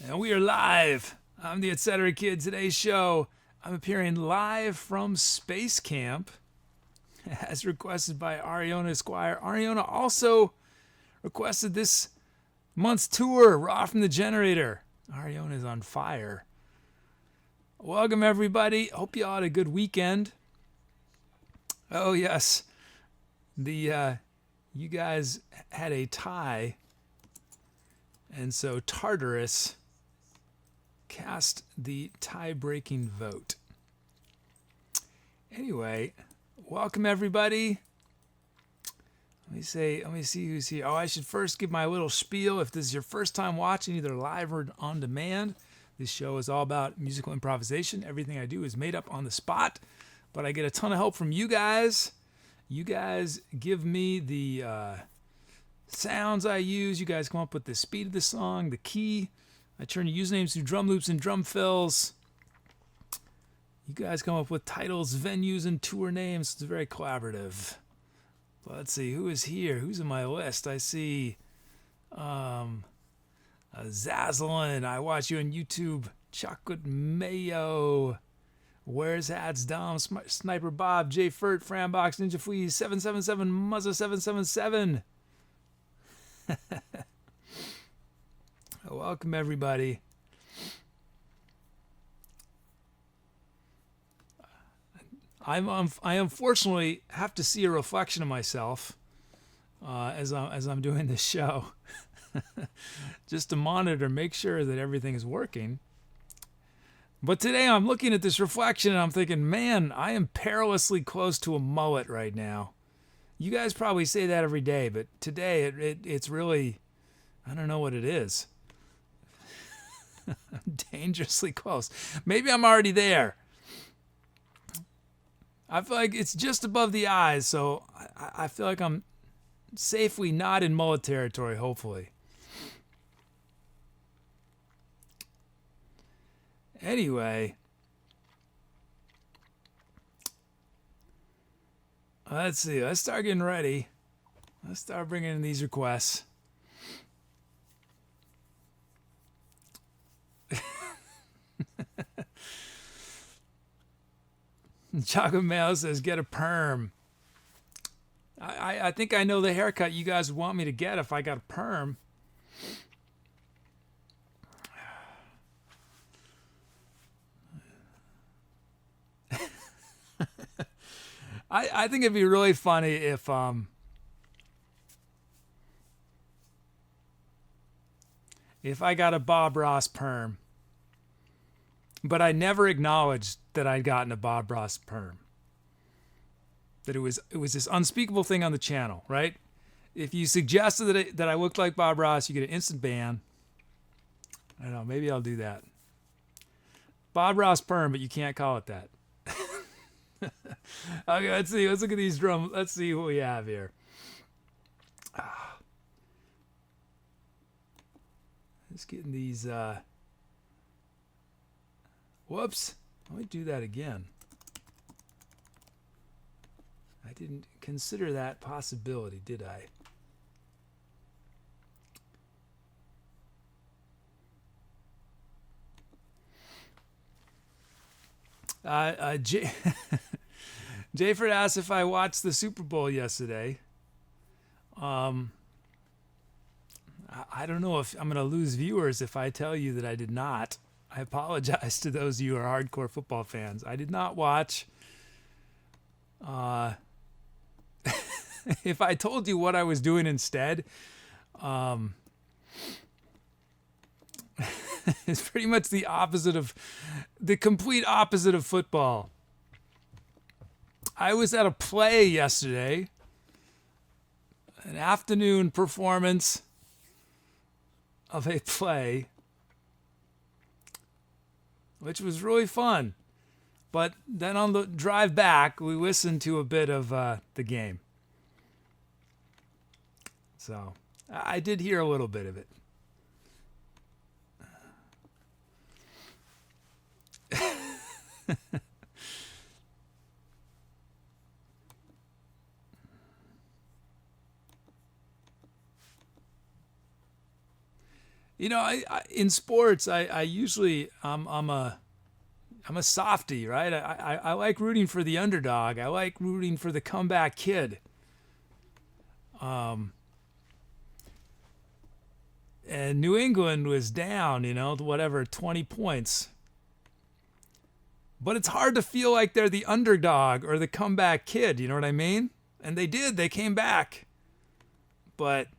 And we are live. I'm the Etcetera kid. Today's show, I'm appearing live from Space Camp, as requested by Ariona Esquire. Ariona also requested this month's tour, Raw from the Generator. Ariona is on fire. Welcome, everybody. Hope you all had a good weekend. Oh, yes. You guys had a tie, and so Tartarus cast the tie-breaking vote. Anyway, welcome everybody. Let me see who's here. Oh, I should first give my little spiel. If this is your first time watching, either live or on demand, this show is all about musical improvisation. Everything I do is made up on the spot, but I get a ton of help from you guys. You guys give me the sounds I use. You guys come up with the speed of the song, the key. I turn usernames to drum loops and drum fills. You guys come up with titles, venues, and tour names. It's very collaborative. Let's see, who is here? Who's in my list? I see Zazzlin. I watch you on YouTube. Chocolate Mayo. Where's Hats? Dom, Sniper Bob, J Furt, Frambox, Ninja Fleas, 777, Muzza 777. Welcome, everybody. I unfortunately have to see a reflection of myself as I'm doing this show, just to monitor, make sure that everything is working. But today I'm looking at this reflection and I'm thinking, man, I am perilously close to a mullet right now. You guys probably say that every day, but today it's really, I don't know what it is. Dangerously close. Maybe I'm already there. I feel like it's just above the eyes, so I feel like I'm safely not in mullet territory, hopefully. Anyway, let's see. Let's start getting ready. Let's start bringing in these requests. ChocolateMayonnaise says, get a perm. I think I know the haircut you guys want me to get if I got a perm. I think it'd be really funny if I got a Bob Ross perm, but I never acknowledged that I'd gotten a Bob Ross perm. That it was this unspeakable thing on the channel, right? If you suggested that I looked like Bob Ross, you get an instant ban. I don't know, maybe I'll do that. Bob Ross perm, but you can't call it that. Okay, let's see. Let's look at these drums. Let's see what we have here. Just getting these. Whoops. Let me do that again. I didn't consider that possibility, did I? Jayford asked if I watched the Super Bowl yesterday. I don't know if I'm going to lose viewers if I tell you that I did not. I apologize to those of you who are hardcore football fans. I did not watch. If I told you what I was doing instead, it's pretty much the complete opposite of football. I was at a play yesterday, an afternoon performance of a play, which was really fun. But then on the drive back, we listened to a bit of the game. So I did hear a little bit of it. I in sports, I usually I'm a softie, right? I like rooting for the underdog. I like rooting for the comeback kid. And New England was down, to whatever 20 points. But it's hard to feel like they're the underdog or the comeback kid. You know what I mean? And they did. They came back. But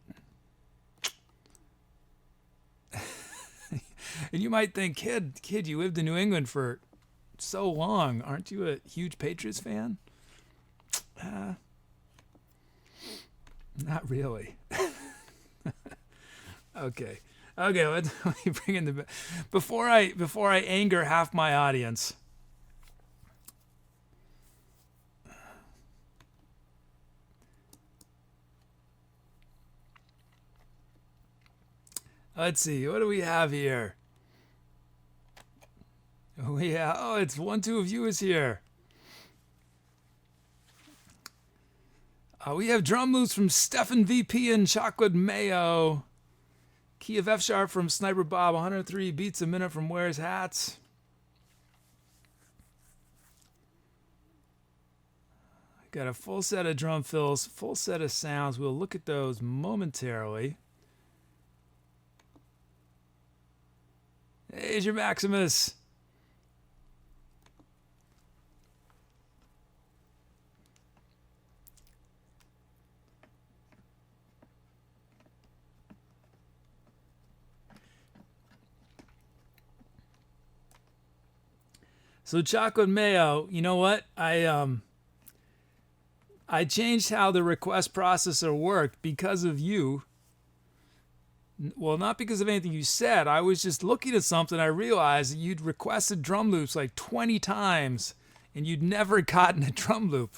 and you might think, kid, you lived in New England for so long. Aren't you a huge Patriots fan? Not really. Okay. Let me bring in the before I anger half my audience. Let's see. What do we have here? It's 1-2 of you is here. We have drum loops from Stefan VP and Chocolate Mayo. Key of F sharp from Sniper Bob. 103 beats a minute from Wears Hats. Got a full set of drum fills, full set of sounds. We'll look at those momentarily. Hey, here's your Maximus. So Chocolate Mayo, you know what? I changed how the request processor worked because of you. Well, not because of anything you said. I was just looking at something. I realized that you'd requested drum loops like 20 times and you'd never gotten a drum loop.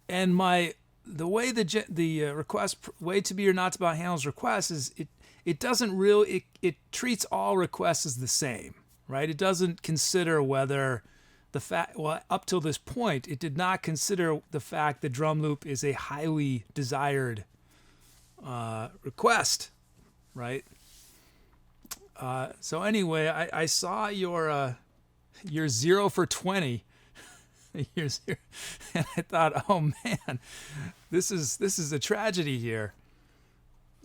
And the way the request way to be or not to be handles requests is it doesn't really it treats all requests as the same, right? It doesn't consider whether up till this point, it did not consider the fact that drum loop is a highly desired request, right? So anyway, I saw your 0 for 20. You're 0, and I thought, oh man, this is a tragedy here.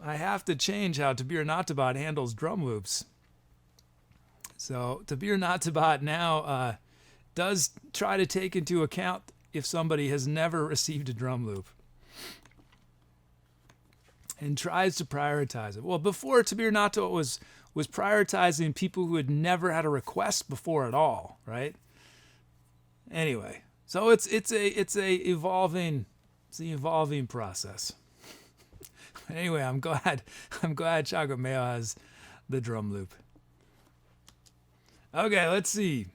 I have to change how To Be or Not to Bot handles drum loops. So To Be or Not to Bot now does try to take into account if somebody has never received a drum loop and tries to prioritize it. Well, before To Be or Not to was prioritizing people who had never had a request before at all, right? Anyway, so it's a evolving process. Anyway, I'm glad Chocolate Mayo has the drum loop. Okay, let's see.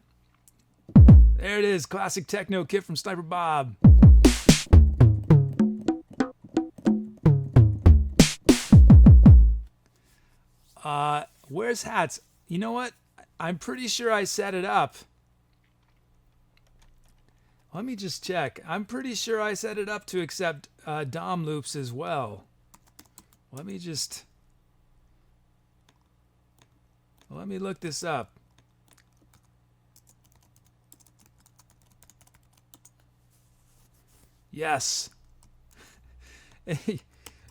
There it is, classic techno kit from Sniper Bob. Where's Hats? You know what? I'm pretty sure I set it up. Let me just check. I'm pretty sure I set it up to accept DOM loops as well. Let me look this up. Yes. Hey,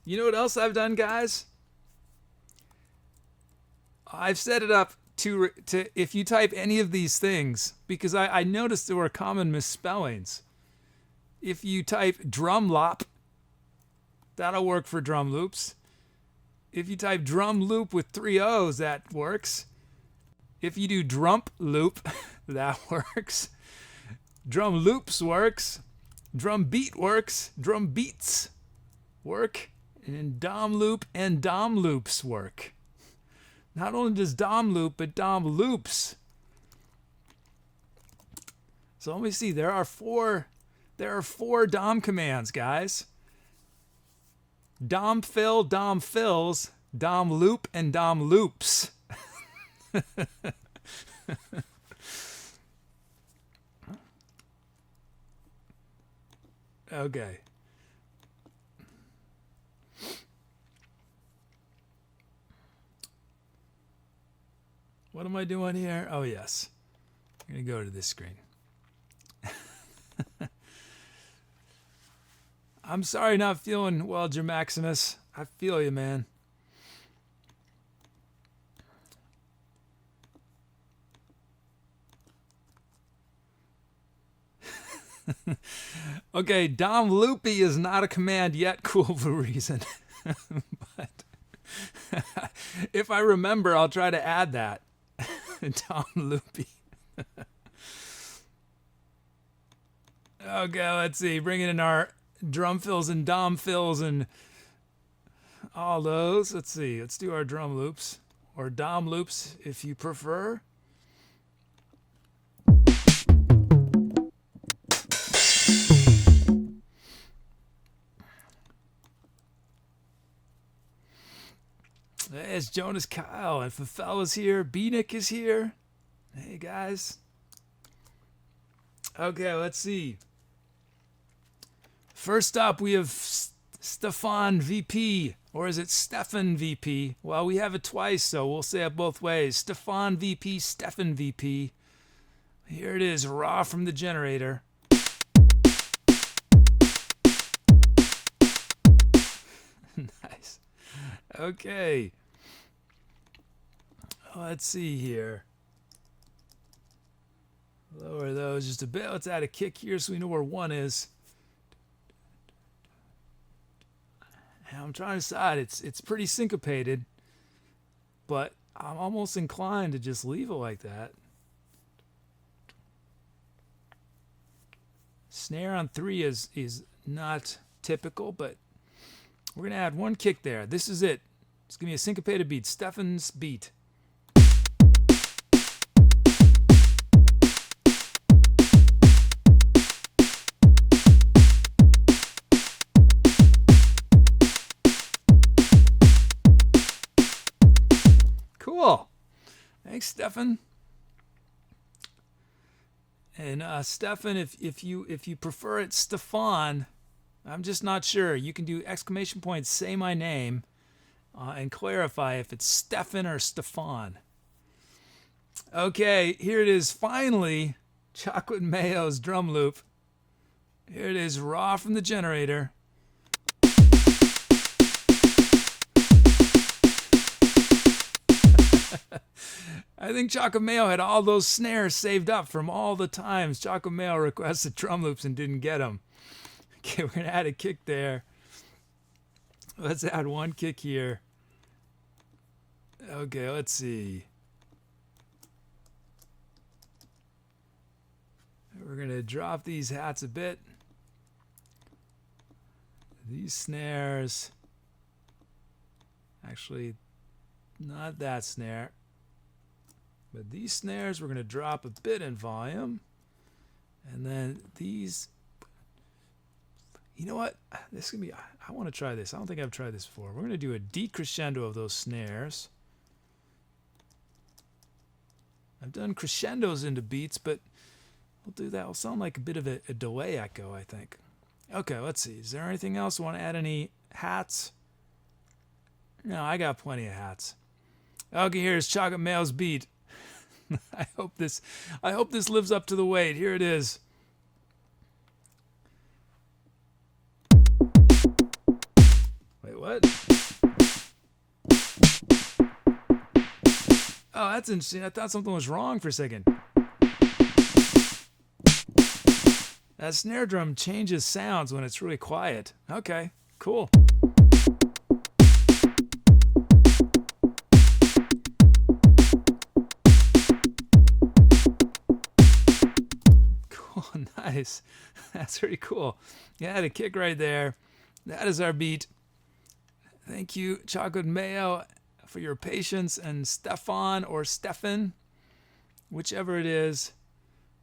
you know what else I've done, guys? I've set it up to if you type any of these things, because I noticed there were common misspellings. If you type drumlop, that'll work for drum loops. If you type drum loop with 3 O's, that works. If you do drump loop, that works. Drum loops works. Drum beat works. Drum beats work. And dom loop and dom loops work. Not only does dom loop, but dom loops. So let me see. There are four dom commands, guys. Dom fill, dom fills, dom loop, and dom loops. Okay. What am I doing here? Oh, yes. I'm going to go to this screen. I'm sorry not feeling well, Jermaximus. I feel you, man. Okay, Dom Loopy is not a command yet, Cool Blue Reason. But if I remember, I'll try to add that. Dom Loopy. Okay, let's see. Bringing in our drum fills and dom fills and all those. Let's see. Let's do our drum loops or dom loops if you prefer. There's Jonas Kyle and Fafel is here. B-Nick is here. Hey, guys. Okay, let's see. First up, we have Stefan VP, or is it Stefan VP? Well, we have it twice, so we'll say it both ways. Stefan VP, Stefan VP. Here it is, raw from the generator. Nice. Okay. Let's see here. Lower those just a bit. Let's add a kick here so we know where one is. I'm trying to decide. It's pretty syncopated, but I'm almost inclined to just leave it like that. Snare on 3 is not typical, but we're going to add one kick there. This is it. It's going to be a syncopated beat. Stefan's beat. Cool. Thanks, Stefan. And Stefan, if you prefer it, Stefan, I'm just not sure. You can do exclamation points, say my name, and clarify if it's Stefan or Stefan. Okay, here it is. Finally, Chocolate Mayo's drum loop. Here it is, raw from the generator. I think Chocolate Mayo had all those snares saved up from all the times Chocolate Mayo requested drum loops and didn't get them. Okay, we're going to add a kick there. Let's add one kick here. Okay, let's see. We're going to drop these hats a bit. These snares. Actually, not that snare. But these snares, we're going to drop a bit in volume. And then these, you know what? This is going to be, I want to try this. I don't think I've tried this before. We're going to do a decrescendo of those snares. I've done crescendos into beats, but we'll do that. It'll sound like a bit of a delay echo, I think. Okay, let's see. Is there anything else? Want to add any hats? No, I got plenty of hats. Okay, here's Chocolate Mayo's beat. I hope this lives up to the wait. Here it is. Wait, what? Oh, that's interesting. I thought something was wrong for a second. That snare drum changes sounds when it's really quiet. Okay, cool. Nice. That's pretty cool. Yeah, I had a kick right there. That is our beat. Thank you, Chocolate Mayo, for your patience, and Stefan or Stefan, whichever it is.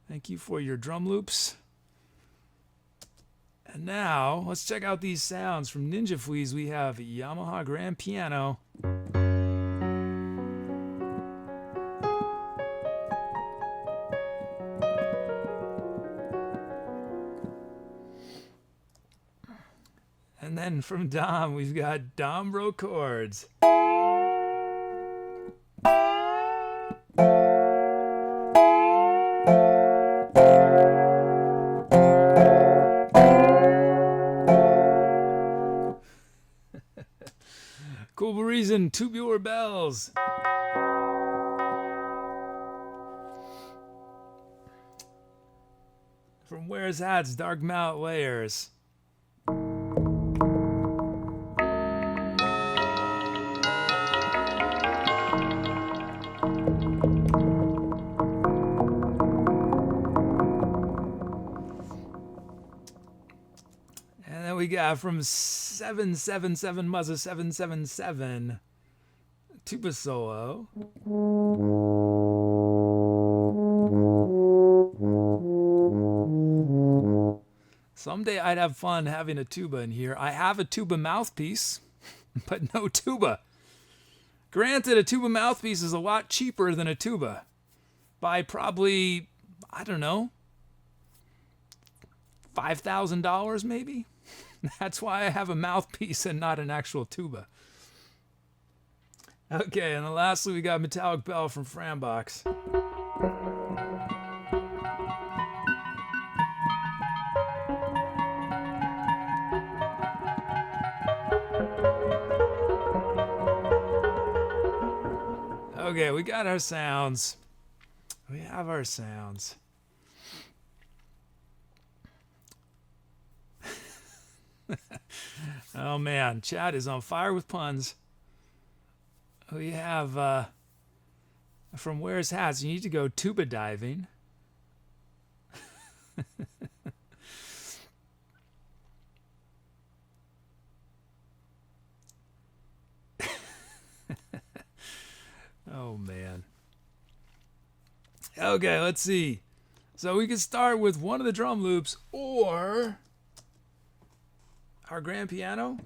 Thank you for your drum loops. And now, let's check out these sounds from Ninja Fleas. We have Yamaha Grand Piano. And then from Dom, we've got Dombro chords. more bells. From Where's Hats, Dark Mount Layers. And then we got from 777 Muzza 777 tuba solo. Someday I'd have fun having a tuba in here. I have a tuba mouthpiece, but no tuba. Granted, a tuba mouthpiece is a lot cheaper than a tuba by probably, I don't know, $5,000 maybe? That's why I have a mouthpiece and not an actual tuba. Okay, and then lastly we got Metallic Bell from Frambox. Okay, we got our sounds. We have our sounds. Oh man, chat is on fire with puns. We have from Where's Hats, you need to go tuba diving. Oh man. Okay, let's see. So we can start with one of the drum loops or our grand piano,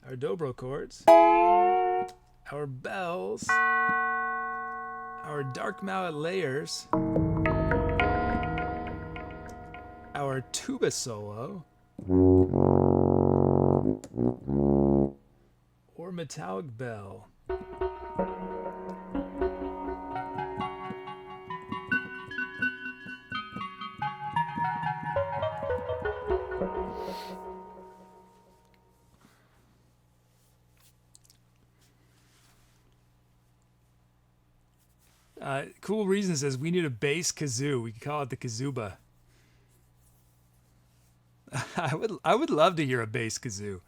our dobro chords, our bells, our dark mallet layers, our tuba solo, or metallic bell. Cool Reason says we need a bass kazoo. We could call it the kazuba. I would love to hear a bass kazoo.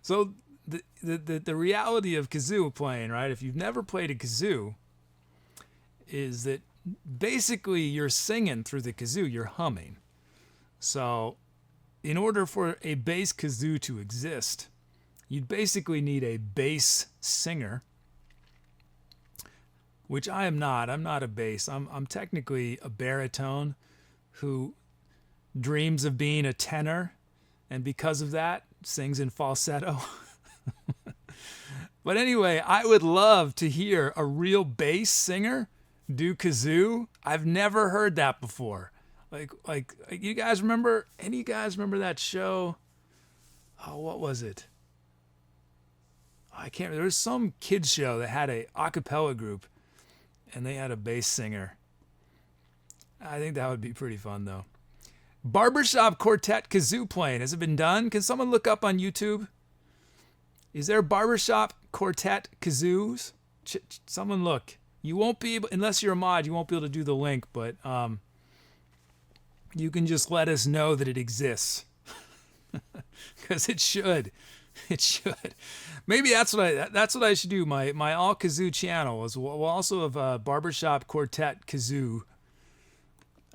So the reality of kazoo playing, right? If you've never played a kazoo, is that basically you're singing through the kazoo, you're humming. So in order for a bass kazoo to exist, you'd basically need a bass singer, which I am not. I'm not a bass. I'm technically a baritone who dreams of being a tenor, and because of that, sings in falsetto. But anyway, I would love to hear a real bass singer do kazoo. I've never heard that before. Like you guys remember? Any of you guys remember that show? Oh, what was it? I can't remember. There was some kids show that had a cappella group, and they had a bass singer. I think that would be pretty fun, though. Barbershop quartet kazoo playing. Has it been done? Can someone look up on YouTube? Is there barbershop quartet kazoos? Someone look. You won't be able, unless you're a mod, you won't be able to do the link, but you can just let us know that it exists. Because it should. It should. Maybe that's what I should do. My all kazoo channel is we'll also have a barbershop quartet kazoo.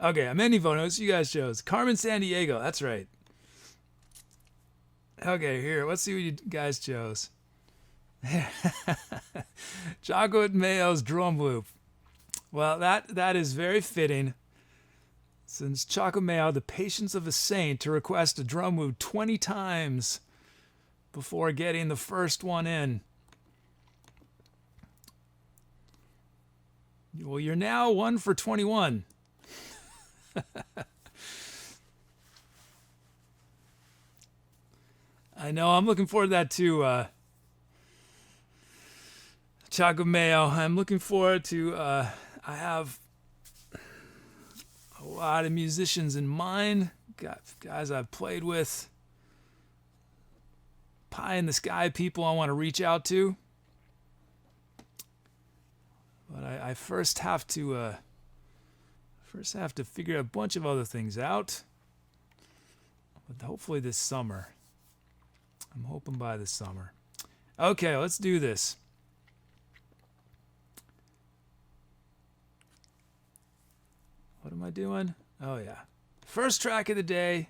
Okay, I'm Andy Vonos. You guys chose Carmen San Diego. That's right. Okay, here. Let's see what you guys chose. Chocolate Mayo's drum loop. Well, that is very fitting. Since Chocolate Mayo, the patience of a saint, to request a drum loop 20 times before getting the first one in. Well, you're now 1 for 21. I know. I'm looking forward to that too. Chocolate Mayo. I'm looking forward to. I have a lot of musicians in mind. Got guys I've played with. Pie in the sky people I want to reach out to. I first have to figure a bunch of other things out. But hopefully this summer. I'm hoping by this summer. Okay, let's do this. What am I doing? Oh yeah. First track of the day.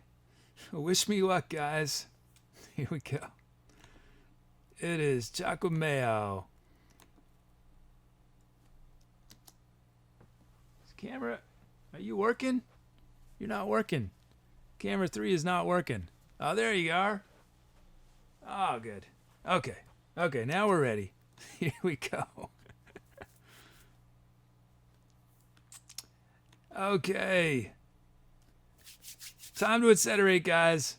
Wish me luck, guys. Here we go. It is ChocolateMayonnaise. Camera, are you working? You're not working. Camera 3 is not working. Oh, there you are. Oh, good. Okay. Okay, now we're ready. Here we go. Okay. Time to Etcetera, guys.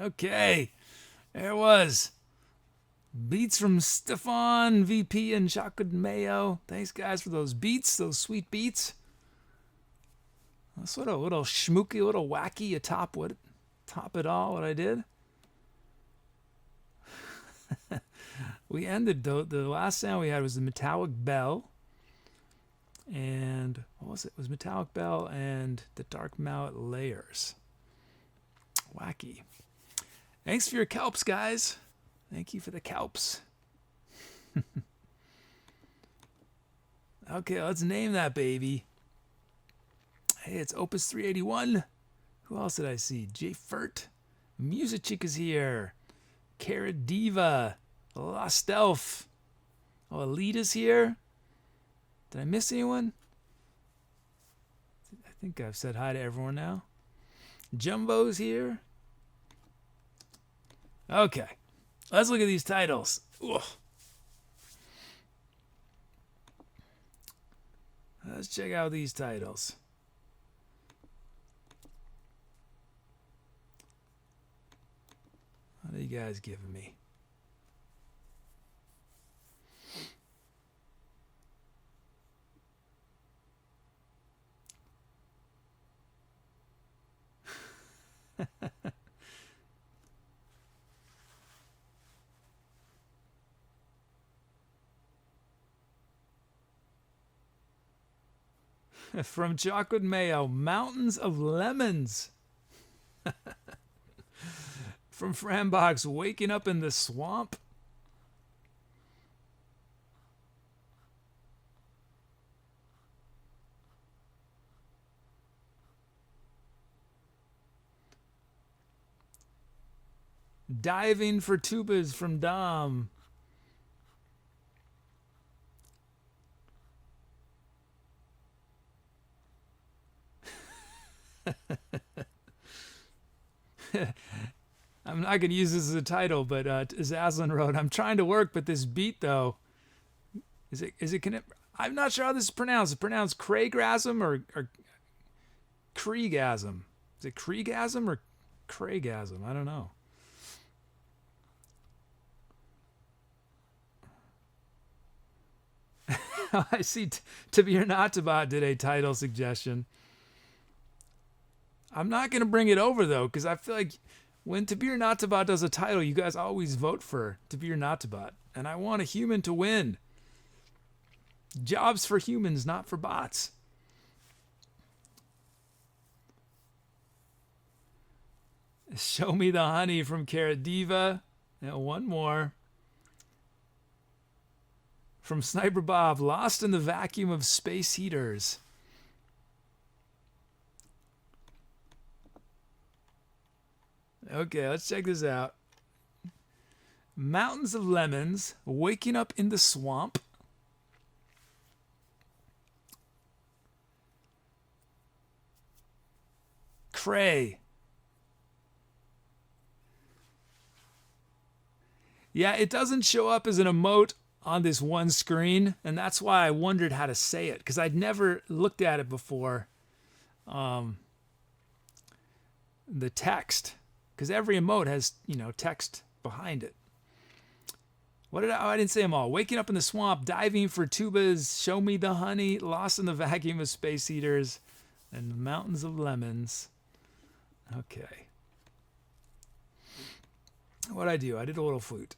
Okay, there it was. Beats from Stefan, VP, and Chocolate Mayo. Thanks, guys, for those beats, those sweet beats. Sort of a little schmooky, a little wacky atop it all, what I did. We ended, though, the last sound we had was the metallic bell. And what was it? It was metallic bell and the dark mallet layers. Wacky. Thanks for your kelps, guys. Thank you for the kelps. Okay, let's name that baby. Hey, it's Opus 381. Who else did I see? Jay Furt. Music Chick is here. Cara Diva. Lost Elf. Oh, Alita's here. Did I miss anyone? I think I've said hi to everyone now. Jumbo's here. Okay. Let's look at these titles. Ugh. Let's check out these titles. What are you guys giving me? From Chocolate Mayo, Mountains of Lemons. From Frambox, Waking Up in the Swamp. Diving for Tubas from Dom. I'm not going to use this as a title, but Zaslin wrote, I'm trying to work, but this beat, though, I'm not sure how this is pronounced. It's pronounced Craigasm or Kriegasm. Is it Kriegasm or Craigasm? I don't know. I see To Be or Not to Bot did a title suggestion. I'm not going to bring it over, though, because I feel like when To Be or Not to Bot does a title, you guys always vote for To Be or Not to Bot. And I want a human to win. Jobs for humans, not for bots. Show Me the Honey from Cara Diva. And one more. From Sniper Bob, Lost in the Vacuum of Space Heaters. Okay, let's check this out. Mountains of Lemons, Waking Up in the Swamp. Cray. Yeah, it doesn't show up as an emote on this one screen, and that's why I wondered how to say it, because I'd never looked at it before. The text, because every emote has, text behind it. I didn't say them all. Waking Up in the Swamp, Diving for Tubas, Show Me the Honey, Lost in the Vacuum of Space Heaters, and Mountains of Lemons. Okay. What'd I do? I did a little flute.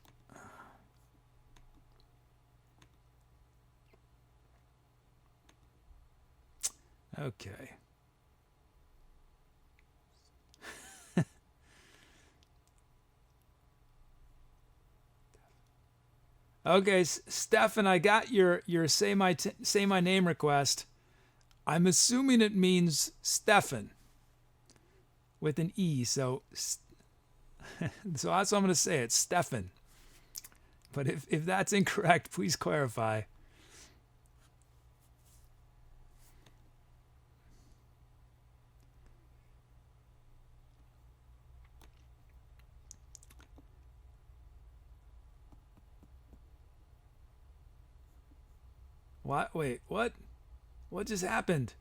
Okay. Okay, Stefan, I got your say my name request. I'm assuming it means Stefan with an E, so that's what I'm going to say. It's Stefan. But if that's incorrect, please clarify. What? Wait, what? What just happened?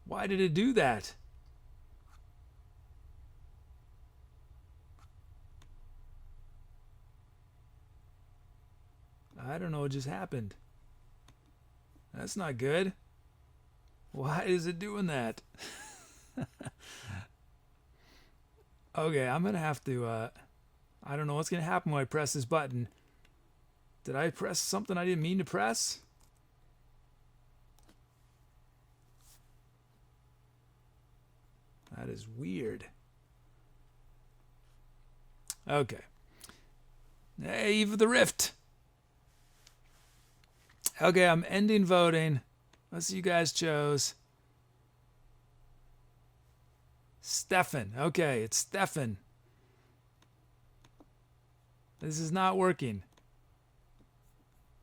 Why did it do that? I don't know what just happened. That's not good. Why is it doing that? Okay, I'm going to have to, I don't know what's going to happen when I press this button. Did I press something I didn't mean to press? That is weird. Okay. Hey, Eve of the Rift. Okay, I'm ending voting. Let's see, you guys chose. Stefan. Okay, it's Stefan. This is not working.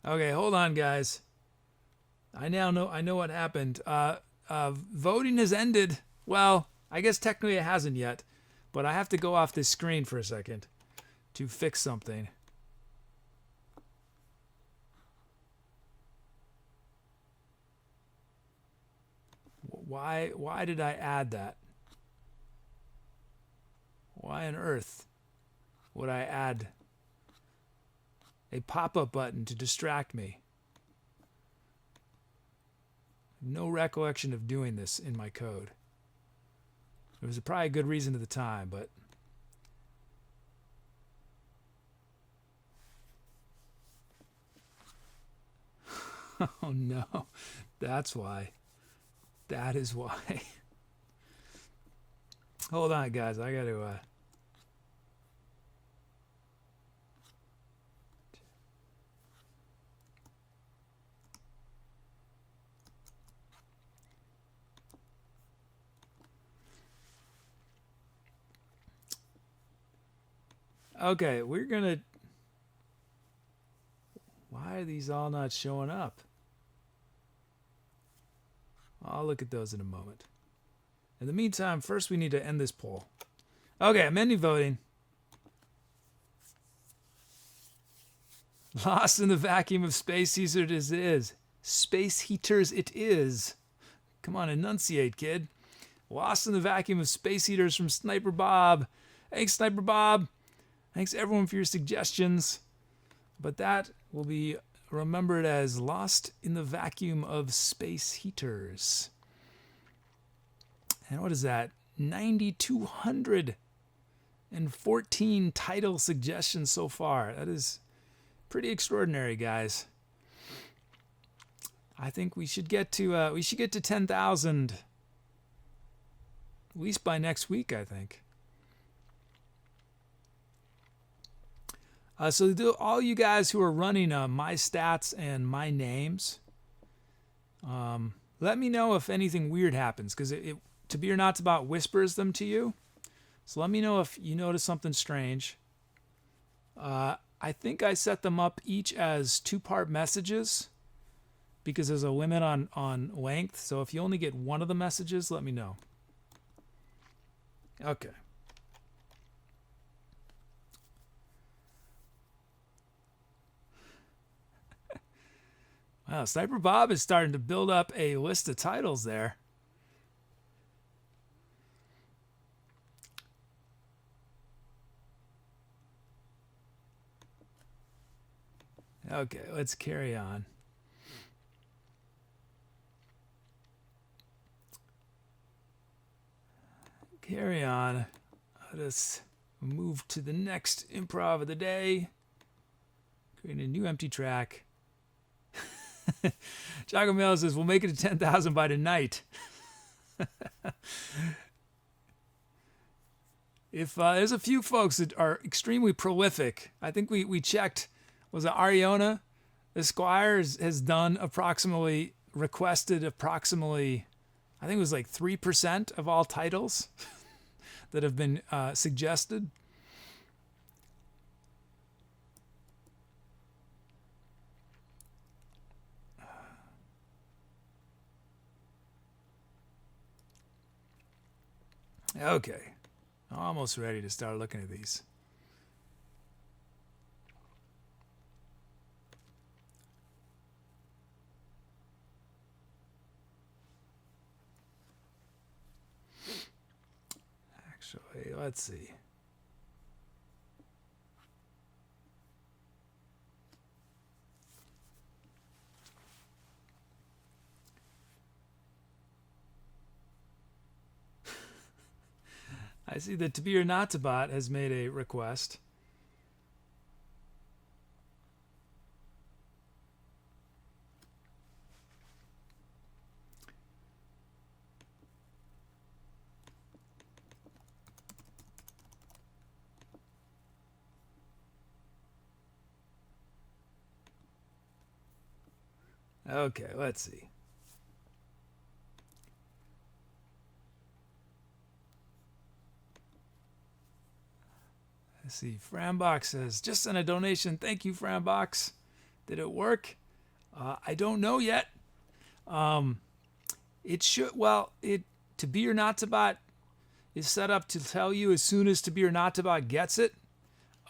Okay, hold on, guys. I know what happened. Voting has ended. Well, I guess technically it hasn't yet, but I have to go off this screen for a second to fix something. Why did I add that? Why on earth would I add a pop-up button to distract me? No recollection of doing this in my code. There was probably a good reason at the time, but oh no, that's why. That is why. Hold on, guys. I got to... Okay, we're going to... Why are these all not showing up? I'll look at those in a moment. In the meantime, first we need to end this poll. Okay, I'm ending voting. Lost in the vacuum of space heaters it is. Space heaters it is. Come on, enunciate, kid. Lost in the vacuum of space heaters from Sniper Bob. Thanks, Sniper Bob. Thanks, everyone, for your suggestions. But that will be remembered as Lost in the Vacuum of Space Heaters. And what is that? 9,214 title suggestions so far. That is pretty extraordinary, guys. I think we should get to 10,000 at least by next week, I think. So all you guys who are running my stats and my names, let me know if anything weird happens, because To Be or Not About whispers them to you. So let me know if you notice something strange. I think I set them up each as 2-part messages because there's a limit on length. So if you only get one of the messages, let me know. Okay. Wow, Sniper Bob is starting to build up a list of titles there. Okay, let's carry on. Carry on. Let us move to the next improv of the day. Create a new empty track. ChocolateMayonnaise says, we'll make it to 10,000 by tonight. If there's a few folks that are extremely prolific, I think we checked, was it Ariana Esquire has done requested approximately, I think it was like 3% of all titles that have been suggested. Okay, I'm almost ready to start looking at these. Actually, let's see. I see that To Be or Not to Bot has made a request. Okay, let's see. Let's see. Frambox says, just sent a donation. Thank you, Frambox. Did it work? I don't know yet. It should. Well, To Be or Not to Bot is set up to tell you as soon as To Be or Not to Bot gets it.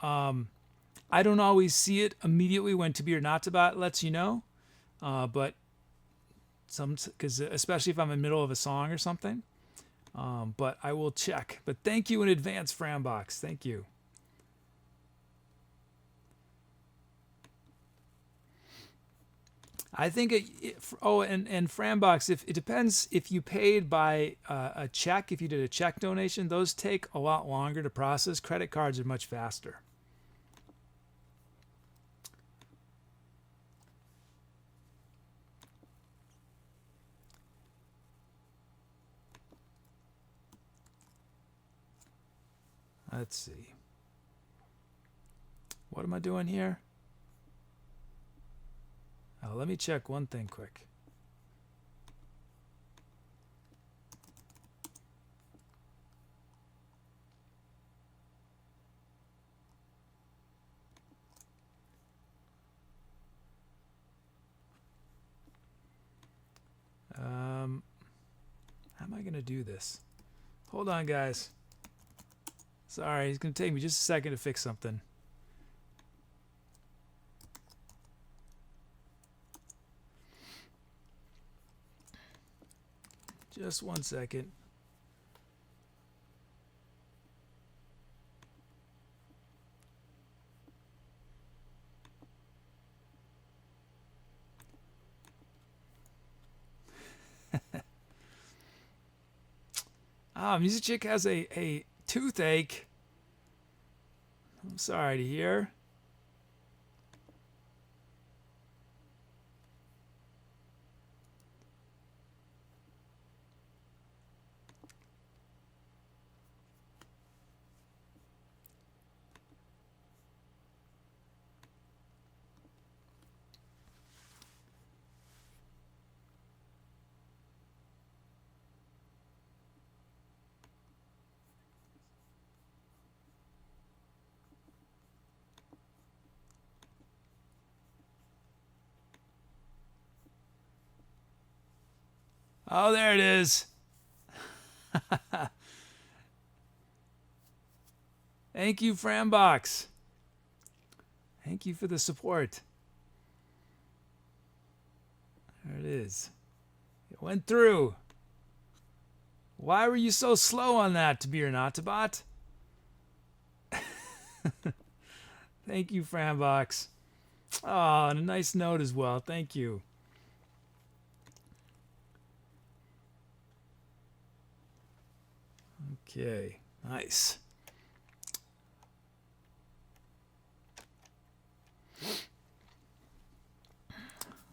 I don't always see it immediately when To Be or Not to Bot lets you know. But because especially if I'm in the middle of a song or something, but I will check. But thank you in advance, Frambox. Thank you. I think and Frambox, if it depends if you paid by a check. If you did a check donation, those take a lot longer to process. Credit cards are much faster. Let's see. What am I doing here? Oh, let me check one thing quick. How am I going to do this? Hold on, guys. Sorry, it's going to take me just a second to fix something. Just 1 second. Music Chick has a toothache. I'm sorry to hear. Oh, there it is. Thank you, Frambox. Thank you for the support. There it is. It went through. Why were you so slow on that, To Be or Not to Bot? Thank you, Frambox. Oh, and a nice note as well. Thank you. Okay, nice.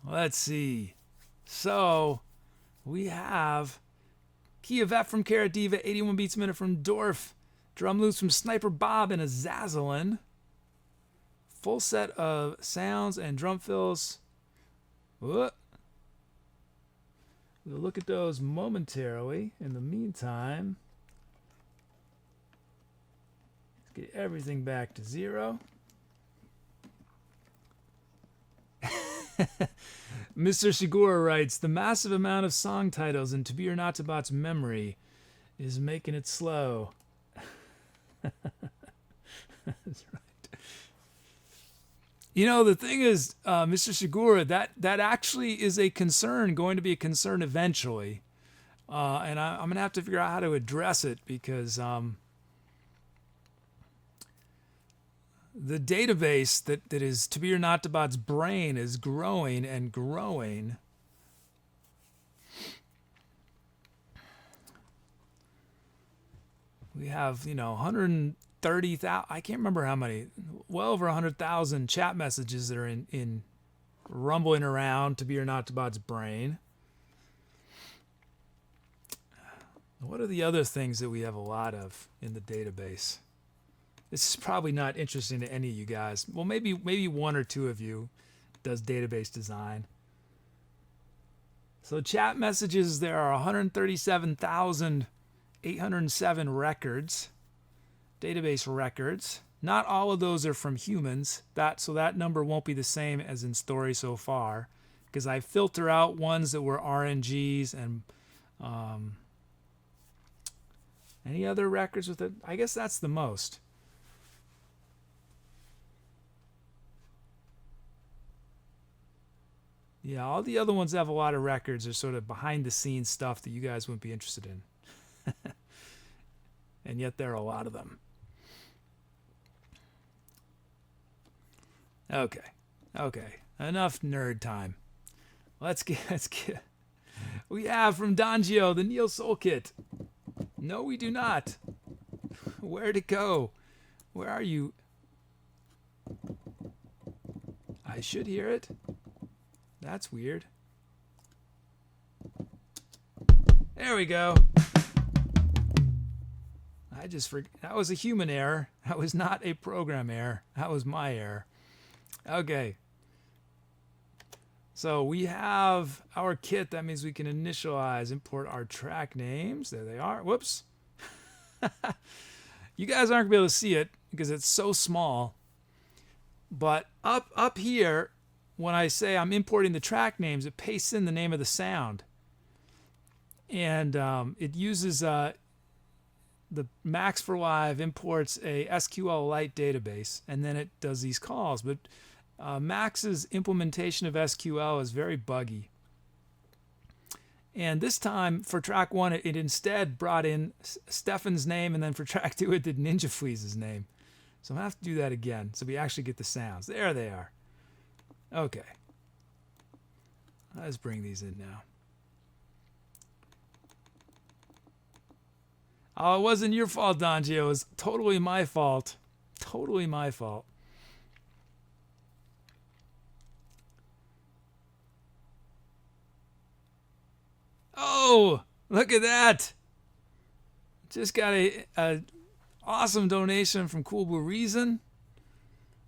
Let's see. So, we have Key of F from Carrot Diva, 81 beats a minute from Dorf, drum loops from Sniper Bob and Azazalin. Full set of sounds and drum fills. What? We'll look at those momentarily. In the meantime, let's get everything back to 0. Mr. Shigura writes, the massive amount of song titles in To Be or Not to Bot's memory is making it slow. That's right. You know, the thing is, Mr. Shigura, that actually is a concern, going to be a concern eventually. And I'm going to have to figure out how to address it because the database that is To Be or Not to Bot's brain is growing and growing. We have, 130,000, I can't remember how many, well over 100,000 chat messages that are in rumbling around To Be or Not to Bod's brain. What are the other things that we have a lot of in the database? This is probably not interesting to any of you guys. Well, maybe one or two of you does database design. So chat messages, there are 137,807 records, database records. Not all of those are from humans. So that number won't be the same as in story so far, because I filter out ones that were RNGs and any other records with it. I guess that's the most. Yeah, all the other ones that have a lot of records are sort of behind the scenes stuff that you guys wouldn't be interested in. And yet there are a lot of them. Okay. Enough nerd time. Let's get. We have from Dangio the Neo Soul Kit. No, we do not. Where'd it go? Where are you? I should hear it. That's weird. There we go. I just forgot. That was a human error. That was not a program error. That was my error. Okay. So we have our kit. That means we can initialize, import our track names. There they are. Whoops. You guys aren't going to be able to see it because it's so small. But up here, when I say I'm importing the track names, it pastes in the name of the sound. And it uses the Max for Live imports a SQLite database, and then it does these calls. But Max's implementation of SQL is very buggy. And this time, for track 1, it instead brought in Stefan's name, and then for track 2, it did Ninja Flea's name. So I'm going to have to do that again so we actually get the sounds. There they are. Okay. Let's bring these in now. Oh, it wasn't your fault, Dangio. It was totally my fault. Totally my fault. Oh, look at that. Just got a awesome donation from Cool Blue Reason.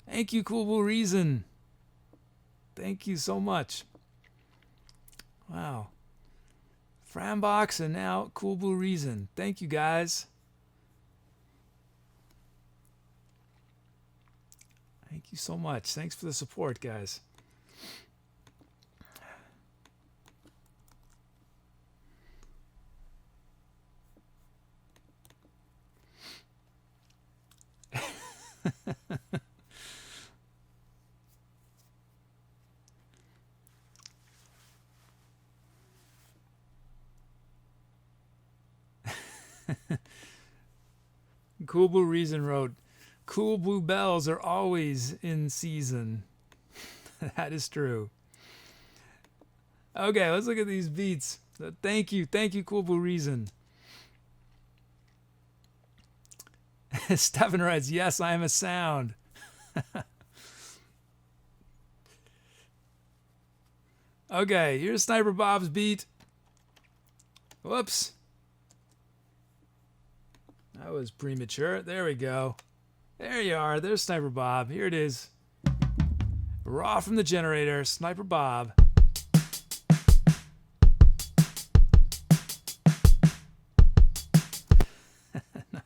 Thank you, Cool Blue Reason. Thank you so much. Wow. Frambox and now Cool Blue Reason. Thank you, guys. Thank you so much. Thanks for the support, guys. Cool Blue Reason wrote, "Cool Blue bells are always in season." That is true. Okay, let's look at these beats. Thank you, Cool Blue Reason. Stefan writes, "Yes, I am a sound." Okay, here's Sniper Bob's beat. Whoops. That was premature. There we go. There you are. There's Sniper Bob. Here it is. Raw from the generator. Sniper Bob.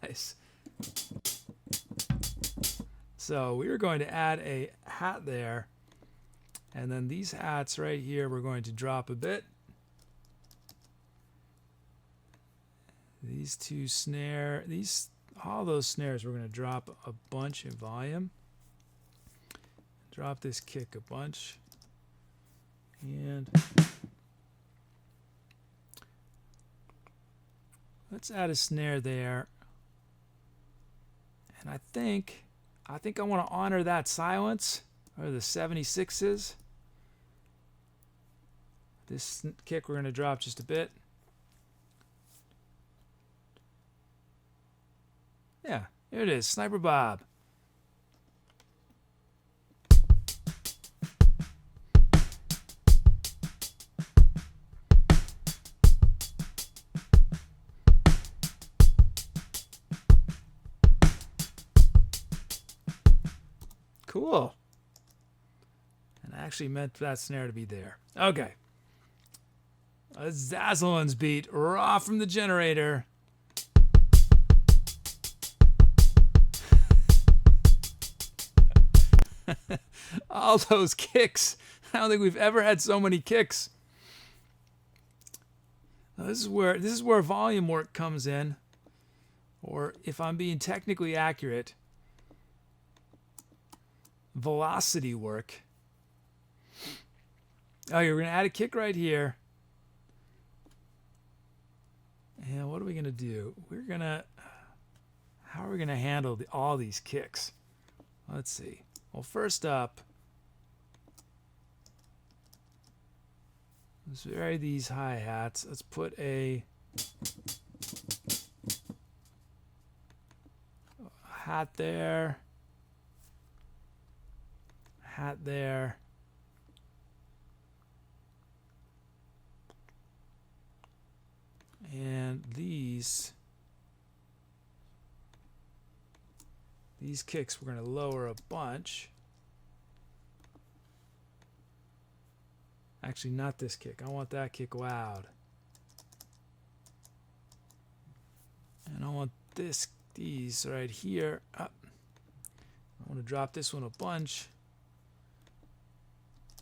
Nice. So we are going to add a hat there. And then these hats right here, we're going to drop a bit. These two all those snares, we're going to drop a bunch in volume. Drop this kick a bunch. And let's add a snare there. And I think I want to honor that silence, or the 76s. This kick we're going to drop just a bit. Yeah, here it is, Sniper Bob. Cool. And I actually meant that snare to be there. Okay. A Zazzlelan's beat, raw from the generator. All those kicks. I don't think we've ever had so many kicks. Now, this is where volume work comes in, or if I'm being technically accurate, velocity work. Oh, you're going to add a kick right here. And what are we going to do? How are we going to handle all these kicks? Let's see. Well, first up, let's vary these hi-hats. Let's put a hat there, hat there. And these kicks we're going to lower a bunch. Actually, not this kick. I want that kick loud. And I want these right here up. I want to drop this one a bunch.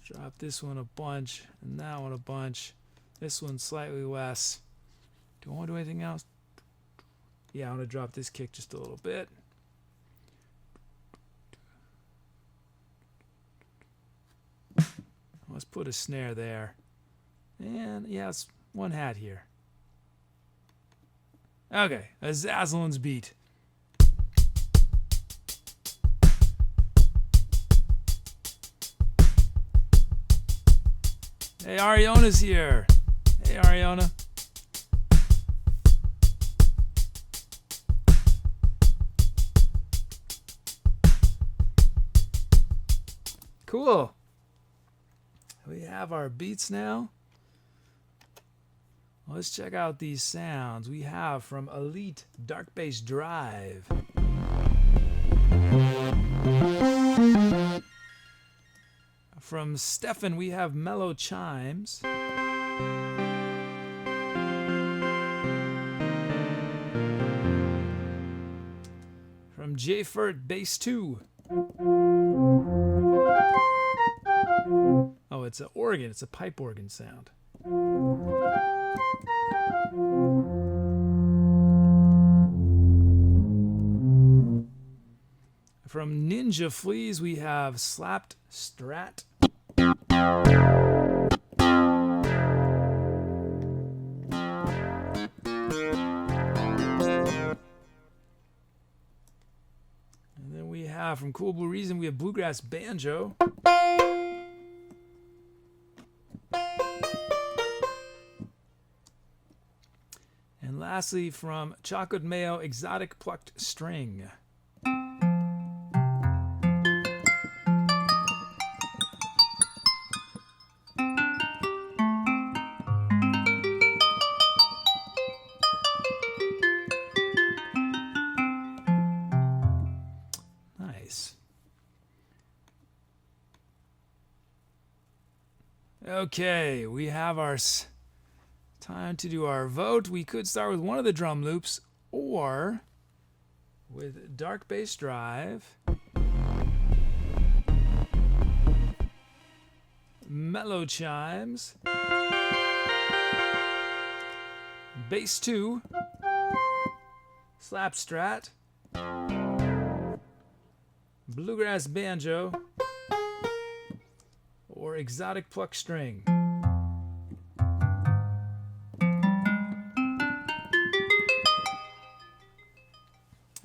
Drop this one a bunch. And that one a bunch. This one slightly less. Do I want to do anything else? Yeah, I want to drop this kick just a little bit. Let's put a snare there. And yeah, it's one hat here. Okay, a Zazzlelan's beat. Hey, Ariona's here. Hey, Ariona. Cool. We have our beats now. Let's check out these sounds we have from Elite Dark Bass Drive. From Stefan, we have Mellow Chimes. From J-Fert Bass 2. Oh, it's an organ. It's a pipe organ sound. From Ninja Fleas, we have Slapped Strat. And then we have from Cool Blue Reason, we have Bluegrass Banjo. And lastly, from Chocolate Mayo, Exotic Plucked String. Nice. Okay, we have our time to do our vote. We could start with one of the drum loops or with Dark Bass Drive, Mellow Chimes, Bass 2, Slap Strat, Bluegrass Banjo, or Exotic Pluck String.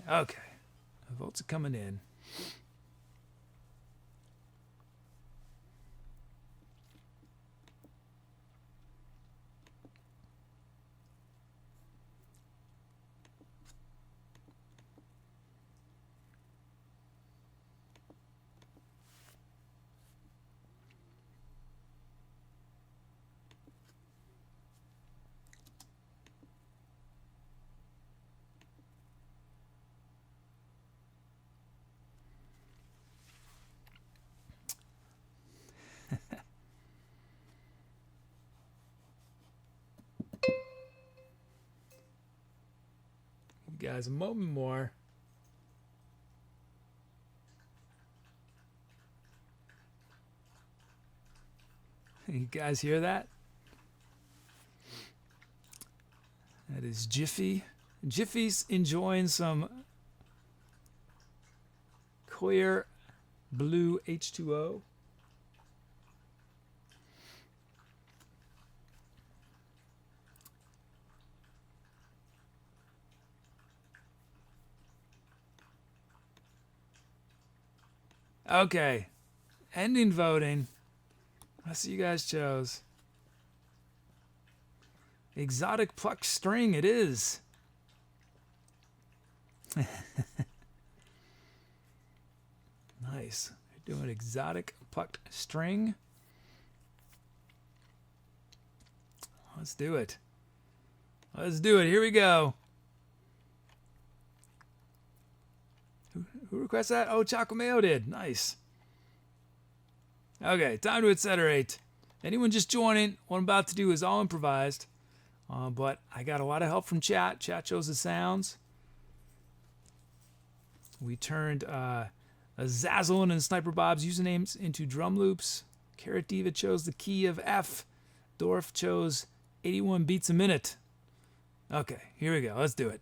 Okay, the votes are coming in. guys a moment more. You guys hear that? That is Jiffy. Jiffy's enjoying some clear blue H2O. Okay, ending voting. Let's see you guys chose. Exotic plucked string it is. Nice. You're doing exotic plucked string. Let's do it. Let's do it. Here we go. Who requested that? Oh, ChocolateMayo did. Nice. Okay, time to etceterate. Anyone just joining, what I'm about to do is all improvised. But I got a lot of help from chat. Chat chose the sounds. We turned Zazzlin and Sniper Bob's usernames into drum loops. Carrot Diva chose the key of F. Dorf chose 81 beats a minute. Okay, here we go. Let's do it.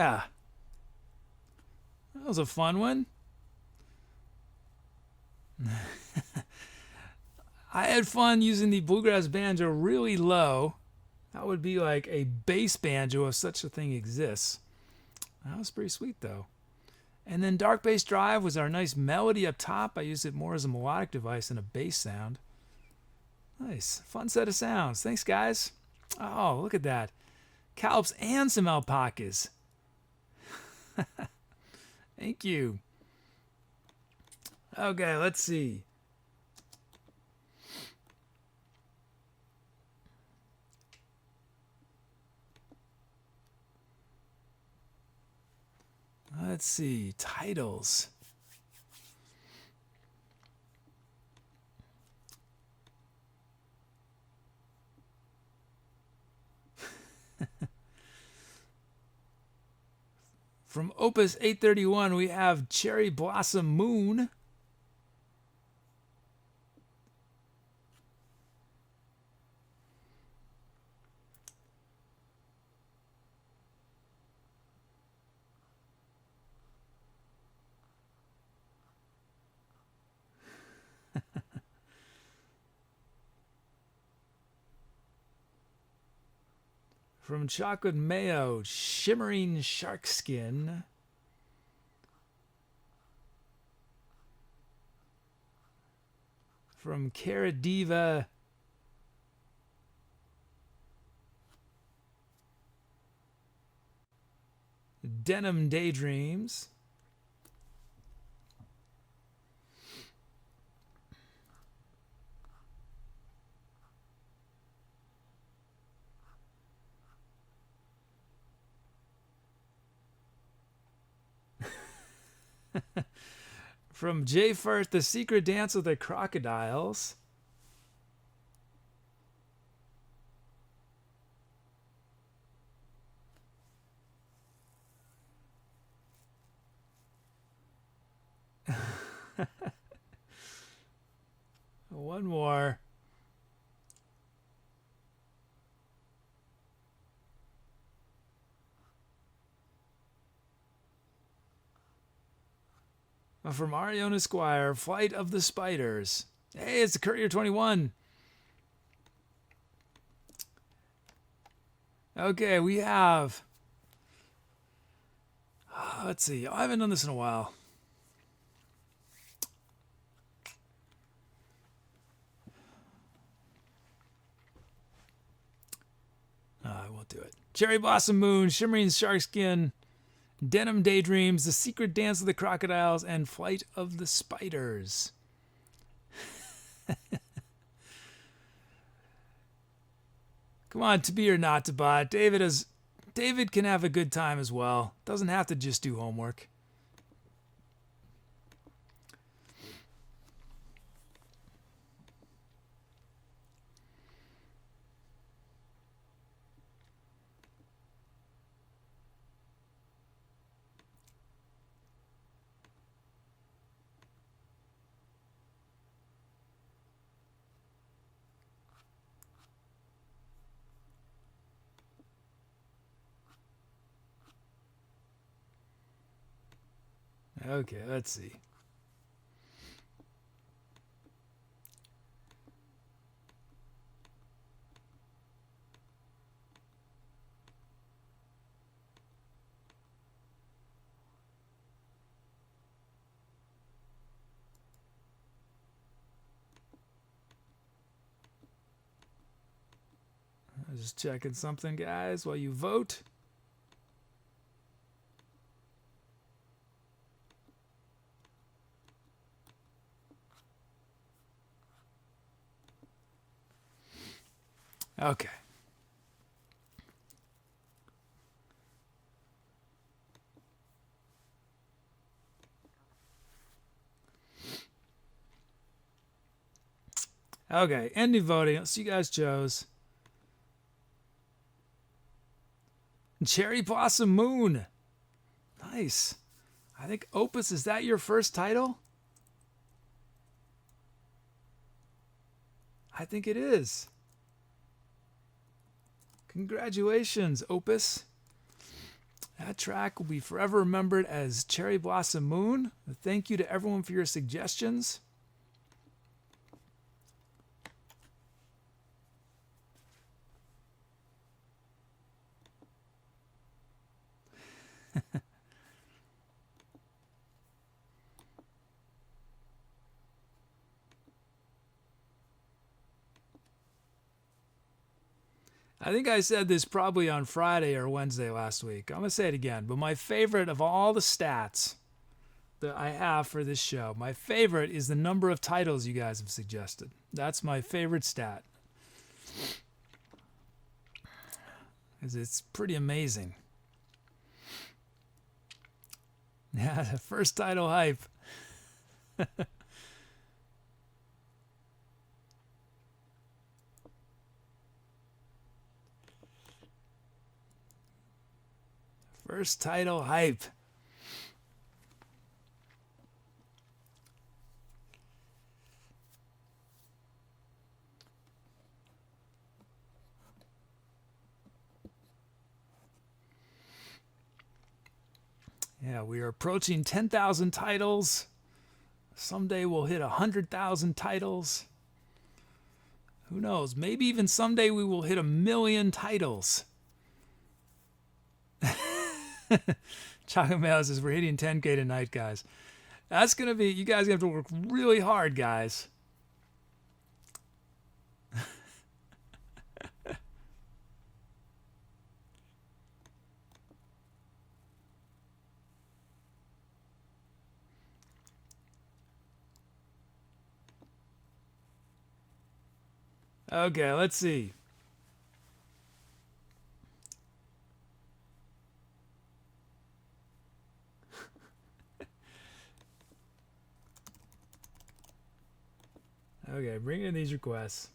Yeah. That was a fun one. I had fun using the bluegrass banjo really low. That would be like a bass banjo if such a thing exists. That was pretty sweet though. And then Dark Bass Drive was our nice melody up top. I used it more as a melodic device than a bass sound. Nice. Fun set of sounds. Thanks, guys. Oh, look at that. Calps and some alpacas. Thank you. Okay, let's see. Let's see. Titles. From Opus 831, we have Cherryblossom Moon. From Chocolate Mayo, Shimmering Shark Skin. From Cara Diva, Denim Daydreams. From J First, The Secret Dance of the Crocodiles. One more. From Arion Esquire, Flight of the Spiders. Hey, it's the Courier 21. Okay, we have... let's see. I haven't done this in a while. I won't do it. Cherryblossom Moon, Shimmering Sharkskin, Denim Daydreams, The Secret Dance of the Crocodiles, and Flight of the Spiders. Come on, to be or not to buy. David can have a good time as well. Doesn't have to just do homework. Okay, let's see. I'm just checking something, guys, while you vote. Okay. Okay, ending voting. Let's see you guys chose. Cherryblossom Moon. Nice. I think Opus, is that your first title? I think it is. Congratulations, Opus. That track will be forever remembered as Cherryblossom Moon. Thank you to everyone for your suggestions. I think I said this probably on Friday or Wednesday last week. I'm going to say it again. But my favorite of all the stats that I have for this show, my favorite is the number of titles you guys have suggested. That's my favorite stat. Because it's pretty amazing. Yeah, the first title hype. First title hype. Yeah, we are approaching 10,000 titles. Someday we'll hit 100,000 titles. Who knows? Maybe even someday we will hit 1 million titles. ChocolateMayonnaise says we're hitting 10K tonight, guys. That's going to be, you guys have to work really hard, guys. Okay, let's see. Okay, bring in these requests.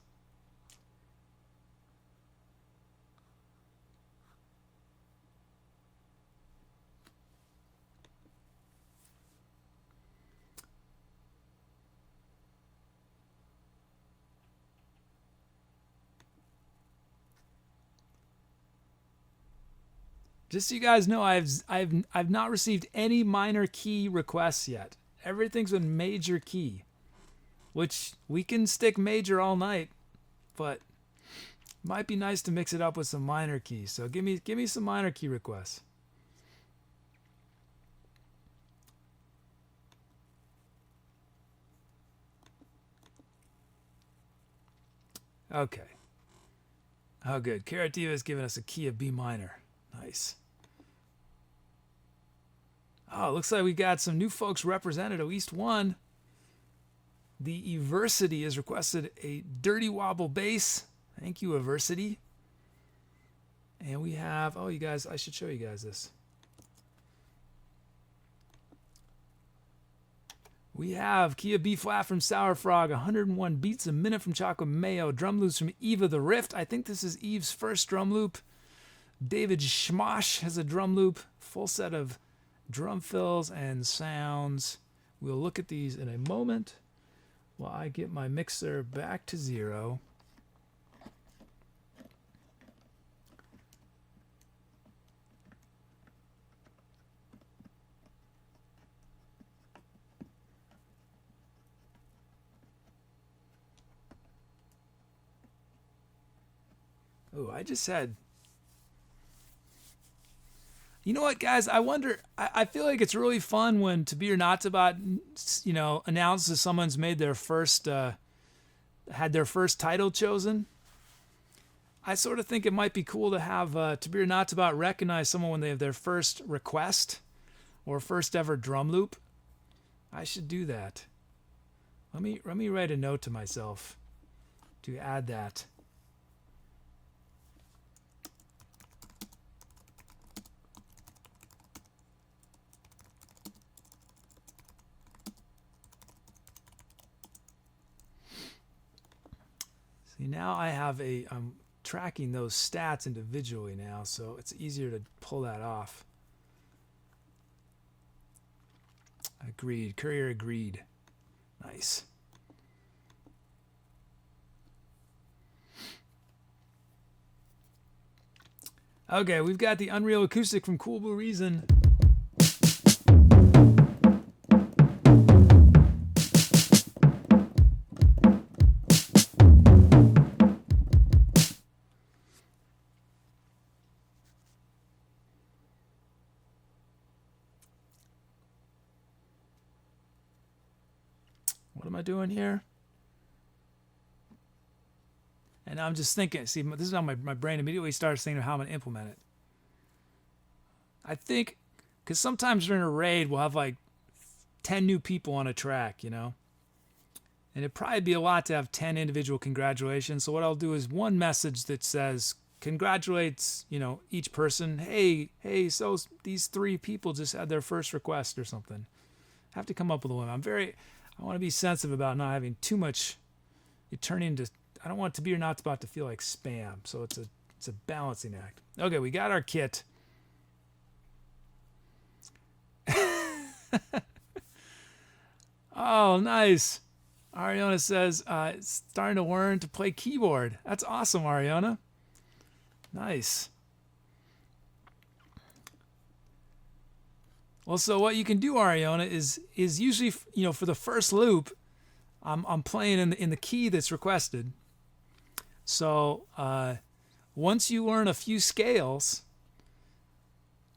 Just so you guys know, I've not received any minor key requests yet. Everything's been major key. Which we can stick major all night, but might be nice to mix it up with some minor keys. So give me some minor key requests. Okay. Oh, good. Carativa has given us a key of B minor. Nice. Oh, looks like we got some new folks represented, at least one. The Eversity has requested a dirty wobble bass. Thank you, Eversity. And we have, oh, you guys, I should show you guys this. We have Key of B flat from Sour Frog, 101 beats a minute from Chocolate Mayo, drum loops from Eva the Rift. I think this is Eve's first drum loop. David Schmosh has a drum loop, full set of drum fills and sounds. We'll look at these in a moment. While I get my mixer back to 0. Oh, I just had... You know what, guys? I wonder. I feel like it's really fun when To Be or Not To Be, announces someone's made their first, had their first title chosen. I sort of think it might be cool to have To Be or Not To Be recognize someone when they have their first request or first ever drum loop. I should do that. Let me write a note to myself to add that. See, now I have I'm tracking those stats individually now, so it's easier to pull that off. Agreed. Courier agreed. Nice. Okay, we've got the Unreal Acoustic from Cool Blue Reason. What am I doing here? And I'm just thinking, see, this is how my brain immediately starts thinking of how I'm going to implement it. I think, because sometimes during a raid, we'll have like 10 new people on a track, you know? And it'd probably be a lot to have 10 individual congratulations. So what I'll do is one message that says, congratulates, you know, each person. Hey, so these 3 people just had their first request or something. I have to come up with a one. I want to be sensitive about not having too much, it turning into, I don't want it to be or not about to feel like spam. So it's a balancing act. Okay, we got our kit. Oh, nice. Ariana says, starting to learn to play keyboard. That's awesome, Ariana. Nice. Well, so what you can do, Ariana, is usually, you know, for the first loop, I'm playing in the key that's requested. So once you learn a few scales,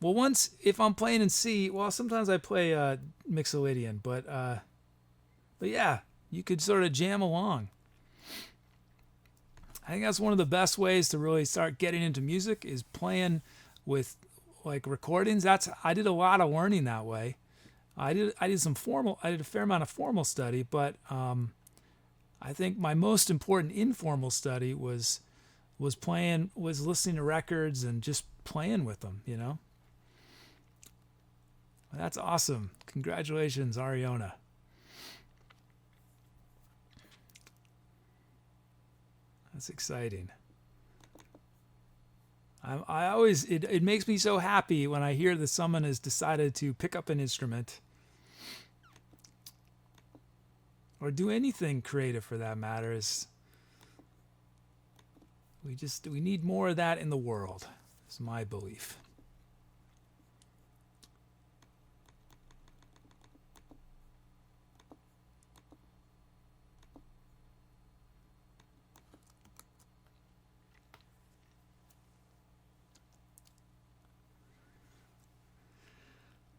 well, if I'm playing in C, well, sometimes I play Mixolydian, but yeah, you could sort of jam along. I think that's one of the best ways to really start getting into music is playing with like recordings. I did a lot of learning that way. I did a fair amount of formal study, but I think my most important informal study was listening to records and just playing with them, you know. That's awesome. Congratulations, Ariana. That's exciting. I always, it makes me so happy when I hear that someone has decided to pick up an instrument or do anything creative for that matter. We need more of that in the world. It's my belief.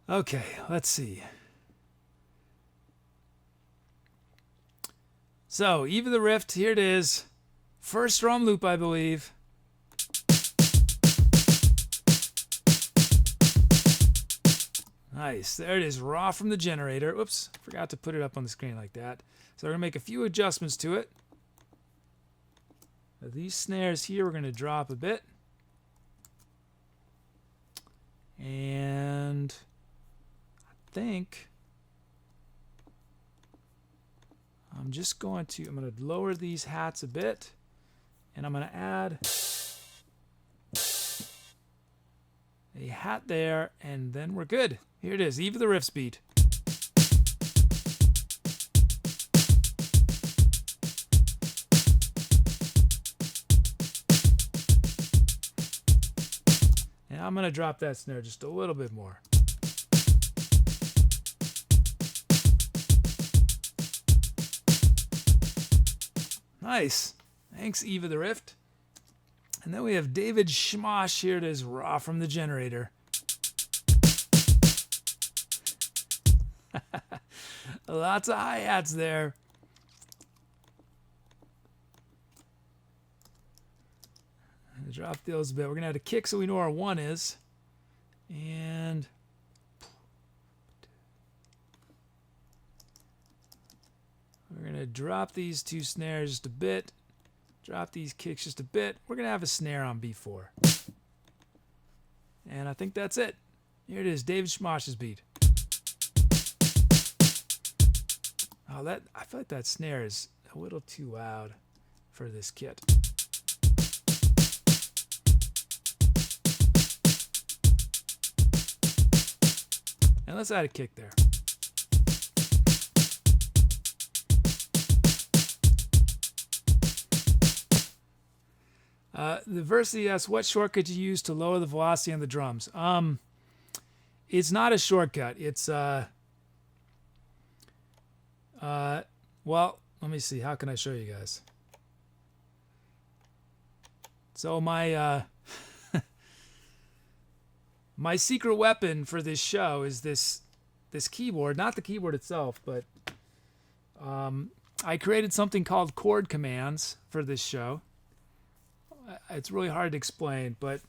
Okay, let's see. So, Eve of the Rift, here it is. First drum loop, I believe. Nice. There it is, raw from the generator. Oops, forgot to put it up on the screen like that. So we're going to make a few adjustments to it. These snares here we're going to drop a bit. And I think I'm going to lower these hats a bit, and I'm going to add a hat there, and then we're good. Here it is, Eve of the Rift's beat. And I'm going to drop that snare just a little bit more. Nice. Thanks, Eve of the Rift. And then we have David Schmosh. Here it is, raw from the generator. Lots of hi-hats there. Drop those a bit. We're going to add a kick so we know where 1 is. And we're going to drop these 2 snares just a bit. Drop these kicks just a bit. We're going to have a snare on B4. And I think that's it. Here it is, David Schmosh's beat. Oh, I feel like that snare is a little too loud for this kit. And let's add a kick there. The Versity asks, what shortcut you use to lower the velocity on the drums? It's not a shortcut. It's well, let me see. How can I show you guys? So my my secret weapon for this show is this keyboard, not the keyboard itself, but I created something called chord commands for this show. It's really hard to explain, but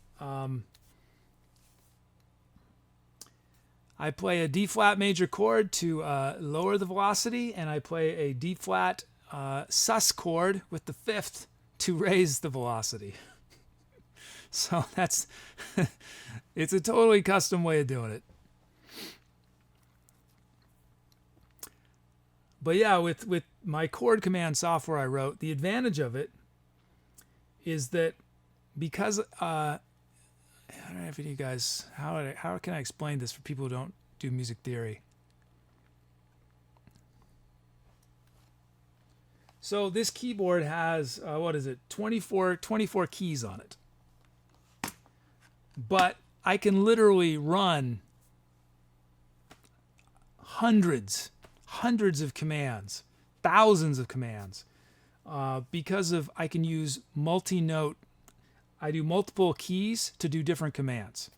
I play a D flat major chord to lower the velocity, and I play a D flat sus chord with the fifth to raise the velocity. So that's it's a totally custom way of doing it. But yeah, with my chord command software I wrote, the advantage of it is that because I don't know if you guys, how can I explain this for people who don't do music theory? So this keyboard has, 24 keys on it. But I can literally run hundreds of commands, thousands of commands, because I can use multi-note. I do multiple keys to do different commands.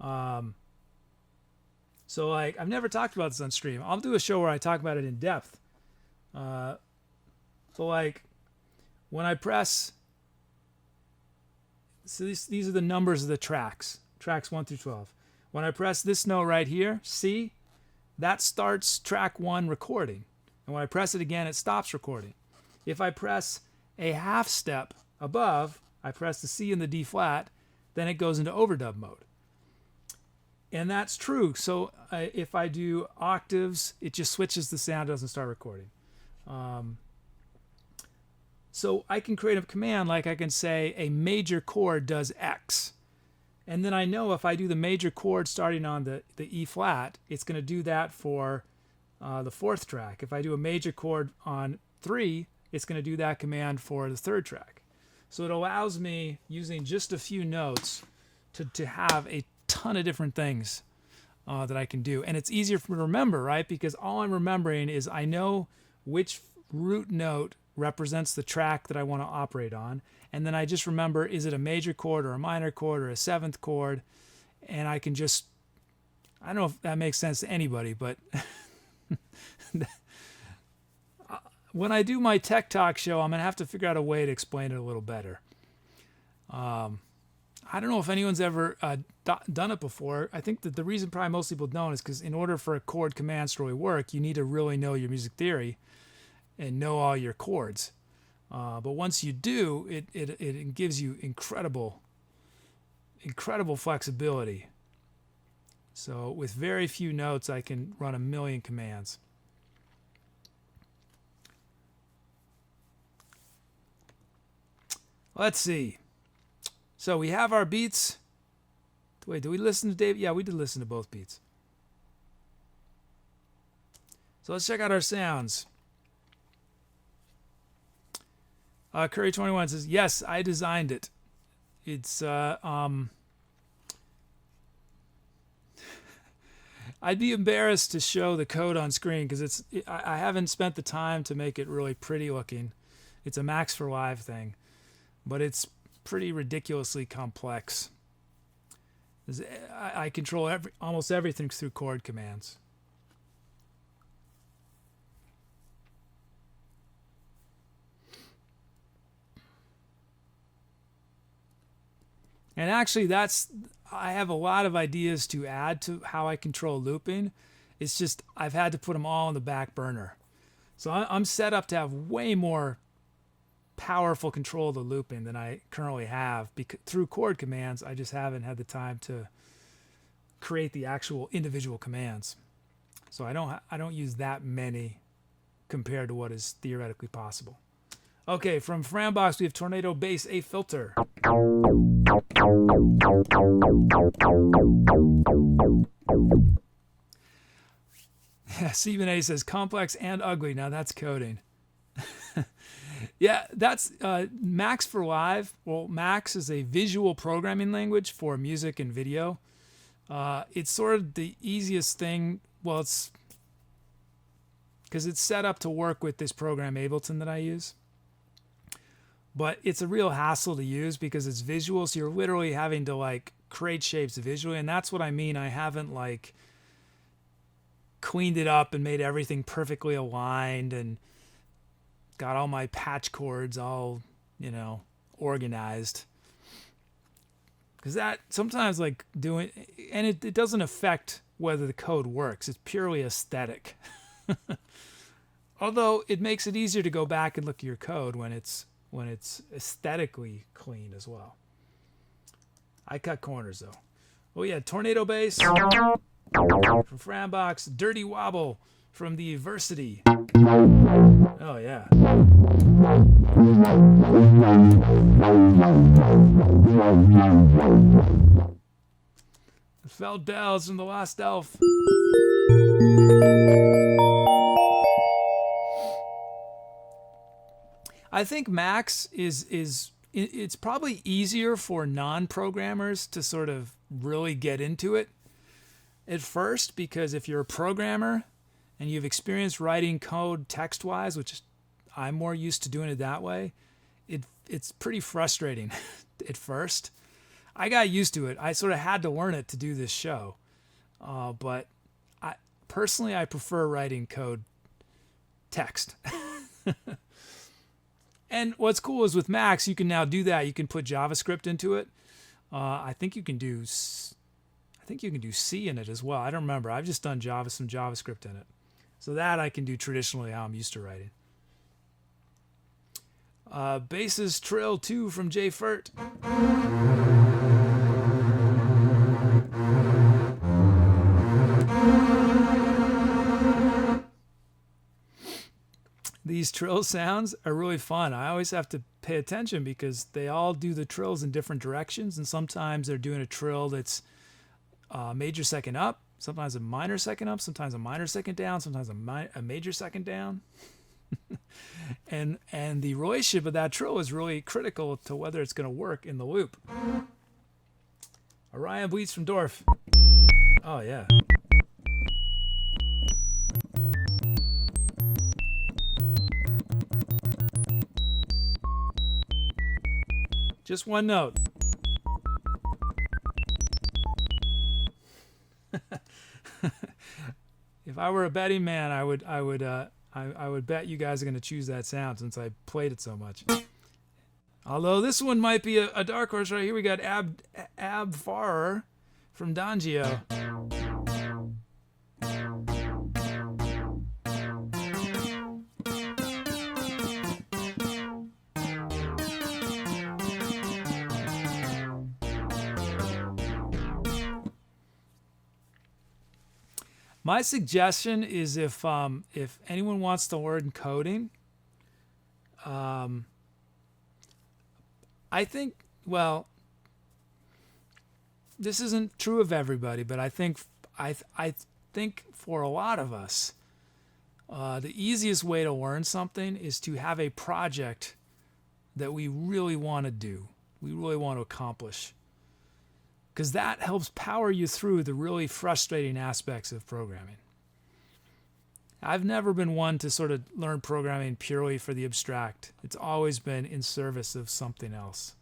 So like, I've never talked about this on stream. I'll do a show where I talk about it in depth. So like, when I press, so these are the numbers of the tracks 1 through 12. When I press this note right here, C, that starts track 1 recording. And when I press it again, it stops recording. If I press a half step above, I press the C and the D flat, then it goes into overdub mode. And that's true. So if I do octaves, it just switches the sound, doesn't start recording. So I can create a command like I can say a major chord does X. And then I know if I do the major chord starting on the E flat, it's going to do that for the 4th track. If I do a major chord on 3, it's going to do that command for the 3rd track. So it allows me, using just a few notes, to have a ton of different things that I can do. And it's easier for me to remember, right? Because all I'm remembering is I know which root note represents the track that I want to operate on. And then I just remember, is it a major chord or a minor chord or a 7th chord? And I can just, I don't know if that makes sense to anybody, but when I do my Tech Talk show, I'm going to have to figure out a way to explain it a little better. I don't know if anyone's ever done it before. I think that the reason probably most people don't is because in order for a chord commands to really work, you need to really know your music theory and know all your chords. But once you do, it gives you incredible flexibility. So with very few notes, I can run a million commands. Let's see. So we have our beats. Wait, did we listen to Dave? Yeah, we did listen to both beats. So let's check out our sounds. Curry21 says, yes, I designed it. It's, I'd be embarrassed to show the code on screen because I haven't spent the time to make it really pretty looking. It's a Max for Live thing, but it's pretty ridiculously complex. I control almost everything through chord commands. And actually, I have a lot of ideas to add to how I control looping. It's just I've had to put them all on the back burner. So I'm set up to have way more powerful control of the looping than I currently have through chord commands. I just haven't had the time to create the actual individual commands. So I don't use that many compared to what is theoretically possible. Okay, from Frambox we have Tornado Bass A Filter. Yeah, Stephen A says complex and ugly. Now that's coding. Yeah, that's Max for Live. Well, Max is a visual programming language for music and video. It's sort of the easiest thing. Well, it's because it's set up to work with this program Ableton that I use. But it's a real hassle to use because it's visual, so you're literally having to like create shapes visually, and that's what I mean. I haven't like cleaned it up and made everything perfectly aligned and got all my patch chords all, organized. Because that sometimes like doing, and it doesn't affect whether the code works. It's purely aesthetic. Although it makes it easier to go back and look at your code when it's aesthetically clean as well. I cut corners though. Oh yeah, Tornado Bass from Frambox, Dirty Wobble from the Versity. Oh yeah. The Felt Bells from The Lost Elf. I think Max it's probably easier for non-programmers to sort of really get into it at first, because if you're a programmer and you've experienced writing code text-wise, which I'm more used to doing it that way, it's pretty frustrating at first. I got used to it. I sort of had to learn it to do this show. But I prefer writing code text. And what's cool is with Max, you can now do that. You can put JavaScript into it. I think you can do C in it as well. I don't remember. I've just done some JavaScript in it. So that I can do traditionally how I'm used to writing. Basses Trill 2 from Jay Furt. These trill sounds are really fun. I always have to pay attention because they all do the trills in different directions, and sometimes they're doing a trill that's major second up, sometimes a minor second up, sometimes a minor second down, sometimes a major second down. and the relationship of that trill is really critical to whether it's going to work in the loop. Orion Bleeds from Dorf. Oh yeah. Just one note. If I were a betting man, I would bet you guys are going to choose that sound since I played it so much. Although this one might be a dark horse right here. We got Ab Farer from Dangio. My suggestion is if anyone wants to learn coding, I think, well, this isn't true of everybody, but I think for a lot of us, the easiest way to learn something is to have a project that we really want to do, we really want to accomplish. Because that helps power you through the really frustrating aspects of programming. I've never been one to sort of learn programming purely for the abstract. It's always been in service of something else.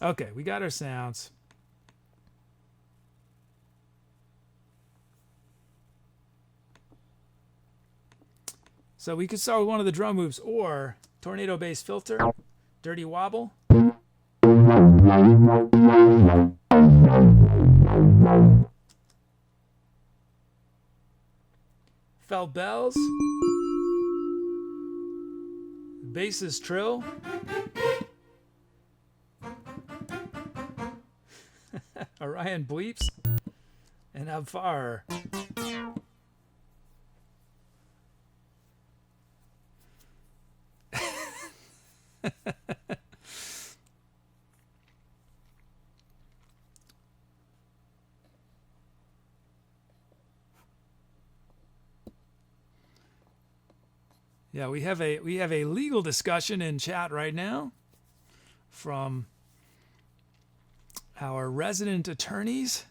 Okay, we got our sounds. So we could start with one of the drum moves, or Tornado Bass Filter, Dirty Wobble. Felt Bells, Basses Trill, Orion Bleeps, and Abfar. Yeah, we have a legal discussion in chat right now from our resident attorneys.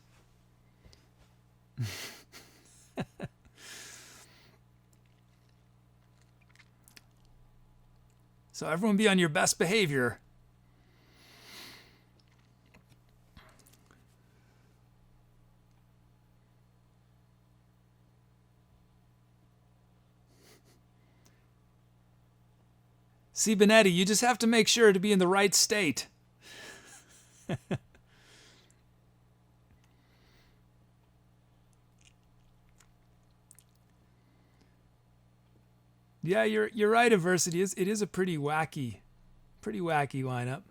So everyone be on your best behavior. See, Benetti, you just have to make sure to be in the right state. Yeah, you're right, Adversity. It is a pretty wacky lineup.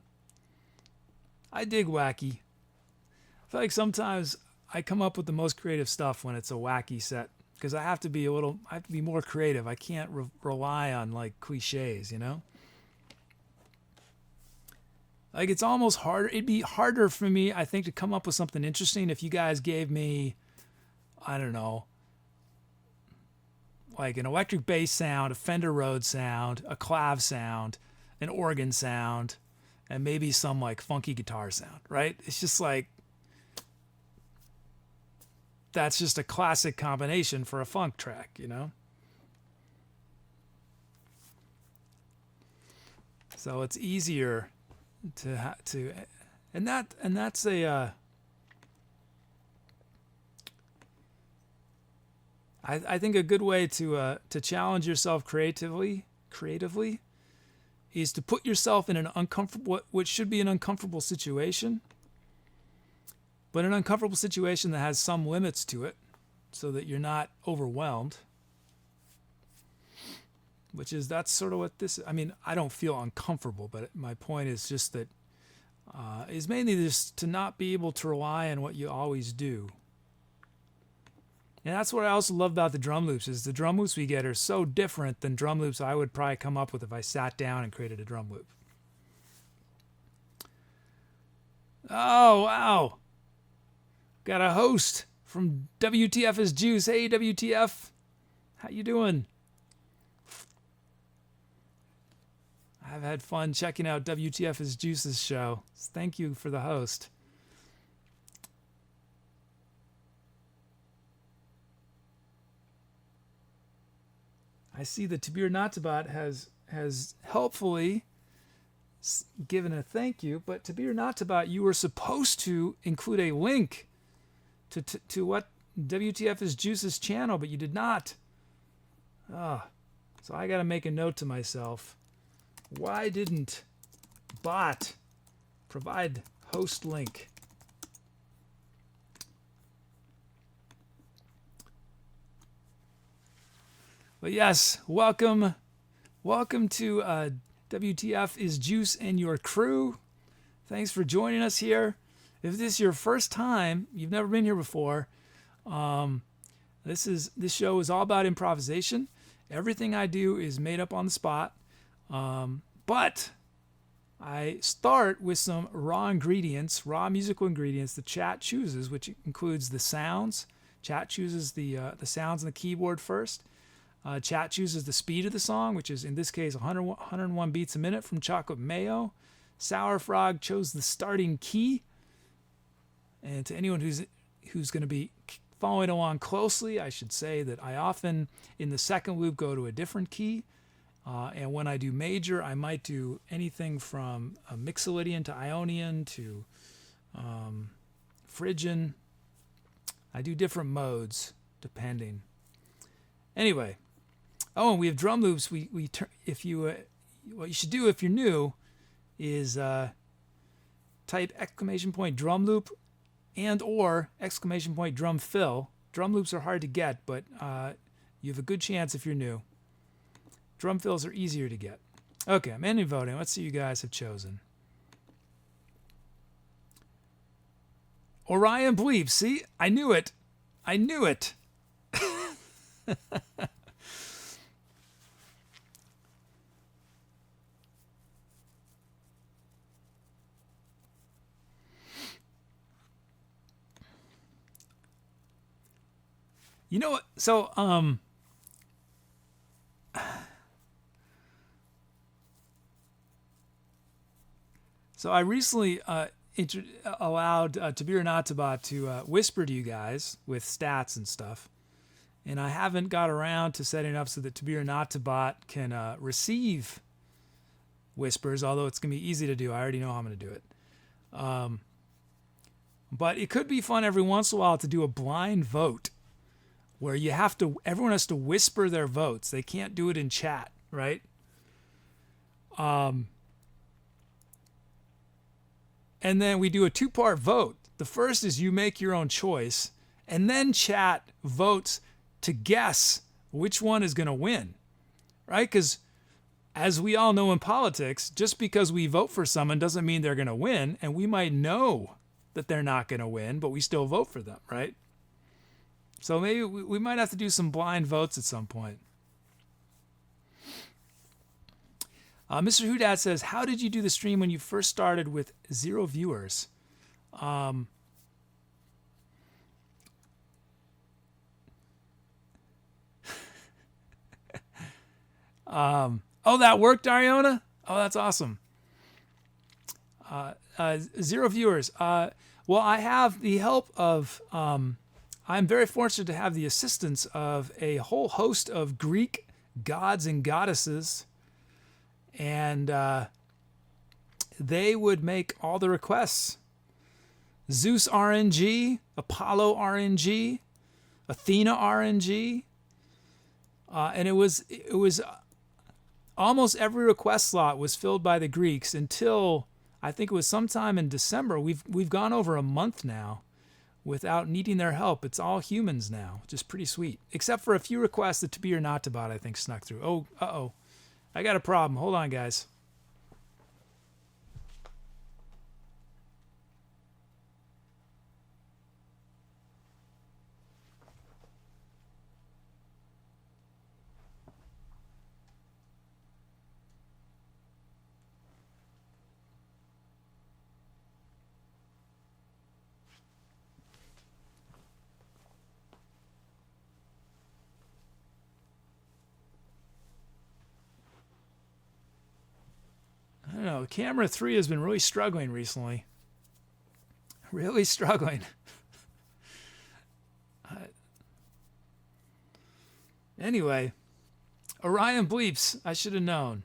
I dig wacky. I feel like sometimes I come up with the most creative stuff when it's a wacky set because I have to be more creative. I can't rely on like cliches, you know? Like it's almost harder. It'd be harder for me, I think, to come up with something interesting if you guys gave me, I don't know, like an electric bass sound, a Fender Rhodes sound, a clav sound, an organ sound, and maybe some like funky guitar sound, right? It's just like, that's just a classic combination for a funk track, you know? So it's easier and that's a I think a good way to challenge yourself creatively is to put yourself in an uncomfortable, what should be an uncomfortable situation, but an uncomfortable situation that has some limits to it so that you're not overwhelmed. That's sort of what this, I mean, I don't feel uncomfortable, but my point is just that is mainly just to not be able to rely on what you always do. And that's what I also love about the drum loops is the drum loops we get are so different than drum loops I would probably come up with if I sat down and created a drum loop. Oh, wow. Got a host from WTF is Juice. Hey, WTF. How you doing? I've had fun checking out WTF is Juice's show. Thank you for the host. I see that Tabir Natabat has helpfully given a thank you, but Tabir Natabat, you were supposed to include a link to what WTF is Juice's channel, but you did not. So I got to make a note to myself. Why didn't bot provide host link? But yes, welcome to WTF is Juice and your crew. Thanks for joining us here. If this is your first time, you've never been here before, this show is all about improvisation. Everything I do is made up on the spot. But I start with some raw musical ingredients the chat chooses, which includes the sounds. Chat chooses the sounds on the keyboard first. Chat chooses the speed of the song, which is in this case 101 beats a minute from Chocolate Mayo. Sour Frog chose the starting key. And to anyone who's going to be following along closely, I should say that I often in the second loop go to a different key. And when I do major, I might do anything from a Mixolydian to Ionian to Phrygian. I do different modes depending. Anyway, and we have drum loops. What you should do if you're new is type !drum loop and or !drum fill. Drum loops are hard to get, but you have a good chance if you're new. Drum fills are easier to get. Okay, I'm ending voting. Let's see what you guys have chosen. Orion Bleep. See? I knew it. You know what? So, So I recently allowed Tabir Natabat to whisper to you guys with stats and stuff. And I haven't got around to setting up so that Tabir Natabat can receive whispers, although it's going to be easy to do. I already know how I'm going to do it. But it could be fun every once in a while to do a blind vote where everyone has to whisper their votes. They can't do it in chat, right? And then we do a 2-part vote. The first is you make your own choice, and then chat votes to guess which one is going to win, right? Because as we all know in politics, just because we vote for someone doesn't mean they're going to win, and we might know that they're not going to win, but we still vote for them, right? So maybe we might have to do some blind votes at some point. Mr. Hudat says, how did you do the stream when you first started with 0 viewers? Oh, that worked, Ariana? Oh, that's awesome. 0 viewers. Well, I have the help of, I'm very fortunate to have the assistance of a whole host of Greek gods and goddesses. And they would make all the requests. Zeus RNG, Apollo RNG, Athena RNG. And it was almost every request slot was filled by the Greeks until I think it was sometime in December. We've gone over a month now without needing their help. It's all humans now, which is pretty sweet. Except for a few requests that Tabir Natabat, I think, snuck through. Oh, uh-oh. I got a problem. Hold on, guys. I don't know. Camera 3 has been really struggling recently. Really struggling. Anyway, Orion bleeps. I should have known.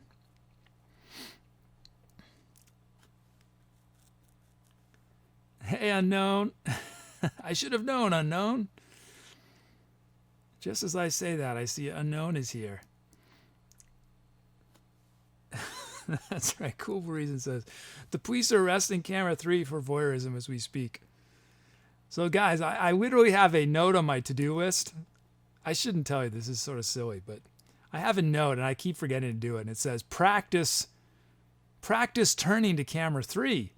Hey, unknown. I should have known, unknown. Just as I say that, I see unknown is here. That's right. Cool Reason says, the police are arresting camera 3 for voyeurism as we speak. So guys, I literally have a note on my to-do list. I shouldn't tell you this is sort of silly, but I have a note and I keep forgetting to do it. And it says, practice turning to camera 3.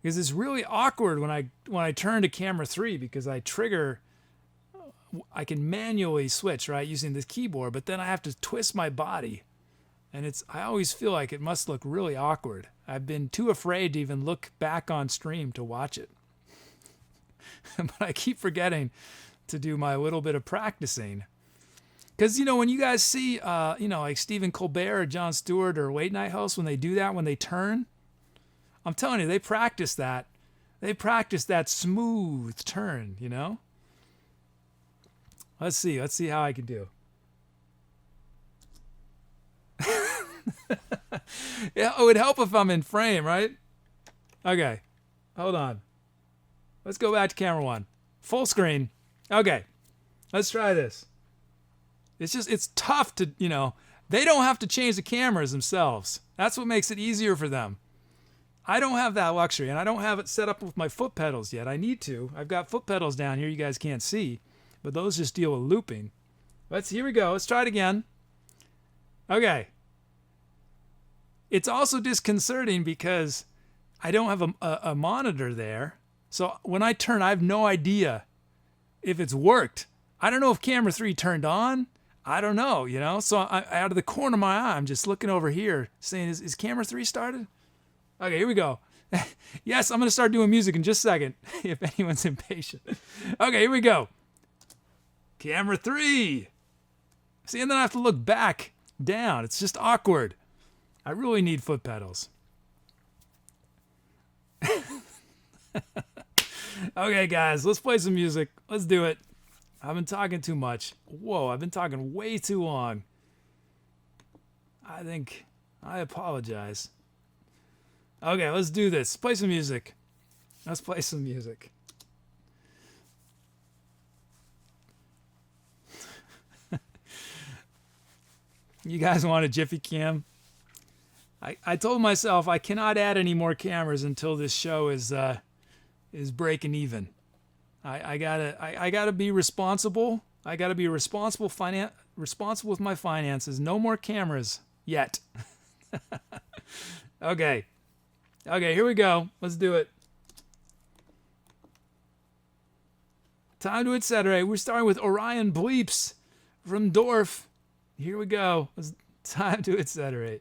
Because it's really awkward when I turn to camera 3 because I can manually switch, right, using this keyboard, but then I have to twist my body. And I always feel like it must look really awkward. I've been too afraid to even look back on stream to watch it. But I keep forgetting to do my little bit of practicing. Because, when you guys see, like Stephen Colbert or Jon Stewart or late night hosts, when they do that, when they turn, I'm telling you, they practice that. They practice that smooth turn, Let's see how I can do. Yeah, it would help if I'm in frame, right? Okay, hold on. Let's go back to camera 1. Full screen. Okay, let's try this. It's tough to, they don't have to change the cameras themselves. That's what makes it easier for them. I don't have that luxury, and I don't have it set up with my foot pedals yet. I need to. I've got foot pedals down here you guys can't see, but those just deal with looping. Here we go. Let's try it again. Okay. It's also disconcerting because I don't have a monitor there. So when I turn, I have no idea if it's worked. I don't know if camera 3 turned on. I don't know, So out of the corner of my eye, I'm just looking over here saying, is camera 3 started? Okay, here we go. Yes, I'm going to start doing music in just a second if anyone's impatient. Okay, here we go. Camera 3. See, and then I have to look back down. It's just awkward. I really need foot pedals. Okay, guys, let's play some music. Let's do it. I've been talking too much. Whoa, I've been talking way too long. I apologize. Okay, let's do this. Play some music. Let's play some music. You guys want a Jiffy Cam? I told myself I cannot add any more cameras until this show is breaking even. I gotta be responsible. I gotta be responsible with my finances. No more cameras yet. Okay, here we go. Let's do it. Time to Etcetera. We're starting with Orion Bleeps from Dorf. Here we go. It's time to Etcetera.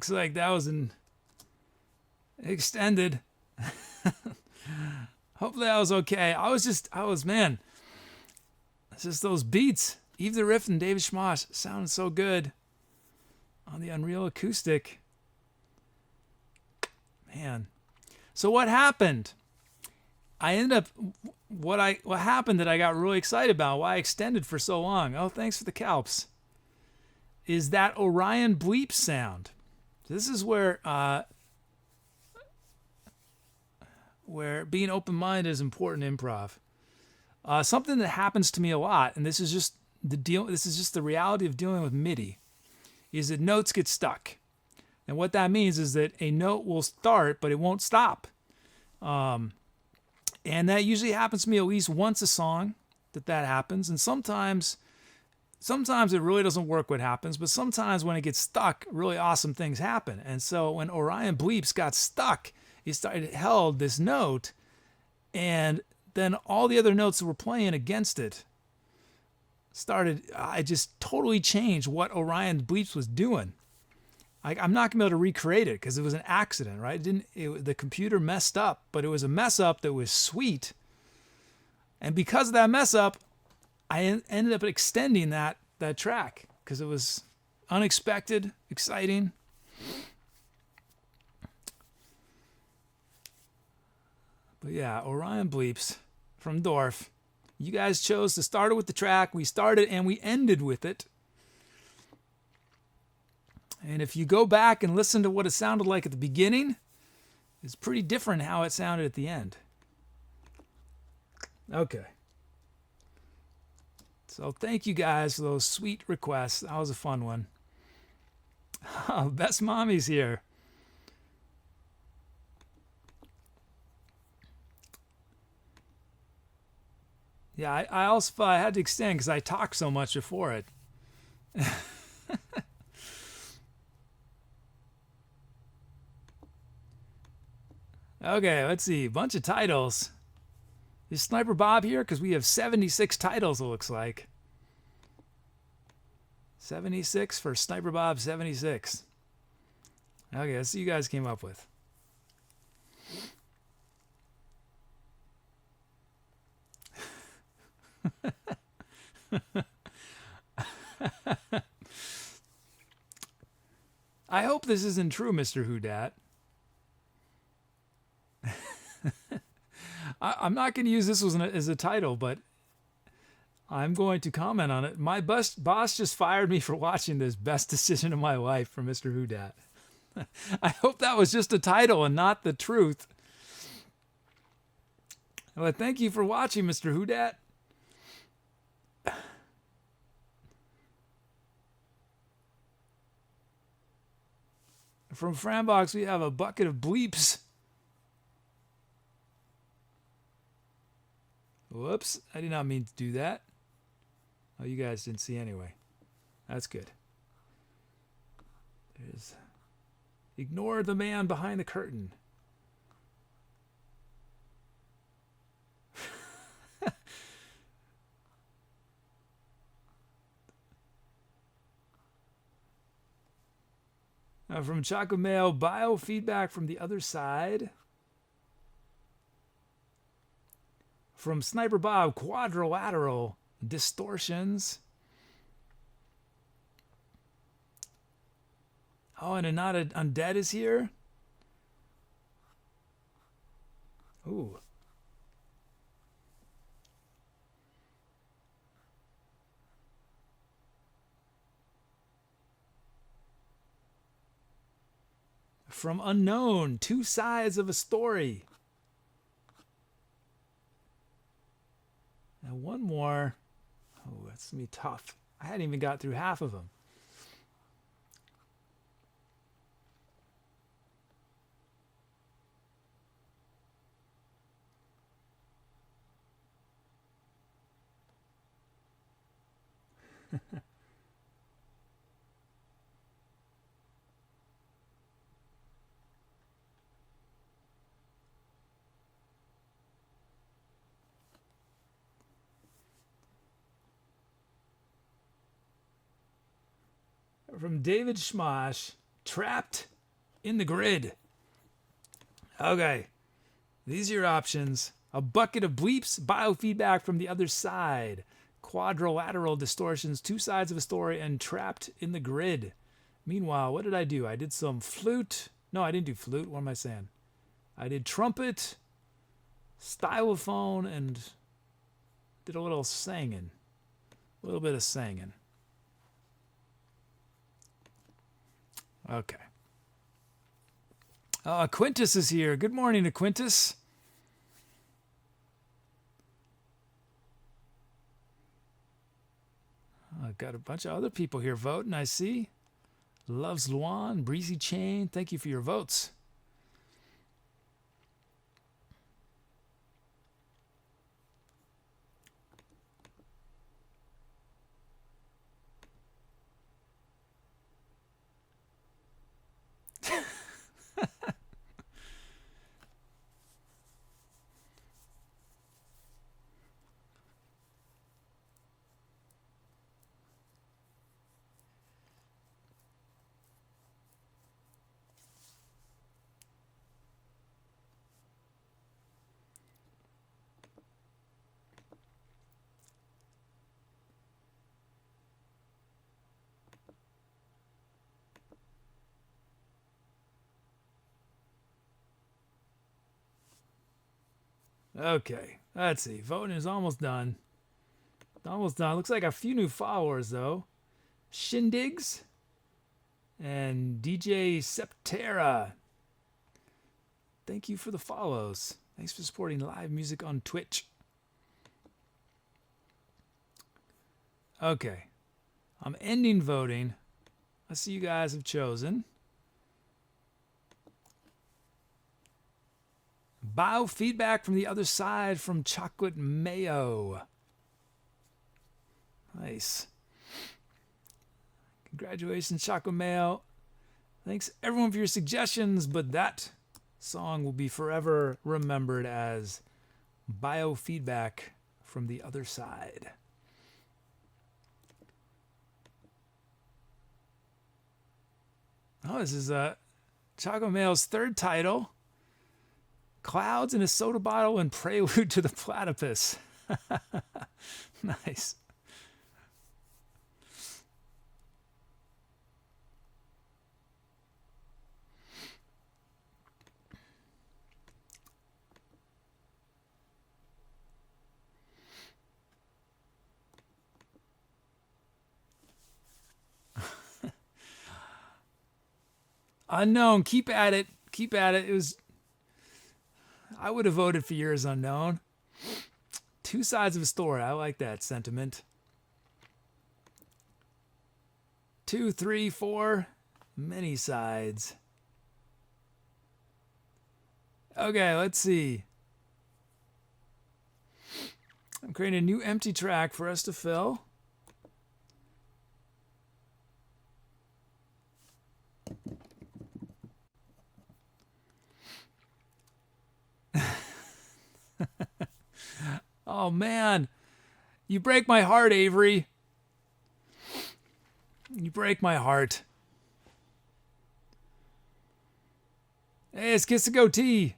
looks like that was an extended. Hopefully that was okay. Man, it's just those beats. Eve the Riff and David Schmosh sounded so good on the Unreal Acoustic. Man. So what happened? What happened that I got really excited about, why I extended for so long. Oh, thanks for the calps. Is that Orion bleep sound. This is where being open-minded is important in improv. Something that happens to me a lot, and this is just the reality of dealing with MIDI, is that notes get stuck. And what that means is that a note will start, but it won't stop. And that usually happens to me at least once a song that happens. And sometimes it really doesn't work what happens, but sometimes when it gets stuck, really awesome things happen. And so when Orion Bleeps got stuck, it held this note, and then all the other notes that were playing against it I just totally changed what Orion Bleeps was doing. I'm not going to be able to recreate it because it was an accident, right? The computer messed up, but it was a mess up that was sweet. And because of that mess up, I ended up extending that track because it was unexpected, exciting. But yeah, Orion Bleeps from Dorf. You guys chose to start it with the track. We started and we ended with it. And if you go back and listen to what it sounded like at the beginning, it's pretty different how it sounded at the end. Okay. So thank you guys for those sweet requests. That was a fun one. Best Mommy's here. Yeah, I also I had to extend because I talked so much before it. Okay, let's see. Bunch of titles. Is Sniper Bob here? Because we have 76 titles, it looks like. 76 for Sniper Bob 76. Okay, let's see what you guys came up with. I hope this isn't true, Mr. Whodat. I'm not going to use this as a title, but I'm going to comment on it. My boss just fired me for watching this best decision of my life from Mr. Whodat. I hope that was just a title and not the truth. But thank you for watching, Mr. Whodat. From Frambox, we have a bucket of bleeps. Whoops, I did not mean to do that. Oh, you guys didn't see anyway. That's good. Ignore the man behind the curtain. From ChocolateMayonnaise, Biofeedback from the other side. From Sniper Bob, Quadrilateral Distortions. Oh, and Another Undead is here. Ooh. From Unknown, Two Sides of a Story. And one more. Oh, that's going to be tough. I hadn't even got through half of them. From David Schmosh, Trapped in the grid. Okay. These are your options. A bucket of bleeps, biofeedback from the other side, quadrilateral distortions, two sides of a story, and trapped in the grid. Meanwhile, what did I do? I did some flute. No, I didn't do flute. What am I saying? I did trumpet, stylophone, and did a little singing. A little bit of singing. Okay. Quintus is here. Good morning to Quintus. I've got a bunch of other people here voting, I see. Loves Luan, Breezy Chain. Thank you for your votes. Okay, let's see. Voting is almost done. Almost done. Looks like a few new followers, though. Shindigs and DJ Etcetera. Thank you for the follows. Thanks for supporting live music on Twitch. Okay, I'm ending voting. Let's see you guys have chosen. Biofeedback from the other side from Chocolate Mayo. Nice. Congratulations, Chocolate Mayo. Thanks everyone for your suggestions, but that song will be forever remembered as Biofeedback from the other side. Oh, this is Chocolate Mayo's third title. Clouds in a Soda Bottle and Prelude to the Platypus. Nice. Unknown, keep at it. Keep at it. It was... I would have voted for yours, Unknown. Two sides of a story. I like that sentiment. 2, 3, 4. Many sides. Okay, let's see. I'm creating a new empty track for us to fill. Oh, man. You break my heart, Avery. You break my heart. Hey, it's Kiss the Goatee.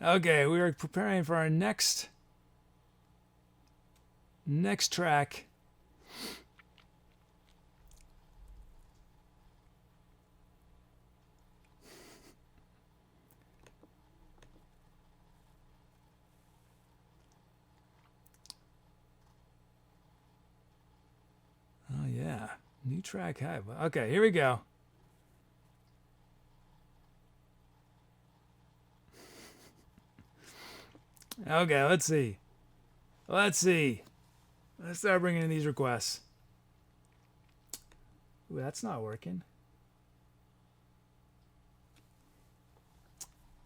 Okay, we are preparing for our next track. Oh yeah, new track. Okay, here we go. Okay, let's see. Let's start bringing in these requests. Ooh, that's not working.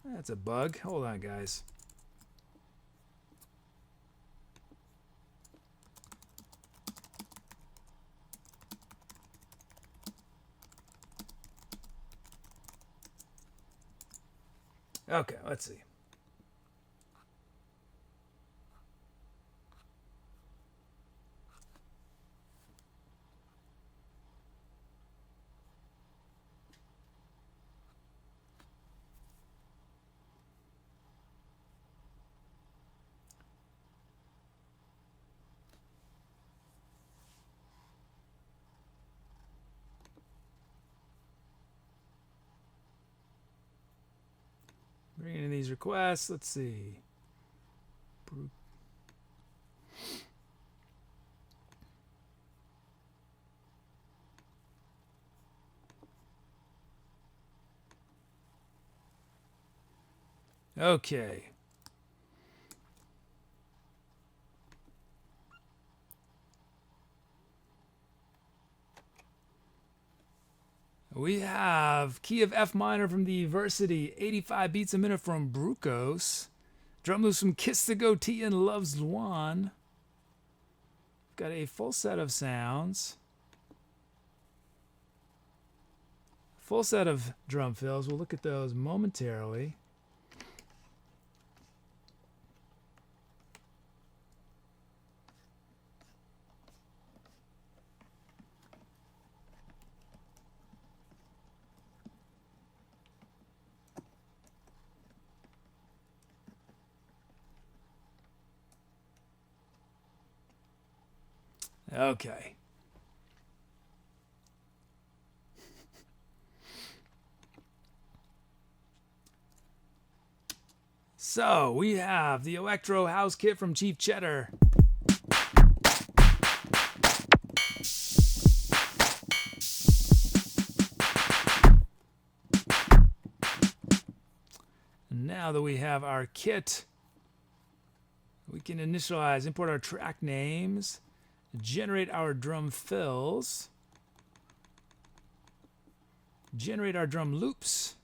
That's a bug. Hold on, guys. Okay, let's see. Bringing in these requests. Let's see. Okay. We have key of F minor from the Versity, 85 beats a minute from Brucos, drum loops from Kiss the Goatee and Loves Luan. Got a full set of sounds, full set of drum fills. We'll look at those momentarily. Okay. So we have the Electro House Kit from Chief Cheddar. And now that we have our kit, we can initialize, import our track names, generate our drum fills, generate our drum loops.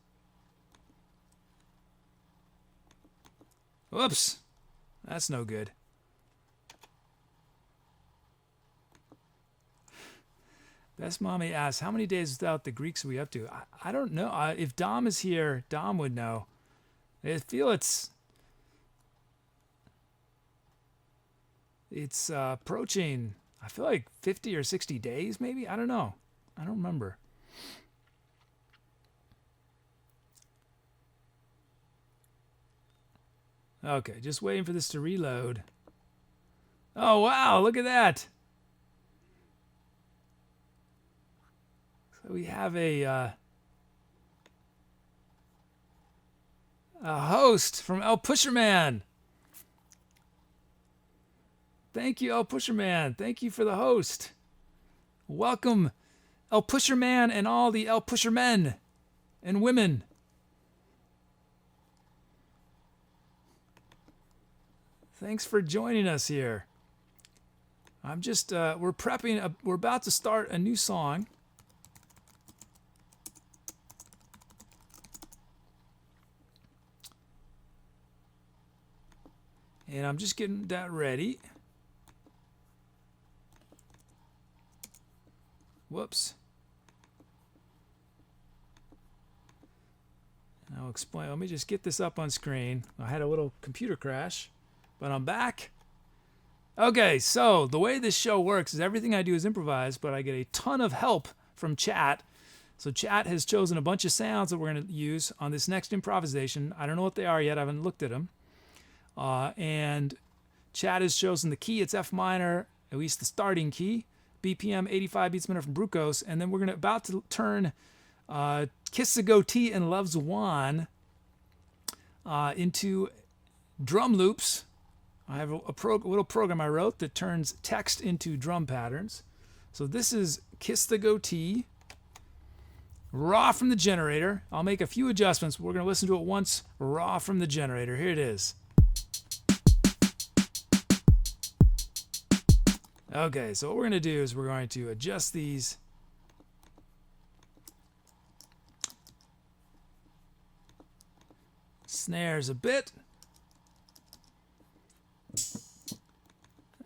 Whoops, that's no good. Best Mommy asks, how many days without the Greeks are we up to? I don't know. If Dom is here, Dom would know. I feel it's approaching, I feel like 50 or 60 days maybe. I don't know. I don't remember. Okay, just waiting for this to reload. Oh, wow, look at that. So we have a host from El Pusherman. Thank you, El Pusherman. Thank you for the host. Welcome, El Pusherman and all the El Pushermen and women. Thanks for joining us here. I'm just, we're prepping, we're about to start a new song. And I'm just getting that ready. Whoops. And I'll explain. Let me just get this up on screen. I had a little computer crash, but I'm back. Okay, so the way this show works is everything I do is improvised, but I get a ton of help from chat. So chat has chosen a bunch of sounds that we're going to use on this next improvisation. I don't know what they are yet. I haven't looked at them. And chat has chosen the key. It's F minor, at least the starting key. BPM 85 beats a minute from Brucos. And then we're about to turn Kiss the Goatee and Loves Juan into drum loops. I have a little program I wrote that turns text into drum patterns. So this is Kiss the Goatee, raw from the generator. I'll make a few adjustments. We're going to listen to it once, raw from the generator. Here it is. Okay, so what we're going to do is we're going to adjust these snares a bit.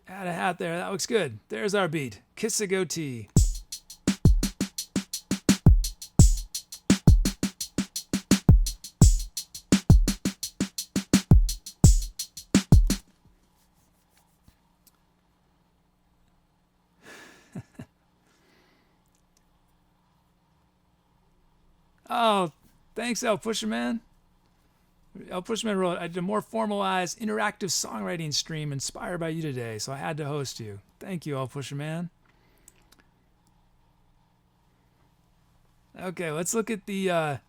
Add a hat there. That looks good. There's our beat. Kiss the Goatee. Oh, thanks, El Pusherman. El Pusherman wrote, I did a more formalized, interactive songwriting stream inspired by you today, so I had to host you. Thank you, El Pusherman. Okay, let's look at the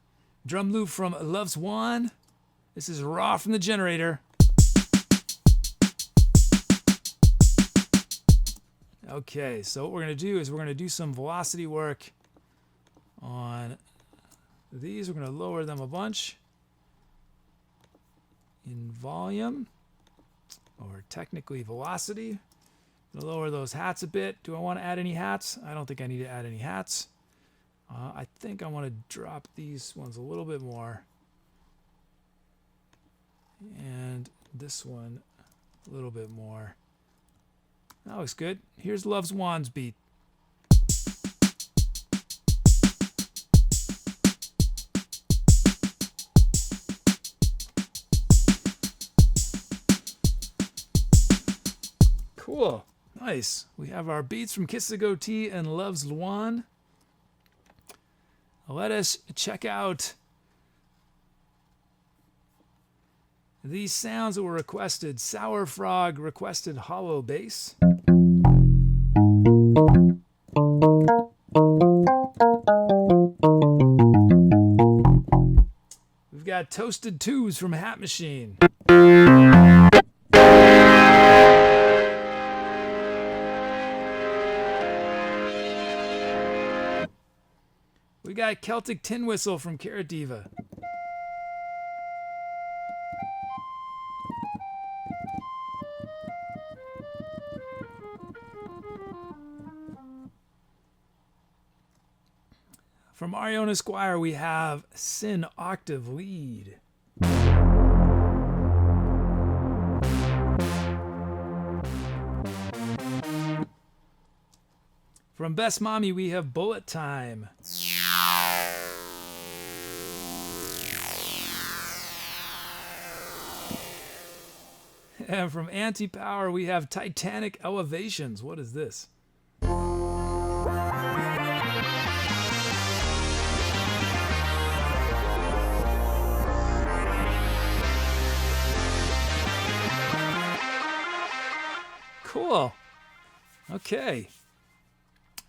drum loop from Loves Juan. This is raw from the generator. Okay, so what we're going to do is we're going to do some velocity work on these. We're going to lower them a bunch in volume, or technically velocity. I'm going to lower those hats a bit. Do I want to add any hats? I don't think I need to add any hats. I think I want to drop these ones a little bit more. And this one a little bit more. That looks good. Here's Love's Wands beat. Cool. Nice. We have our beats from Kiss the Goatee and Love's Luan. Let us check out these sounds that were requested. Sour Frog requested hollow bass. We've got Toasted Tubes from Hat Machine. We got Celtic Tin Whistle from Carrot Diva. From Ariona Squire, we have Sin Octave Lead. From Best Mommy, we have Bullet Time. And from Anti-Power, we have Titanic Elevations. What is this? Cool. Okay.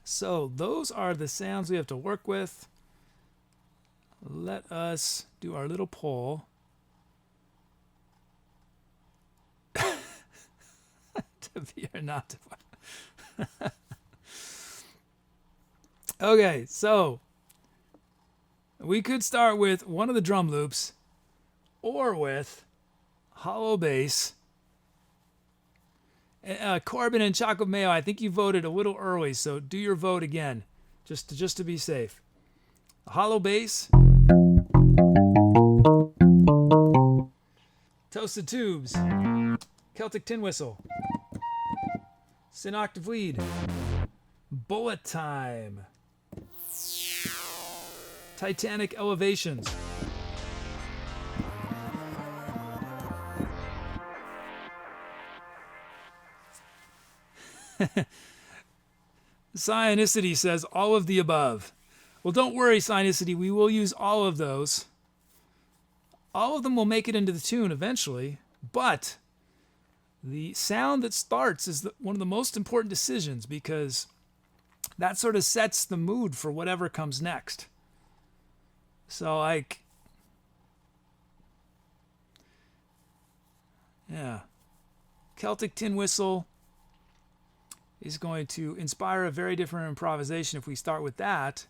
So those are the sounds we have to work with. Let us do our little poll. To be or not to be. Okay, so we could start with one of the drum loops or with hollow bass. Corbin and Chocolate Mayo, I think you voted a little early, so do your vote again, just to be safe. Hollow bass. Toasted Tubes. Celtic Tin Whistle. Sin Octave Lead. Bullet Time. Titanic Elevations. Cyanicity says all of the above. Well, don't worry, Cyanicity. We will use all of those. All of them will make it into the tune eventually, but the sound that starts is one of the most important decisions because that sort of sets the mood for whatever comes next. So, like, yeah, Celtic Tin Whistle is going to inspire a very different improvisation if we start with that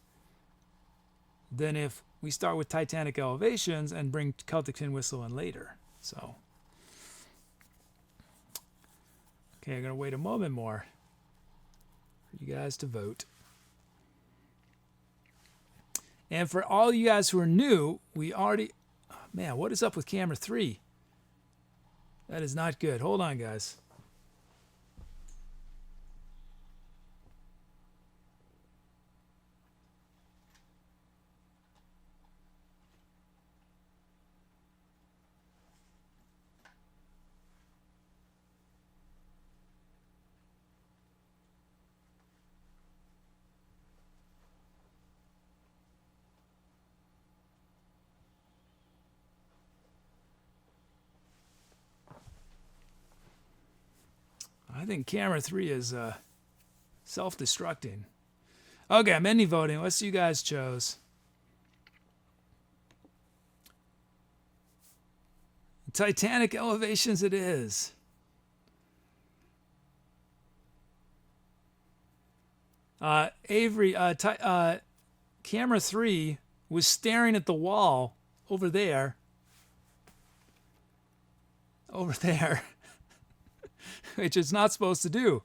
than if we start with Titanic Elevations and bring Celtic Tin Whistle in later. So, okay, I'm going to wait a moment more for you guys to vote. And for all you guys who are new, we already... Oh, man, what is up with camera 3? That is not good. Hold on, guys. I think camera 3 is self-destructing. Okay, I'm ending voting. Let's see you guys chose. Titanic elevations it is. Avery, camera 3 was staring at the wall over there. Over there. Which it's not supposed to do.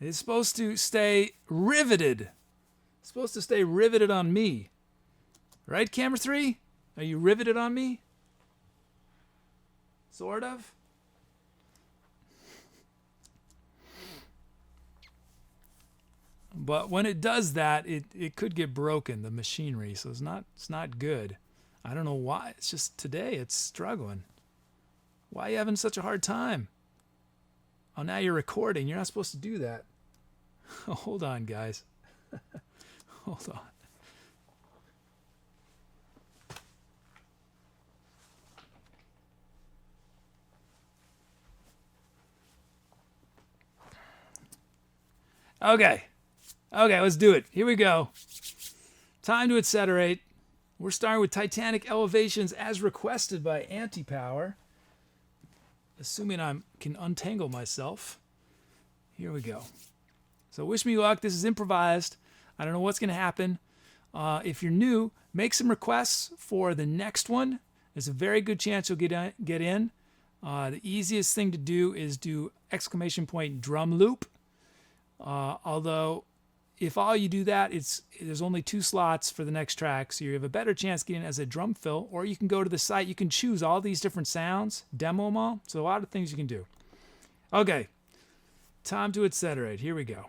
It's supposed to stay riveted. It's supposed to stay riveted on me. Right, camera 3? Are you riveted on me? Sort of. But when it does that, it could get broken, the machinery. So it's not good. I don't know why. It's just today it's struggling. Why are you having such a hard time? Oh, now you're recording. You're not supposed to do that. Oh, hold on, guys. Hold on. Okay. Okay, let's do it. Here we go. Time to etceterate. We're starting with Titanic elevations as requested by Anti-Power. Assuming I can untangle myself. Here we go. So wish me luck. This is improvised. I don't know what's going to happen. If you're new, make some requests for the next one. There's a very good chance you'll get in. The easiest thing to do is do exclamation point drum loop. Although, if all you do that, there's only 2 slots for the next track, so you have a better chance getting it as a drum fill, or you can go to the site. You can choose all these different sounds, demo them all. So a lot of things you can do. Okay, time to etceterate. Here we go.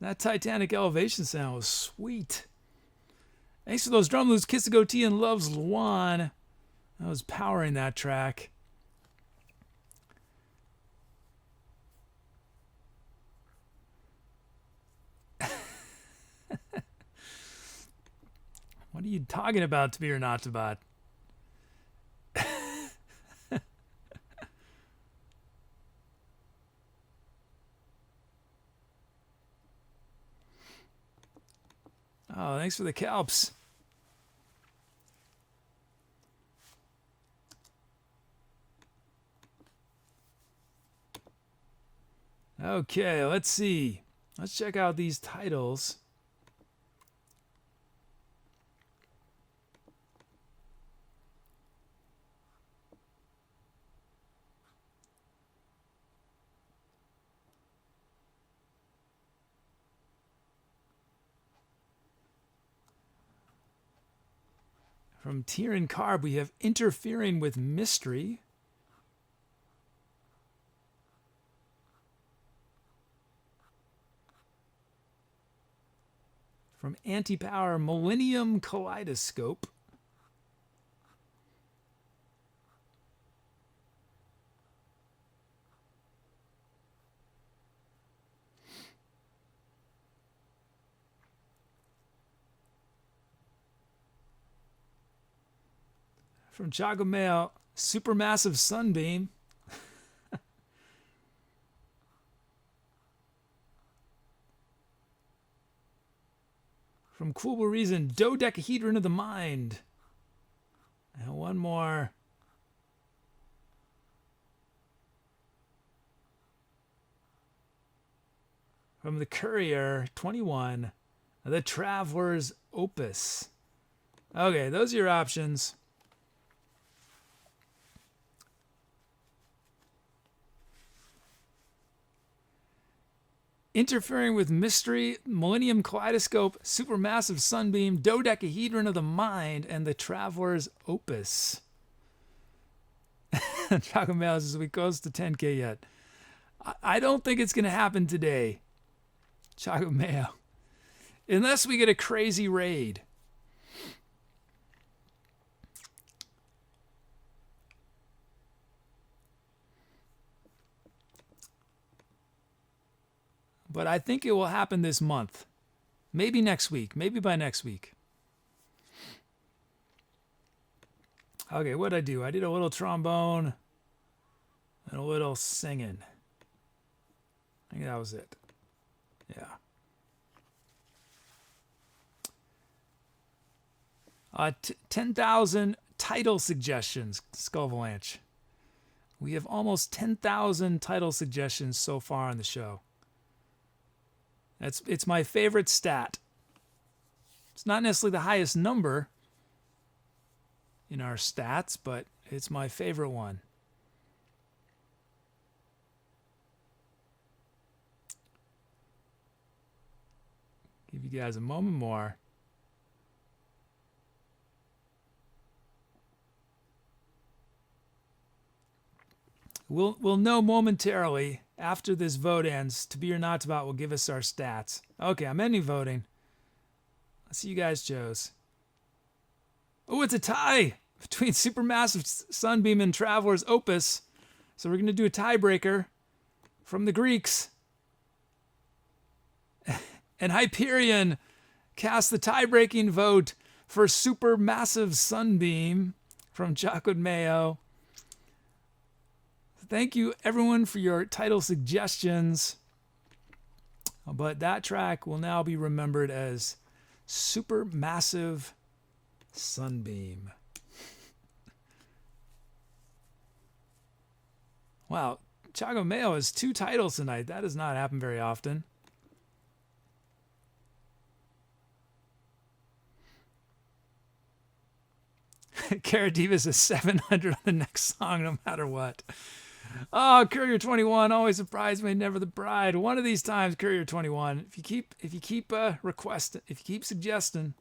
That Titanic elevation sound was sweet. Thanks for those drum loops. Kiss the Goatee and Loves Luan. I was powering that track. What are you talking about, to be or not to bot? Oh, thanks for the kelps. Okay, let's see. Let's check out these titles. From Tier and Carb, we have Interfering with Mystery. From Anti-Power, Millennium Kaleidoscope. From ChocolateMayonnaise, Supermassive Sunbeam. From Cool Reason, Dodecahedron of the Mind. And one more. From The Courier, 21, The Traveler's Opus. Okay, those are your options. Interfering with Mystery, Millennium Kaleidoscope, Supermassive Sunbeam, Dodecahedron of the Mind, and The Traveler's Opus. ChocolateMayonnaise says we close to 10K yet. I don't think it's going to happen today. ChocolateMayonnaise. Unless we get a crazy raid. But I think it will happen this month. Maybe next week. Maybe by next week. Okay, what did I do? I did a little trombone and a little singing. I think that was it. Yeah. 10,000 title suggestions, Skullavalanche. We have almost 10,000 title suggestions so far on the show. It's my favorite stat. It's not necessarily the highest number in our stats, but it's my favorite one. Give you guys a moment more. We'll know momentarily after this vote ends. To be or not to bot will give us our stats. Okay, I'm ending voting. Let's see you guys chose. Oh, it's a tie between Supermassive Sunbeam and Traveler's Opus. So we're going to do a tiebreaker from the Greeks. And Hyperion cast the tie-breaking vote for Supermassive Sunbeam from ChocolateMayonnaise. Thank you, everyone, for your title suggestions. But that track will now be remembered as Supermassive Sunbeam. Wow, ChocolateMayonnaise has 2 titles tonight. That does not happen very often. Cara Diva says 700 on the next song, no matter what. Oh, Courier 21, always surprised me, never the bride. One of these times, Courier 21. If you keep requesting, if you keep suggesting.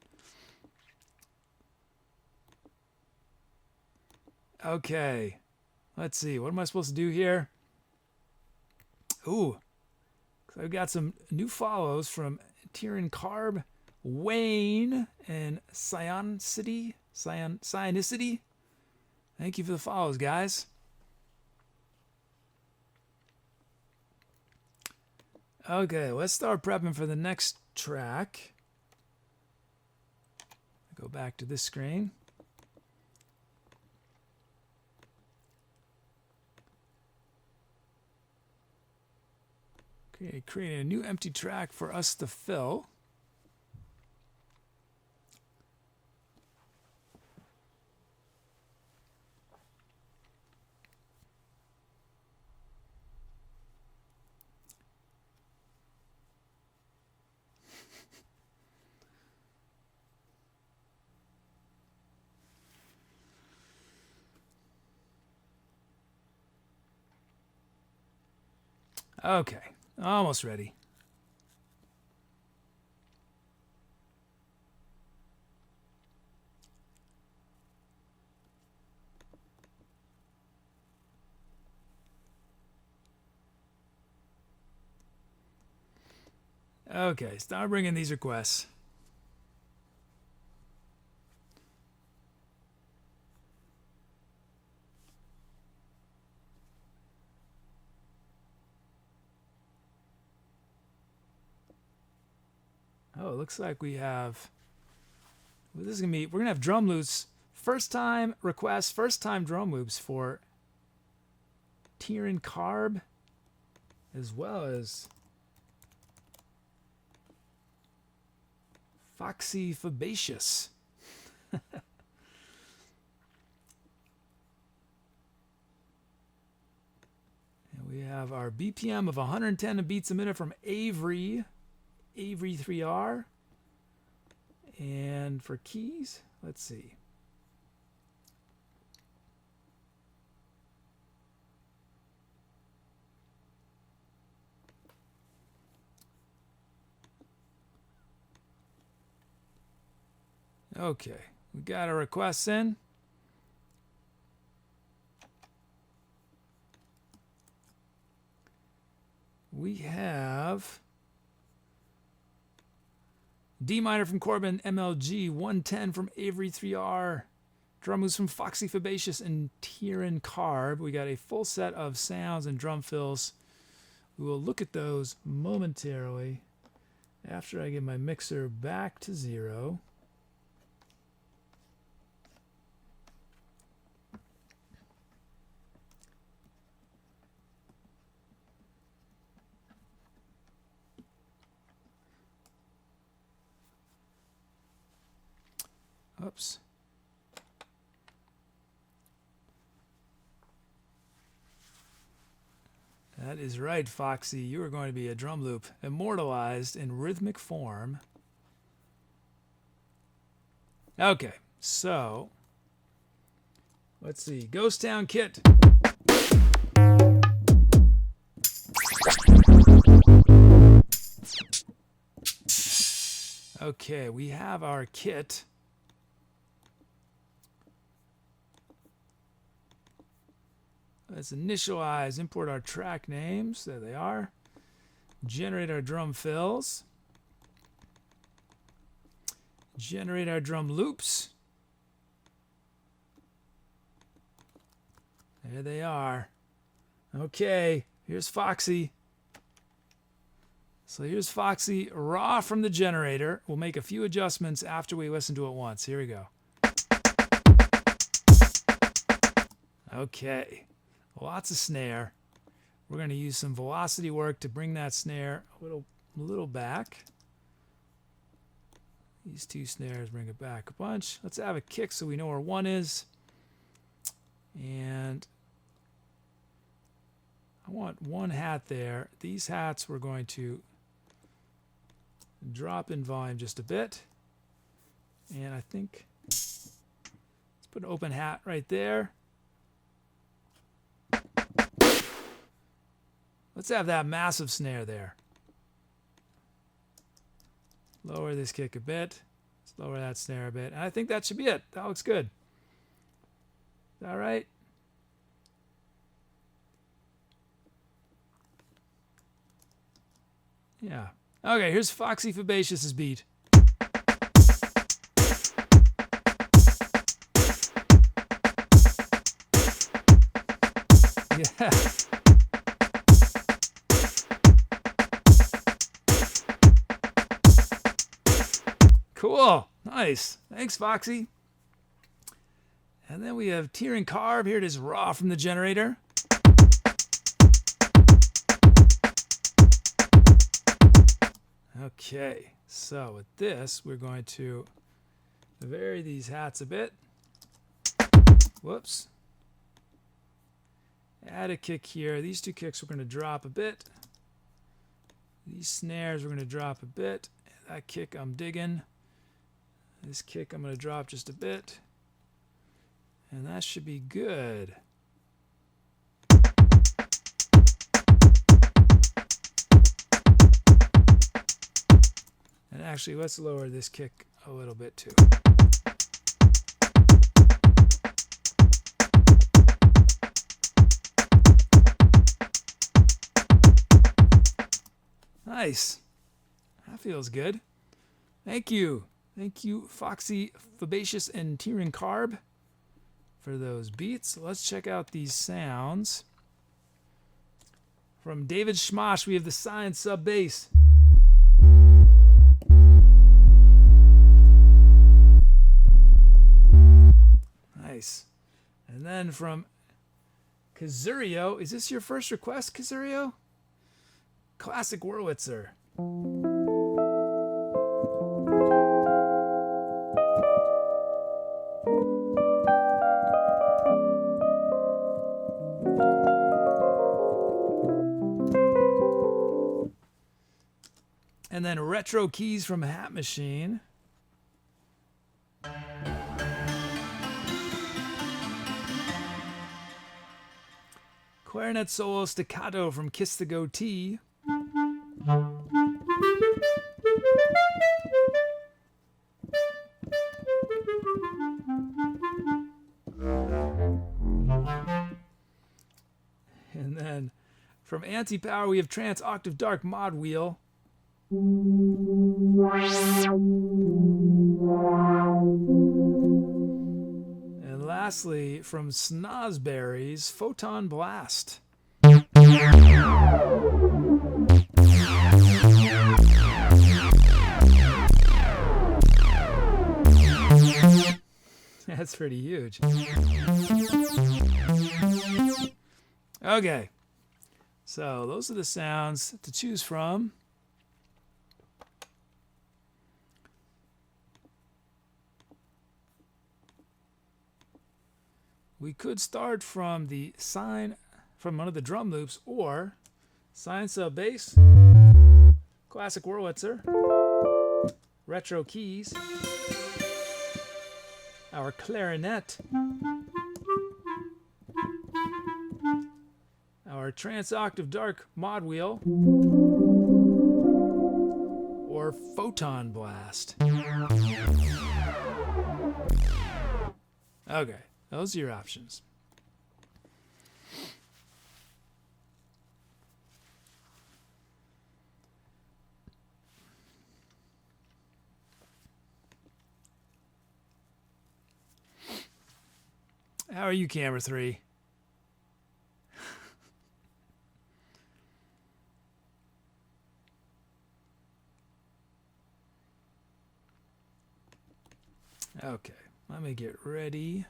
Okay, let's see. What am I supposed to do here? Ooh, I've got some new follows from Tyrion Carb, Wayne, and Cyanicity. Thank you for the follows, guys. Okay, let's start prepping for the next track. Go back to this screen. Okay, creating a new empty track for us to fill. Okay, almost ready. Okay, start bringing these requests. Oh, it looks like we have. Well, this is gonna be. We're gonna have drum loops. First time requests. First time drum loops for Tyrion Carb, as well as Foxy Fabaceous. And we have our BPM of 110 beats a minute from Avery 3R. And for keys, let's see. Okay, we got our requests in. We have D minor from Corbin, MLG, 110 from Avery 3R, drum moves from Foxy Fabaceous and Tyrion Carb. We got a full set of sounds and drum fills. We will look at those momentarily after I get my mixer back to 0. Oops. That is right, Foxy. You are going to be a drum loop immortalized in rhythmic form. Okay, so let's see. Ghost Town Kit. Okay, we have our kit. Let's initialize, import our track names. There they are. Generate our drum fills. Generate our drum loops. There they are. Okay, here's Foxy. So here's Foxy raw from the generator. We'll make a few adjustments after we listen to it once. Here we go. Okay. Lots of snare. We're going to use some velocity work to bring that snare a little back. These two snares bring it back a bunch. Let's have a kick so we know where 1 is. And I want 1 hat there. These hats we're going to drop in volume just a bit. And I think let's put an open hat right there. Let's have that massive snare there. Lower this kick a bit. Let's lower that snare a bit. And I think that should be it. That looks good. All right. Yeah. Okay, here's Foxy Fabacious's beat. Yeah. Cool. Nice. Thanks, Foxy. And then we have Tear and Carb. Here it is raw from the generator. Okay, so with this, we're going to vary these hats a bit. Whoops. Add a kick here. These two kicks we're going to drop a bit. These snares we're going to drop a bit. That kick I'm digging. This kick I'm going to drop just a bit. And that should be good. And actually, let's lower this kick a little bit too. Nice. That feels good. Thank you. Thank you, Foxy, Fabacious, and Tear and Carb for those beats. Let's check out these sounds. From David Schmosh, we have the Science sub bass. Nice. And then from Kazurio, is this your first request, Kazurio? Classic Wurlitzer. And then Retro Keys from Hat Machine. Clarinet solo staccato from Kiss the Goatee. And then from Anti-Power we have Trance Octave Dark Mod Wheel. And lastly, from Snozberries, Photon Blast. That's pretty huge. Okay, so those are the sounds to choose from. We could start from the sine, from one of the drum loops, or sine sub bass, classic Wurlitzer, retro keys, our clarinet, our trance octave dark mod wheel, or photon blast. Okay. Those are your options. How are you, camera 3? Okay, let me get ready.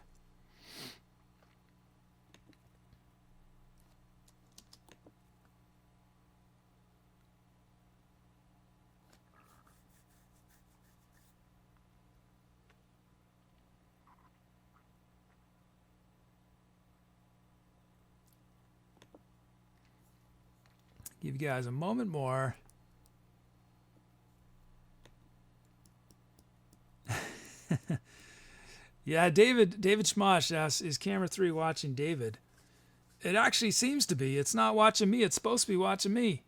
Give you guys a moment more. Yeah, David Schmosh asks, is camera 3 watching David? It actually seems to be. It's not watching me. It's supposed to be watching me.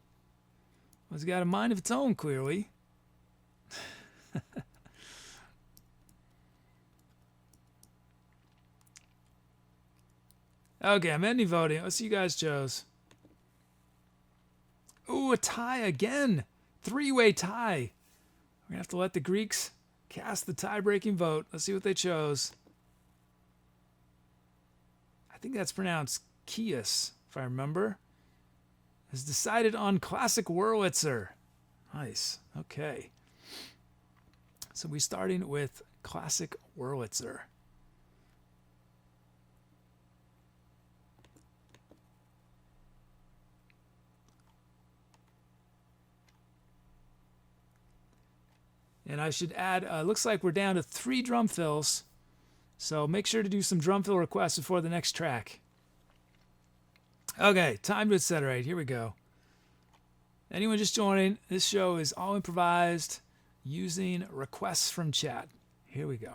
It's got a mind of its own, clearly. Okay, I'm ending voting. Let's see you guys chose. Ooh, a tie again. three-way tie. We're going to have to let the Greeks cast the tie-breaking vote. Let's see what they chose. I think that's pronounced Kias, if I remember. Has decided on classic Wurlitzer. Nice. Okay. So we're starting with classic Wurlitzer. And I should add, looks like we're down to 3 drum fills. So make sure to do some drum fill requests before the next track. Okay, time to Etcetera. Here we go. Anyone just joining, this show is all improvised using requests from chat. Here we go.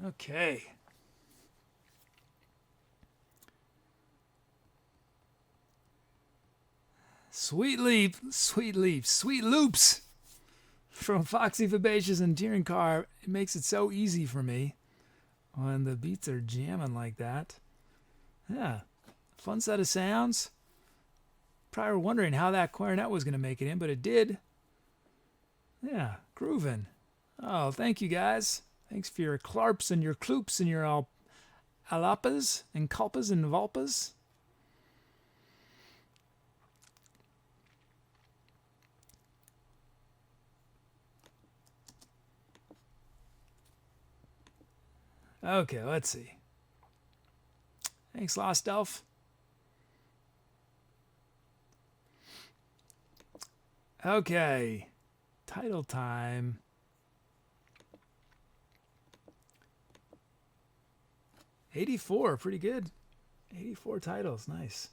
Okay. Sweet Leap, Sweet Leap, Sweet Loops from Foxy Fabacious and Tyrion Carr. It makes it so easy for me when the beats are jamming like that. Yeah, fun set of sounds. Probably were wondering how that clarinet was going to make it in, but it did. Yeah, grooving. Oh, thank you guys. Thanks for your clarps and your kloops and your alapas and culpas and vulpas. Okay, let's see. Thanks, Lost Elf. Okay, title time. '84, pretty good. 84 titles, nice.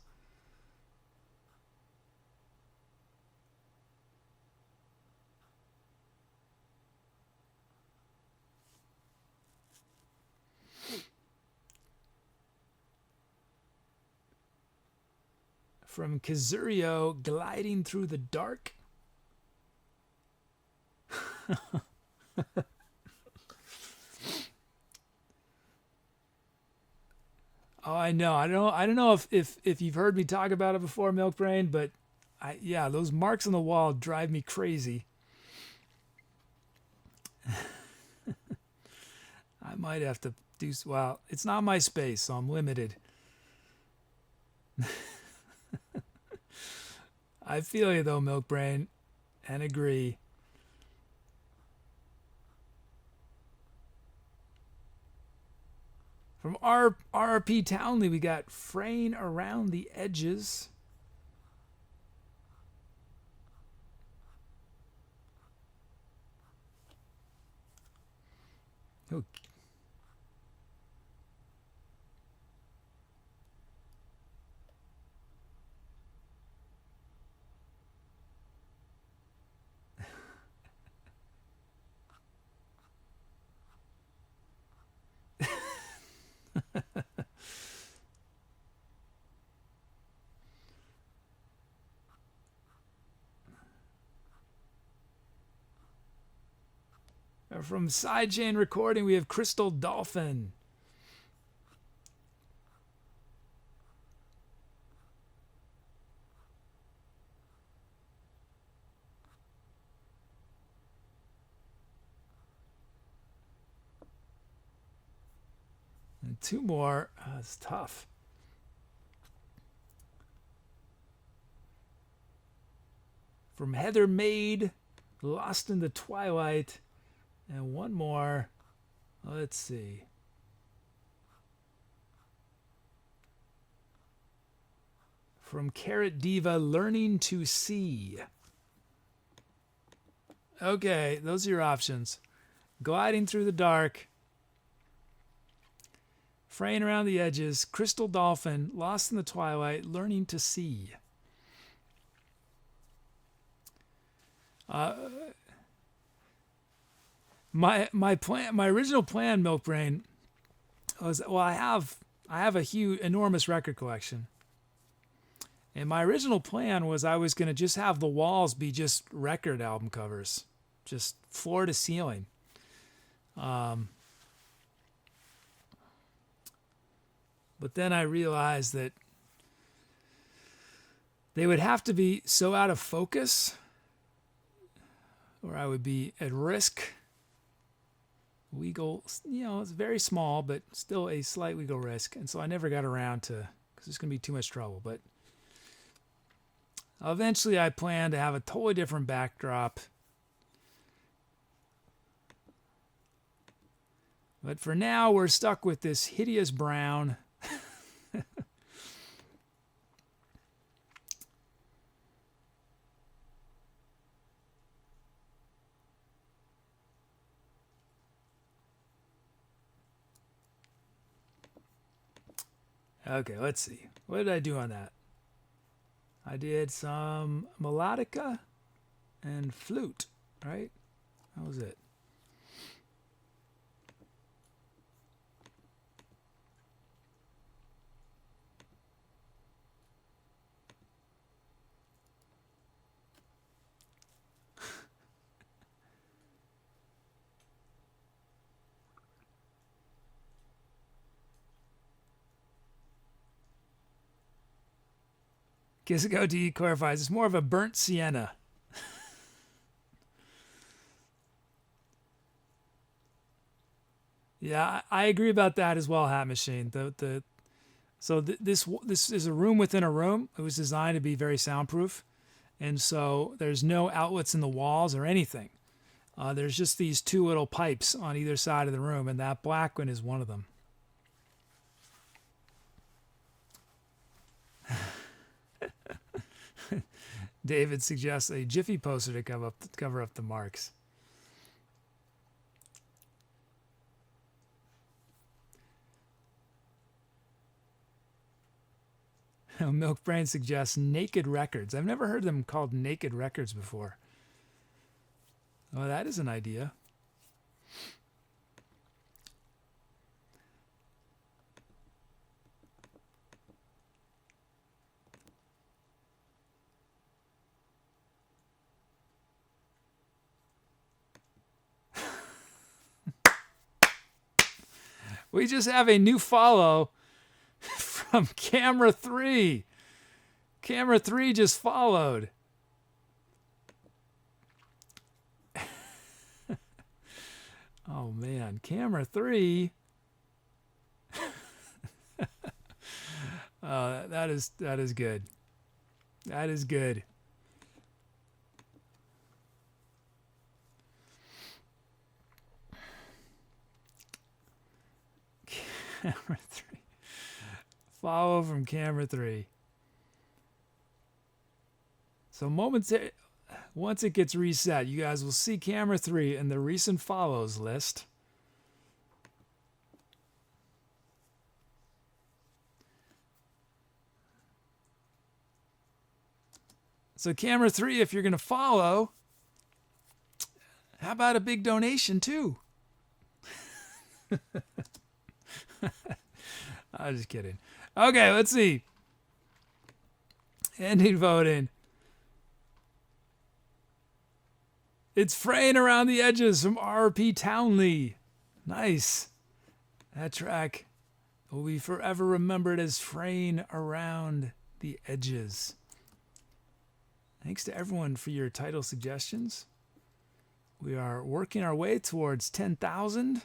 From Kazurio, Gliding Through the Dark. Oh, I know. I don't know if you've heard me talk about it before, Milk Brain, but yeah, those marks on the wall drive me crazy. I might have to do, well, it's not my space, so I'm limited. I feel you though, Milk Brain, and agree. From RRPTOWNLEY, we got Fraying Around the Edges. Okay. From Sidechain Recording, we have Crystal Dolphin. And two more. It's tough. From Heather Maid, Lost in the Twilight. And one more. Let's see. From Carrot Diva, Learning to See. Okay, those are your options. Gliding Through the Dark, Fraying Around the Edges, Crystal Dolphin, Lost in the Twilight, Learning to See. My original plan, Milk Brain, was, well, I have a huge, enormous record collection, and my original plan was I was going to just have the walls be just record album covers, just floor to ceiling. But then I realized that they would have to be so out of focus, or I would be at risk. Legal, it's very small, but still a slight legal risk. And so I never got around to, because it's going to be too much trouble. But eventually I plan to have a totally different backdrop. But for now, we're stuck with this hideous brown. Okay, let's see. What did I do on that? I did some Melodica and Flute, right? That was it. Kissico D clarifies, it's more of a burnt sienna. Yeah, I agree about that as well, Hat Machine. This is a room within a room. It was designed to be very soundproof, and so there's no outlets in the walls or anything. There's just these two little pipes on either side of the room, and that black one is one of them. David suggests a Jiffy poster to cover up the marks. Milk Brain suggests Naked Records. I've never heard them called Naked Records before. Oh, that is an idea. We just have a new follow from Camera 3. Camera 3 just followed. Oh man, Camera 3. That is good. That is good. Camera 3. Follow from Camera 3. So once it gets reset, you guys will see Camera 3 in the recent follows list. So Camera 3, if you're going to follow, how about a big donation too? I'm just kidding. Okay, let's see. Ending voting. It's Fraying Around the Edges from RRPTOWNLEY. Nice. That track will be forever remembered as Fraying Around the Edges. Thanks to everyone for your title suggestions. We are working our way towards 10,000.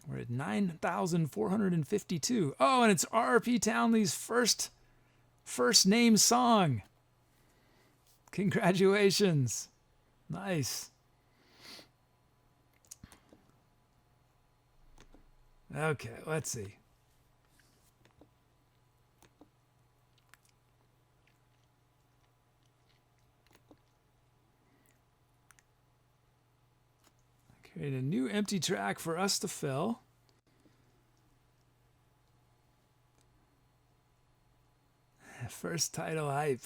We're at 9,452. Oh, and it's RRPTOWNLEY's first name song. Congratulations. Nice. Okay, let's see. Create a new empty track for us to fill. First title hype.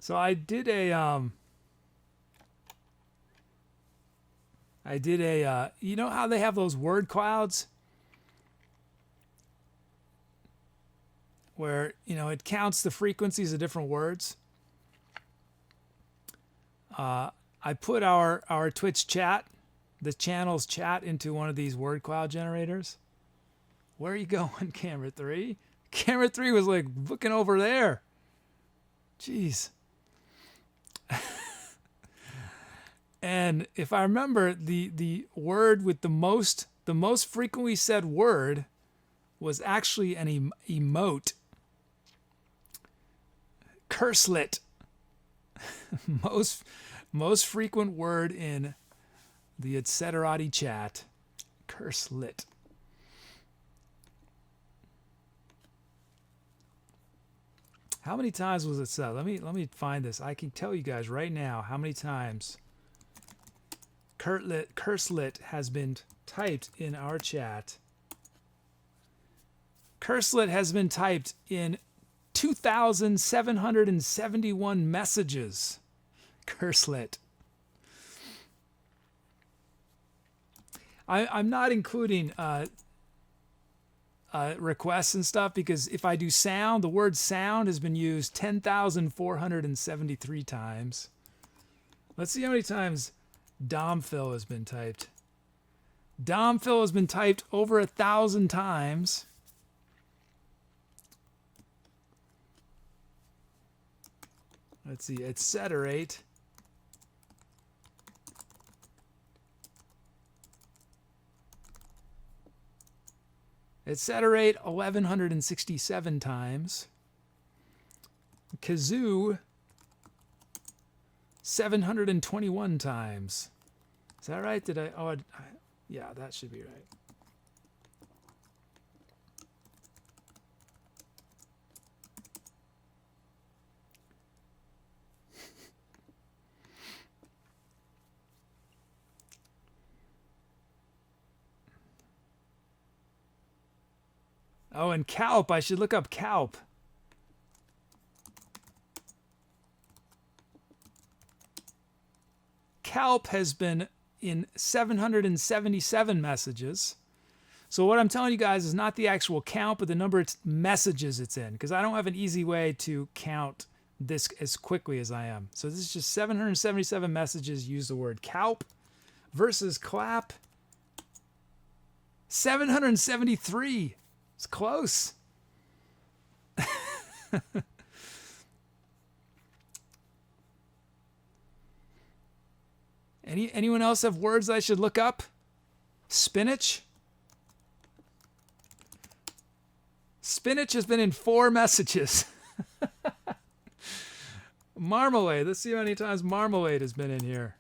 So I did a you know how they have those word clouds where, you know, it counts the frequencies of different words? I put our Twitch chat, the channel's chat, into one of these word cloud generators. Where are you going, Camera 3? Camera 3 was like looking over there. Jeez. And if I remember, the word with the most frequently said word was actually an emote. Curselet. Most frequent word in the Etcetera chat. Curselet. How many times was it said? Let me find this. I can tell you guys right now how many times curselet has been typed in our chat. Curselet has been typed in 2,771 messages. Curselet. I'm not including requests and stuff, because if I do sound, the word sound has been used 10,473 times. Let's see how many times Domphil has been typed. Domphil has been typed over 1,000 times. Let's see, Etcetera. Etcetera 1,167 times. Kazoo 721 times. Is that right? Did I? Oh, yeah, that should be right. Oh, and Calp. I should look up Calp. Calp has been in 777 messages. So what I'm telling you guys is not the actual count, but the number of messages it's in, because I don't have an easy way to count this as quickly as I am. So this is just 777 messages use the word Calp versus clap 773. It's close. Anyone else have words I should look up? Spinach? Spinach has been in 4 messages. Marmalade. Let's see how many times marmalade has been in here.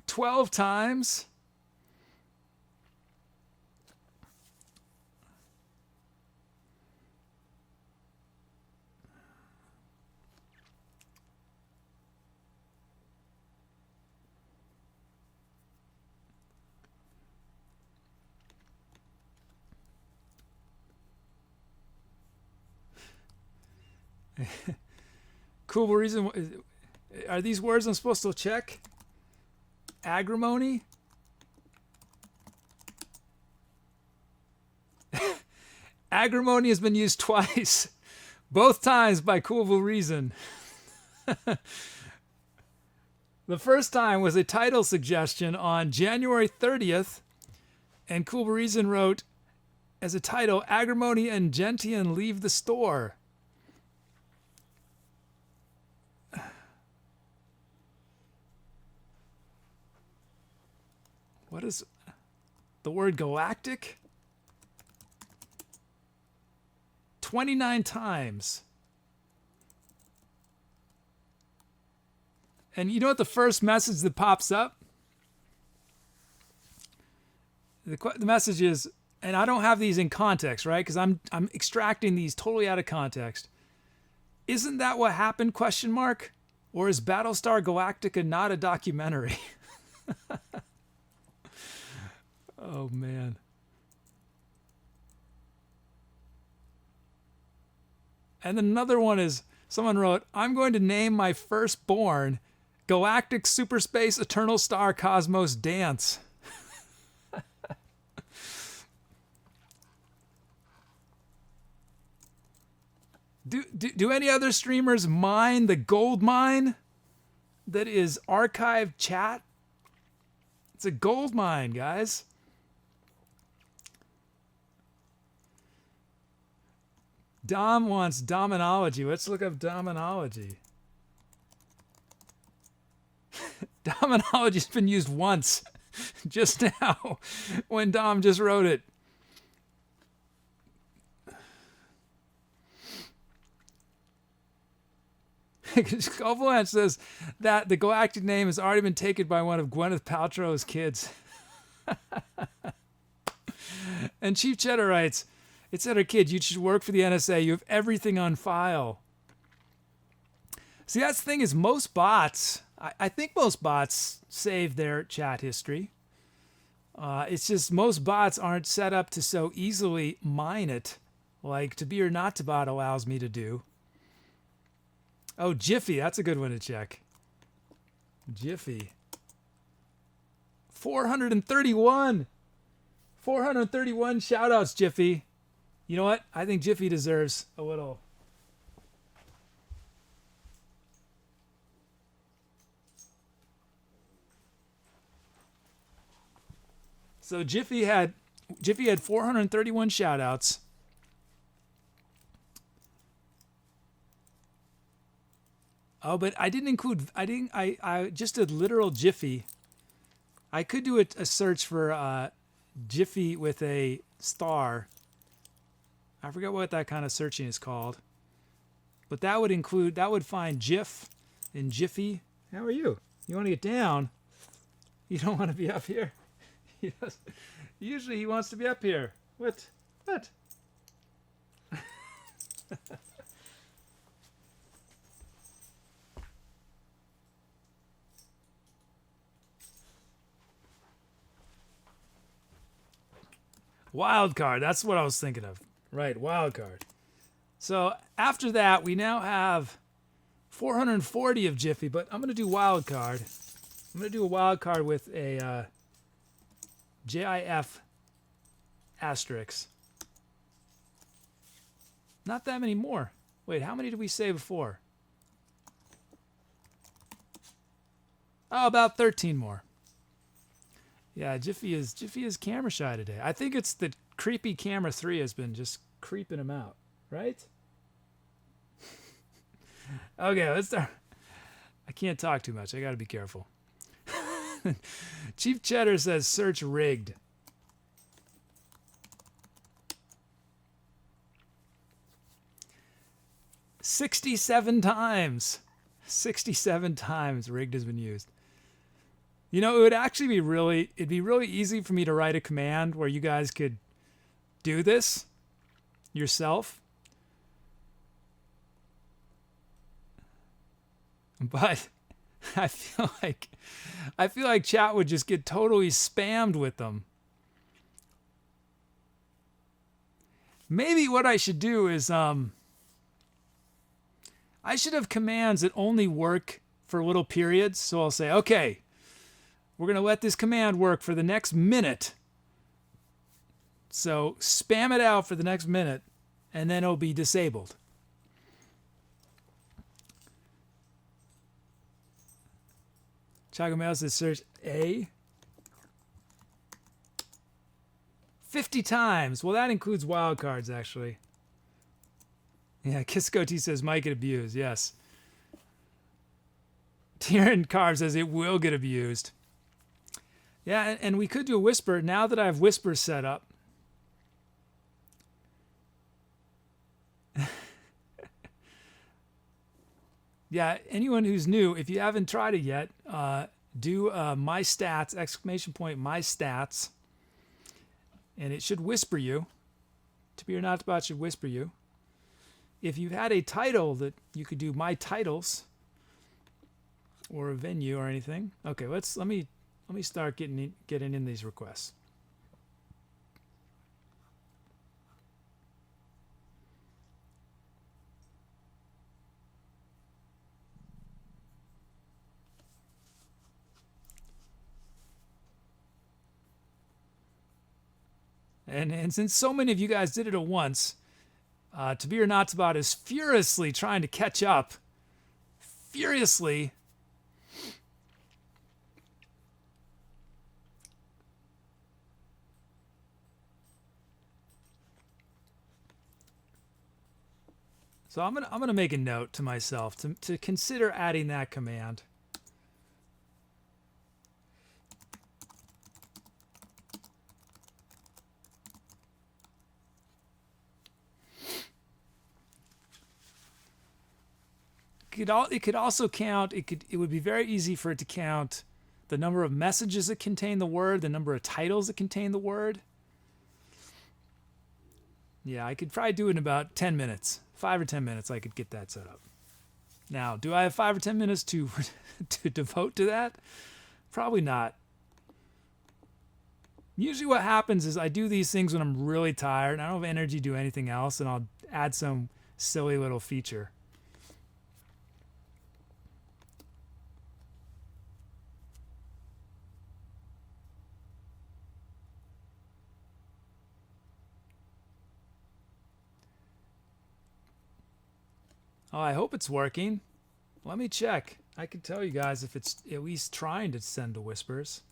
12 times. Cool reason. Are these words I'm supposed to check? Agrimony? Agrimony has been used twice. Both times by Cool Reason. The first time was a title suggestion on January 30th, and Cool Reason wrote as a title, Agrimony and Gentian Leave the Store. What is the word galactic? 29 times. And you know what the first message that pops up? The message is, and I don't have these in context, right? Because I'm extracting these totally out of context. Isn't that what happened? Question mark. Or is Battlestar Galactica not a documentary? Oh, man. And then another one is, someone wrote, I'm going to name my firstborn Galactic Superspace Eternal Star Cosmos Dance. Do any other streamers mine the gold mine that is archived chat? It's a gold mine, guys. Dom wants dominology. Let's look up dominology. Dominology's been used once, just now, when Dom just wrote it. Avalanche says that the galactic name has already been taken by one of Gwyneth Paltrow's kids. And Chief Cheddar writes, Etcetera kid, you should work for the NSA. You have everything on file. See, that's the thing is most bots, I think most bots save their chat history. It's just most bots aren't set up to so easily mine it like To Be or Not to Bot allows me to do. Oh, Jiffy, that's a good one to check. Jiffy. 431. 431 shout-outs, Jiffy. You know what? I think Jiffy deserves a little. So Jiffy had 431 shout outs. Oh, but I didn't include, I just did literal Jiffy. I could do a search for Jiffy with a star. I forget what that kind of searching is called. But that would find Jiff and Jiffy. How are you? You want to get down? You don't want to be up here? Usually he wants to be up here. What? Wild card. That's what I was thinking of. Right, wild card. So after that, we now have 440 of Jiffy, but I'm going to do wild card. I'm going to do a wild card with a JIF asterisk. Not that many more. Wait, how many did we say before? Oh, about 13 more. Yeah, Jiffy is camera shy today. I think it's the creepy camera 3 has been just creeping him out, right? Okay, let's start. I can't talk too much. I got to be careful. Chief Cheddar says search rigged. "67 times. 67 times rigged has been used. You know, it'd be really easy for me to write a command where you guys could do this yourself. But I feel like chat would just get totally spammed with them. Maybe what I should do is I should have commands that only work for little periods. So I'll say, okay, we're going to let this command work for the next minute. So spam it out for the next minute, and then it'll be disabled. ChocolateMayonnaise says search A. 50 times. Well, that includes wildcards, actually. Yeah, Kisco T says might get abused. Yes. Tyrion Carve says it will get abused. Yeah, and we could do a whisper. Now that I have whisper set up. Yeah, anyone who's new, if you haven't tried it yet, do my stats, ! my stats. And it should whisper you. To be or not to be should whisper you. If you've had a title that you could do my titles or a venue or anything. Okay, let me start getting in these requests. And since so many of you guys did it at once, To Be or Not to Be is furiously trying to catch up. Furiously. So I'm gonna make a note to myself to consider adding that command. It could also count. It would be very easy for it to count the number of messages that contain the word, the number of titles that contain the word. Yeah, I could probably do it in about 10 minutes. 5 or 10 minutes, I could get that set up. Now, do I have 5 or 10 minutes to devote to that? Probably not. Usually what happens is I do these things when I'm really tired and I don't have energy to do anything else, and I'll add some silly little feature. Oh, I hope it's working. Let me check. I can tell you guys if it's at least trying to send to whispers.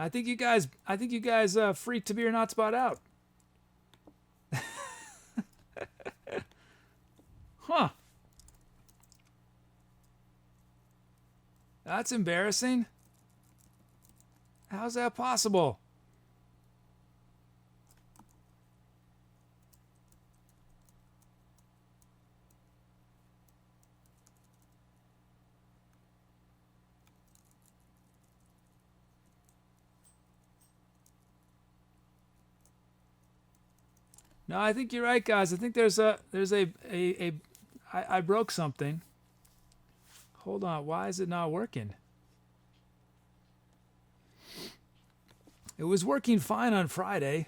I think you guys freaked to be or not spot out. Huh. That's embarrassing. How's that possible? No, I think you're right, guys. I think I broke something. Hold on. Why is it not working? It was working fine on Friday.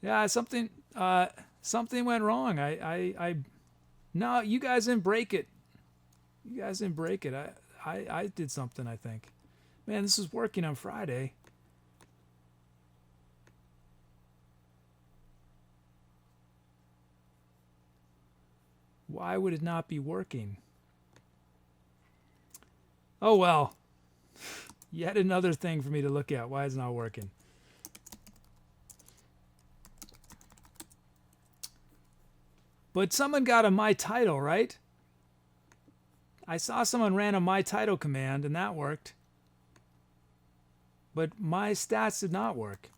Yeah, something went wrong. No, you guys didn't break it. You guys didn't break it. I did something, I think. Man, this is working on Friday. Why would it not be working? Oh well. Yet another thing for me to look at. Why is it not working? But someone got a my title, right? I saw someone ran a my title command and that worked. But my stats did not work.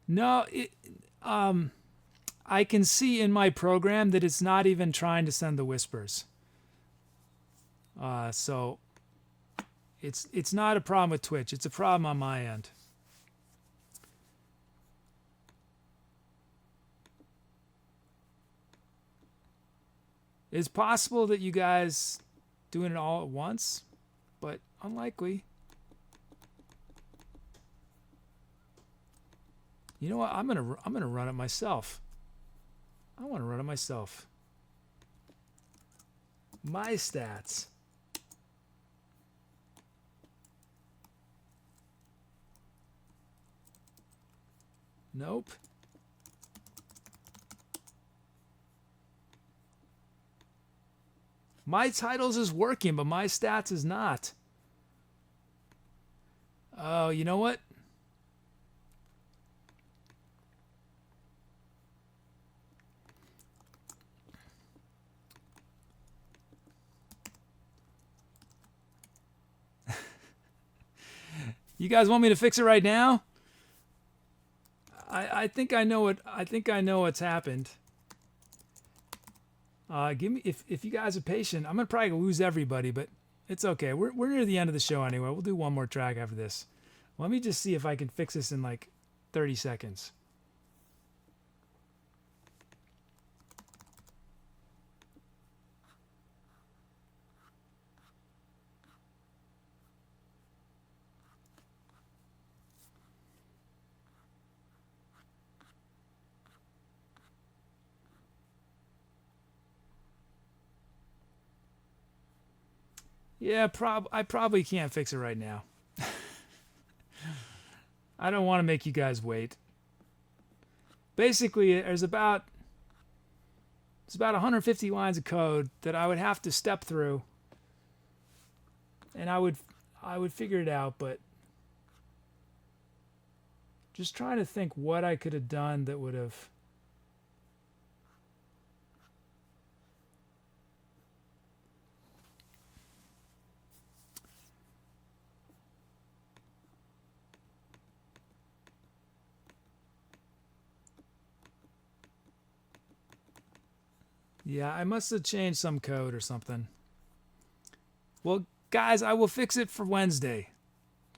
No, I can see in my program that it's not even trying to send the whispers. So it's not a problem with Twitch. It's a problem on my end. It's possible that you guys doing it all at once, but unlikely. You know what? I'm gonna run it myself. I want to run it myself. My stats. Nope. My titles is working, but my stats is not. Oh, you know what? You guys want me to fix it right now? I think I know what's happened. Give me if you guys are patient, I'm gonna probably lose everybody, but it's okay. We're near the end of the show anyway. We'll do one more track after this. Let me just see if I can fix this in like 30 seconds. Yeah, I probably can't fix it right now. I don't want to make you guys wait. Basically, it's about 150 lines of code that I would have to step through, and I would figure it out. But just trying to think what I could have done that would have. Yeah, I must have changed some code or something. Well, guys, I will fix it for Wednesday.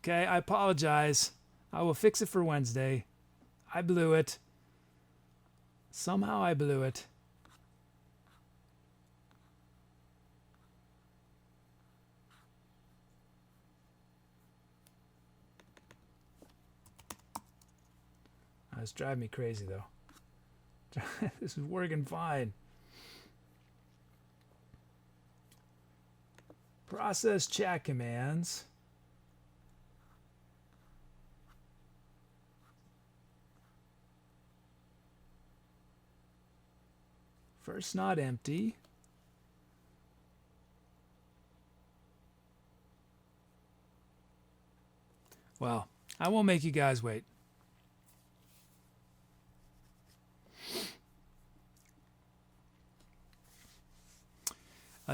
Okay, I apologize. I will fix it for Wednesday. I blew it. Somehow I blew it. It's driving me crazy, though. This is working fine. Process chat commands. First not empty. Well, I won't make you guys wait.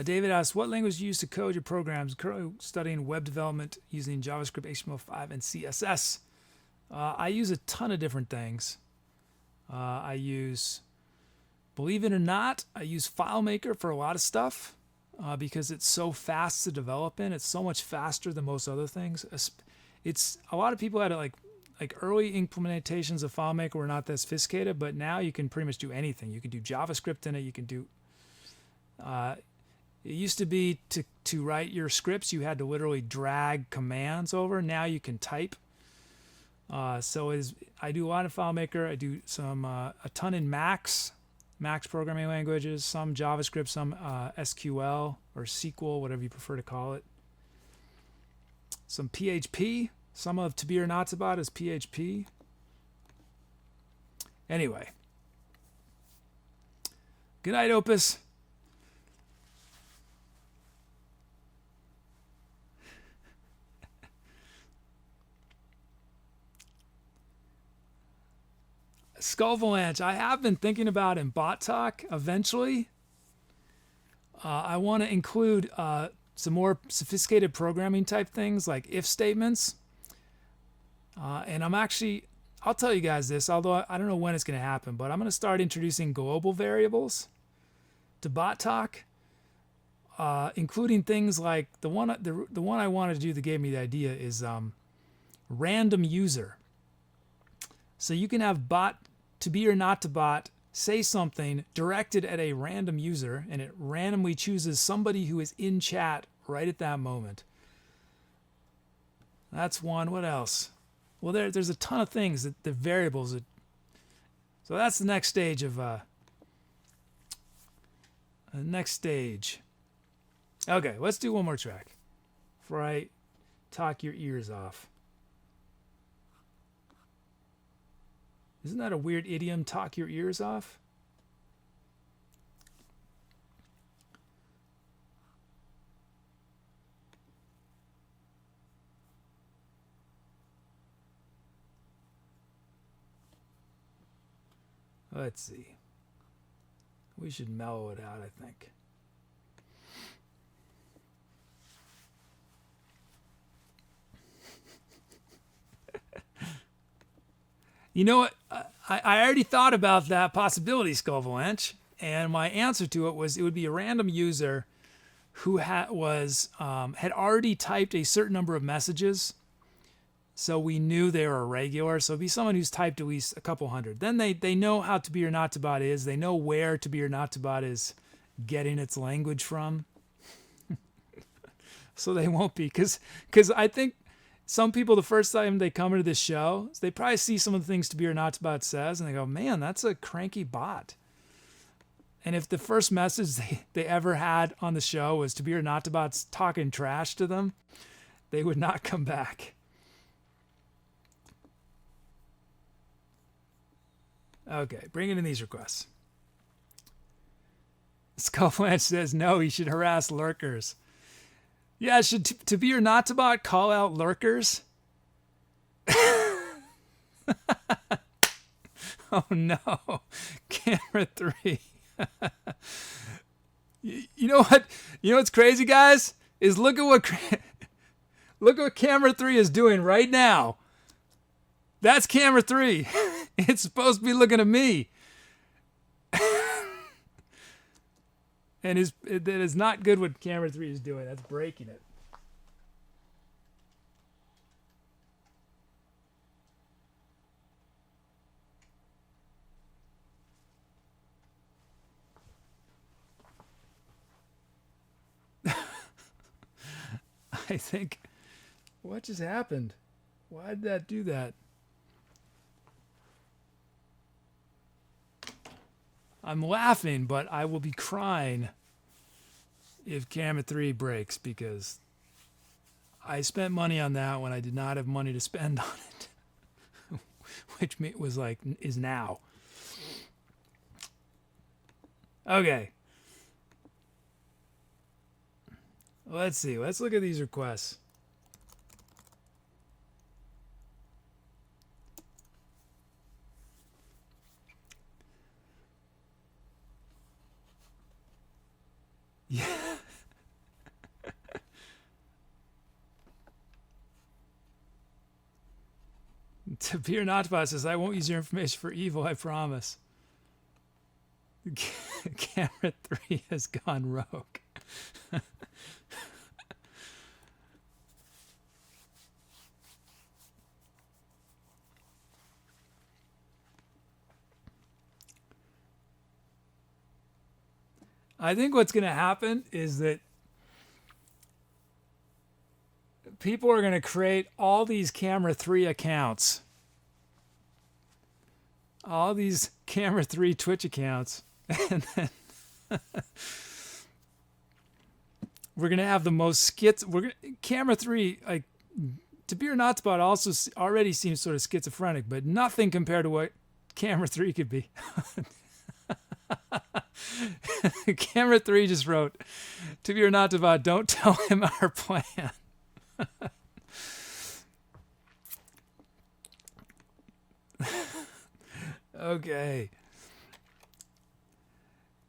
David asks, what language do you use to code your programs? Currently studying web development using JavaScript, HTML5, and CSS. I use a ton of different things. I use, believe it or not, I use FileMaker for a lot of stuff because it's so fast to develop in. It's so much faster than most other things. It's a lot of people had like early implementations of FileMaker were not that sophisticated, but now you can pretty much do anything. You can do JavaScript in it. You can do. It used to be to write your scripts, you had to literally drag commands over. Now you can type. I do a lot of FileMaker. I do some a ton in Max programming languages, some JavaScript, some SQL or SQL, whatever you prefer to call it. Some PHP. Some of To Be or Not to Bot is PHP. Anyway. Good night, Opus. Skullvalanche, I have been thinking about in Bot Talk eventually. I want to include some more sophisticated programming type things like if statements. And I'll tell you guys this, although I don't know when it's going to happen, but I'm going to start introducing global variables to Bot Talk, including things like the one I wanted to do that gave me the idea is random user. So you can have bot to be or not to bot say something directed at a random user, and it randomly chooses somebody who is in chat right at that moment. That's one. What else? Well, there's a ton of things that the variables. So that's the next stage of the next stage. Okay, let's do one more track before I talk your ears off. Isn't that a weird idiom, talk your ears off? Let's see. We should mellow it out, I think. You know what? I already thought about that possibility, Skullvalanche, and my answer to it was it would be a random user who had already typed a certain number of messages, so we knew they were irregular. So it'd be someone who's typed at least a couple hundred. Then they know how To Be or Not to Bot is. They know where To Be or Not to Bot is getting its language from. So they won't be, because I think some people, the first time they come into this show, they probably see some of the things To Be or Not to Bot says, and they go, man, that's a cranky bot. And if the first message they ever had on the show was To Be or Not to Bot's talking trash to them, they would not come back. Okay, bringing in these requests. Skullflanche says, no, he should harass lurkers. Yeah, should To Be or Not to Bot call out lurkers? Oh no, camera 3. You know what? You know what's crazy, guys? Is look at what camera 3 is doing right now. That's camera 3. It's supposed to be looking at me. And that is not good what camera 3 is doing. That's breaking it. I think, what just happened? Why did that do that? I'm laughing, but I will be crying if camera 3 breaks, because I spent money on that when I did not have money to spend on it, which was like, is now. Okay. Let's see. Let's look at these requests. Yeah. Tapir Notbot says, I won't use your information for evil, I promise. Camera 3 has gone rogue. I think what's going to happen is that people are going to create all these camera 3 accounts. All these camera 3 Twitch accounts. And then we're going to have the most skits. Camera 3, like, Tabir Notspot also already seems sort of schizophrenic, but nothing compared to what camera 3 could be. Camera 3 just wrote, Tabir Notspot, don't tell him our plan. Okay.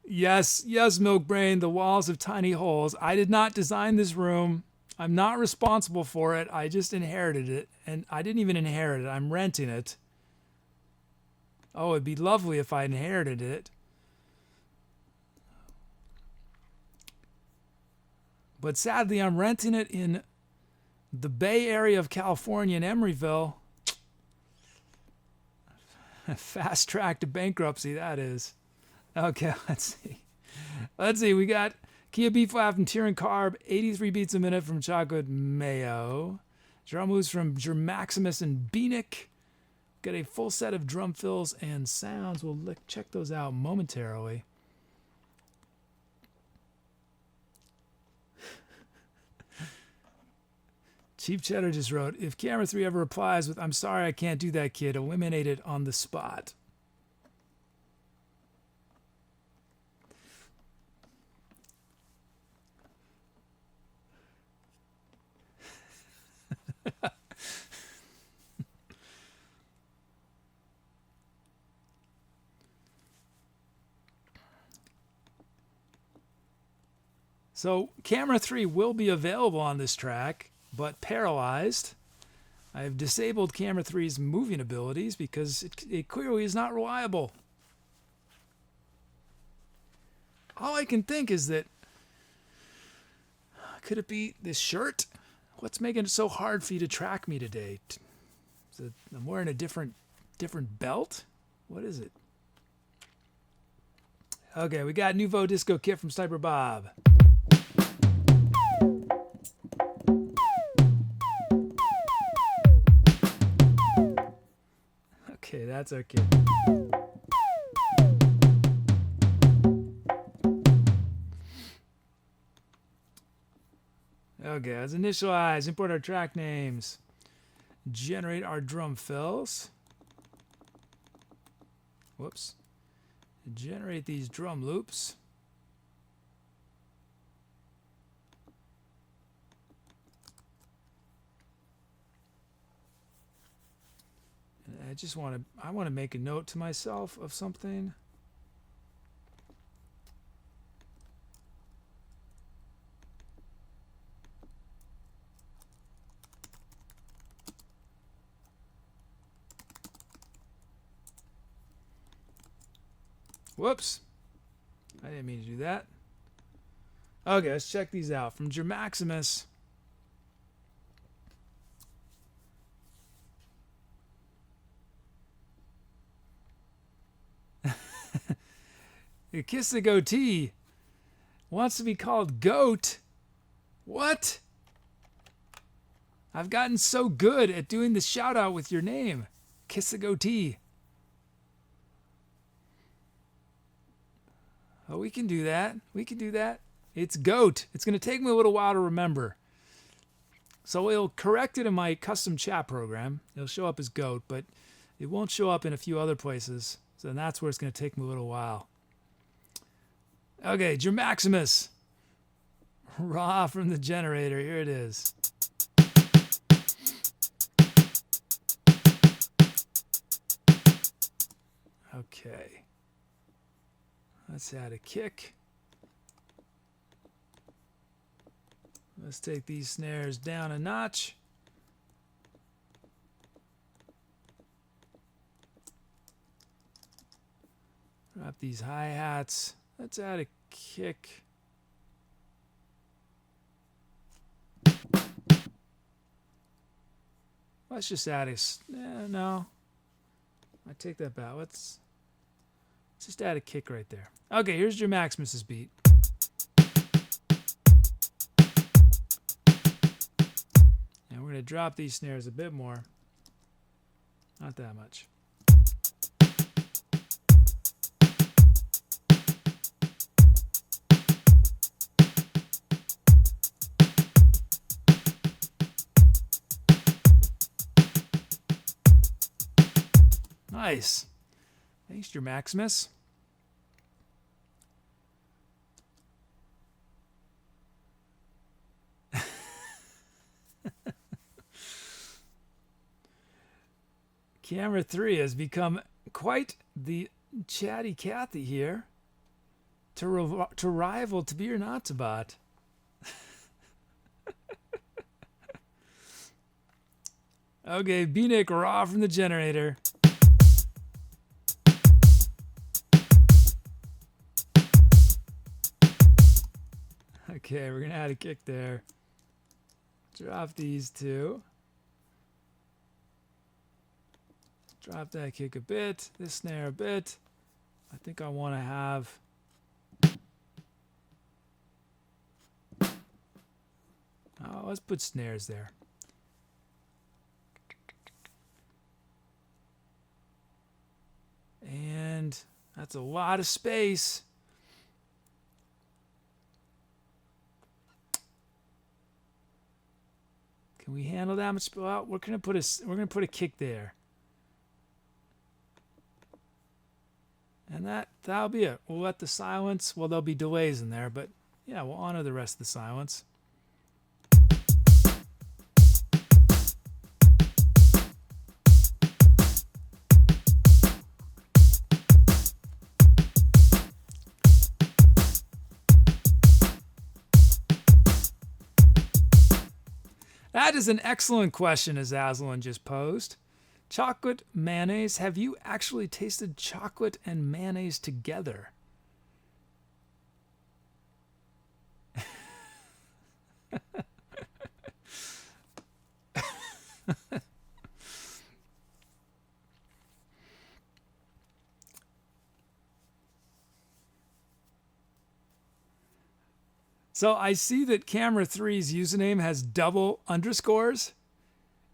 Yes, Milk Brain, the walls have tiny holes. I did not design this room. I'm not responsible for it. I just inherited it. And I didn't even inherit it. I'm renting it. Oh, it'd be lovely if I inherited it. But sadly, I'm renting it in the Bay Area of California in Emeryville. Fast track to bankruptcy, that is. Okay, let's see. We got Kia B-flat from Tyrion Carb, 83 beats a minute from Chocolate Mayo. Drum moves from Germaximus and Beanick. Got a full set of drum fills and sounds. We'll check those out momentarily. Cheap Cheddar just wrote, if camera 3 ever replies with, I'm sorry I can't do that, kid, eliminate it on the spot. So camera 3 will be available on this track, but paralyzed. I have disabled camera 3's moving abilities because it clearly is not reliable. All I can think is that, could it be this shirt? What's making it so hard for you to track me today? I'm wearing a different belt? What is it? Okay, we got Nouveau Disco Kit from Sniper Bob. Okay, that's our kid. Okay, let's initialize, import our track names, generate our drum fills. Whoops. Generate these drum loops. I want to make a note to myself of something. Whoops. I didn't mean to do that. Okay, let's check these out. From Germaximus. Kiss the Goatee wants to be called Goat. What? I've gotten so good at doing the shout out with your name. Kiss the goatee. Oh, we can do that. We can do that. It's goat. It's going to take me a little while to remember. So it'll correct it in my custom chat program. It'll show up as goat, but it won't show up in a few other places. So that's where it's going to take me a little while. Okay, Maximus. Raw from the generator. Here it is. Okay. Let's add a kick. Let's take these snares down a notch. Drop these hi-hats. Let's add a kick. Let's just add a... no. I take that back. Let's just add a kick right there. Okay, here's your Maximus's beat. And we're going to drop these snares a bit more. Not that much. Nice. Thanks, your Maximus. Camera 3 has become quite the chatty Cathy here to rival To Be or Not to Bot. Okay, B-Nick Raw from the generator. Okay, we're going to add a kick there. Drop these two. Drop that kick a bit, this snare a bit. I think I want to have... Oh, let's put snares there. And that's a lot of space. Can we handle that much? Well, we're gonna put a kick there. And that'll be it. We'll let the silence, well, there'll be delays in there, but yeah, we'll honor the rest of the silence. That is an excellent question, as Aslan just posed. Chocolate mayonnaise. Have you actually tasted chocolate and mayonnaise together? So I see that Camera 3's username has double underscores.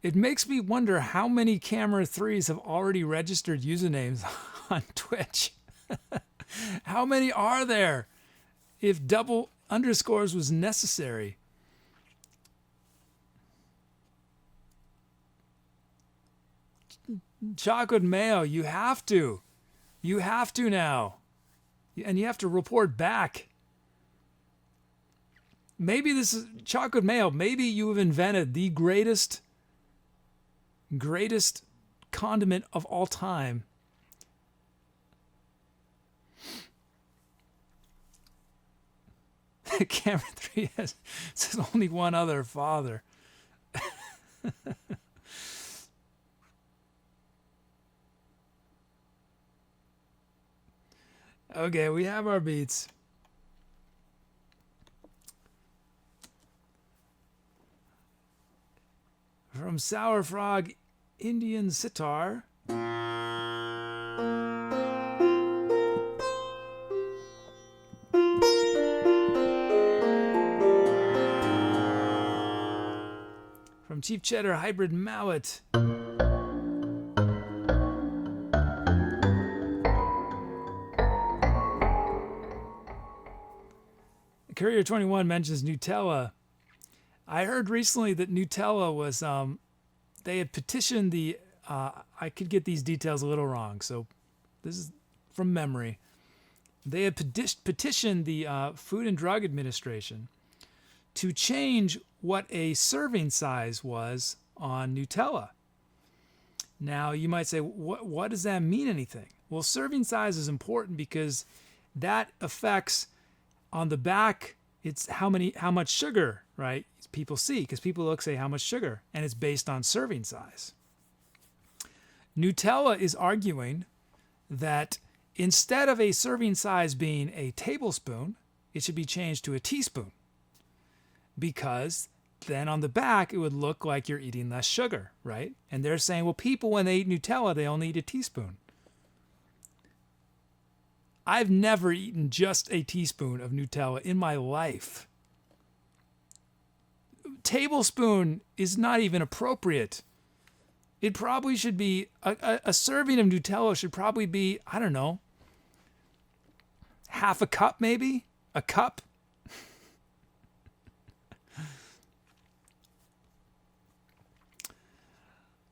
It makes me wonder how many Camera 3s have already registered usernames on Twitch. How many are there if double underscores was necessary? Chocolate Mayo, you have to. You have to now. And you have to report back. Maybe this is Chocolate Mayo. Maybe you have invented the greatest condiment of all time. Camera 3 says only one other father. Okay, we have our beats. From Sour Frog Indian Sitar. from Chief Cheddar Hybrid Mallet. Courier 21 mentions Nutella. I heard recently that Nutella was, they had petitioned the, I could get these details a little wrong, so this is from memory. They had petitioned the Food and Drug Administration to change what a serving size was on Nutella. Now, you might say, what does that mean anything? Well, serving size is important because that affects on the back, it's how much sugar, right? People see, because people look, say, how much sugar, and it's based on serving size. Nutella is arguing that instead of a serving size being a tablespoon, it should be changed to a teaspoon, because then on the back, it would look like you're eating less sugar, right? And they're saying, well, people, when they eat Nutella, they only eat a teaspoon. I've never eaten just a teaspoon of Nutella in my life. Tablespoon is not even appropriate. It probably should be, a serving of Nutella should probably be, I don't know, half a cup maybe? A cup?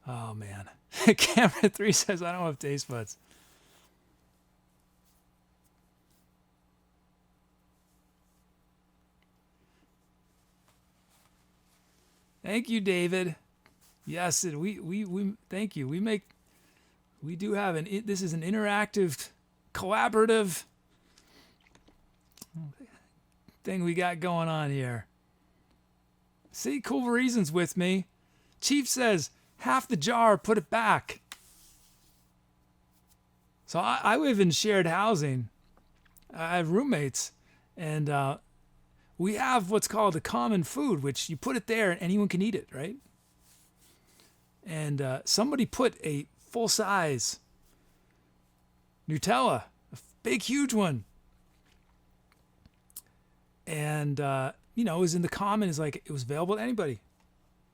Oh, man. Camera 3 says, I don't have taste buds. Thank you, David. Yes, we thank you. We do have this is an interactive, collaborative thing we got going on here. See, Cool Reason's with me. Chief says, half the jar, put it back. So I live in shared housing. I have roommates, and we have what's called a common food, which you put it there and anyone can eat it, right? And somebody put a full-size Nutella, a big, huge one. And, it was in the common. It's like it was available to anybody.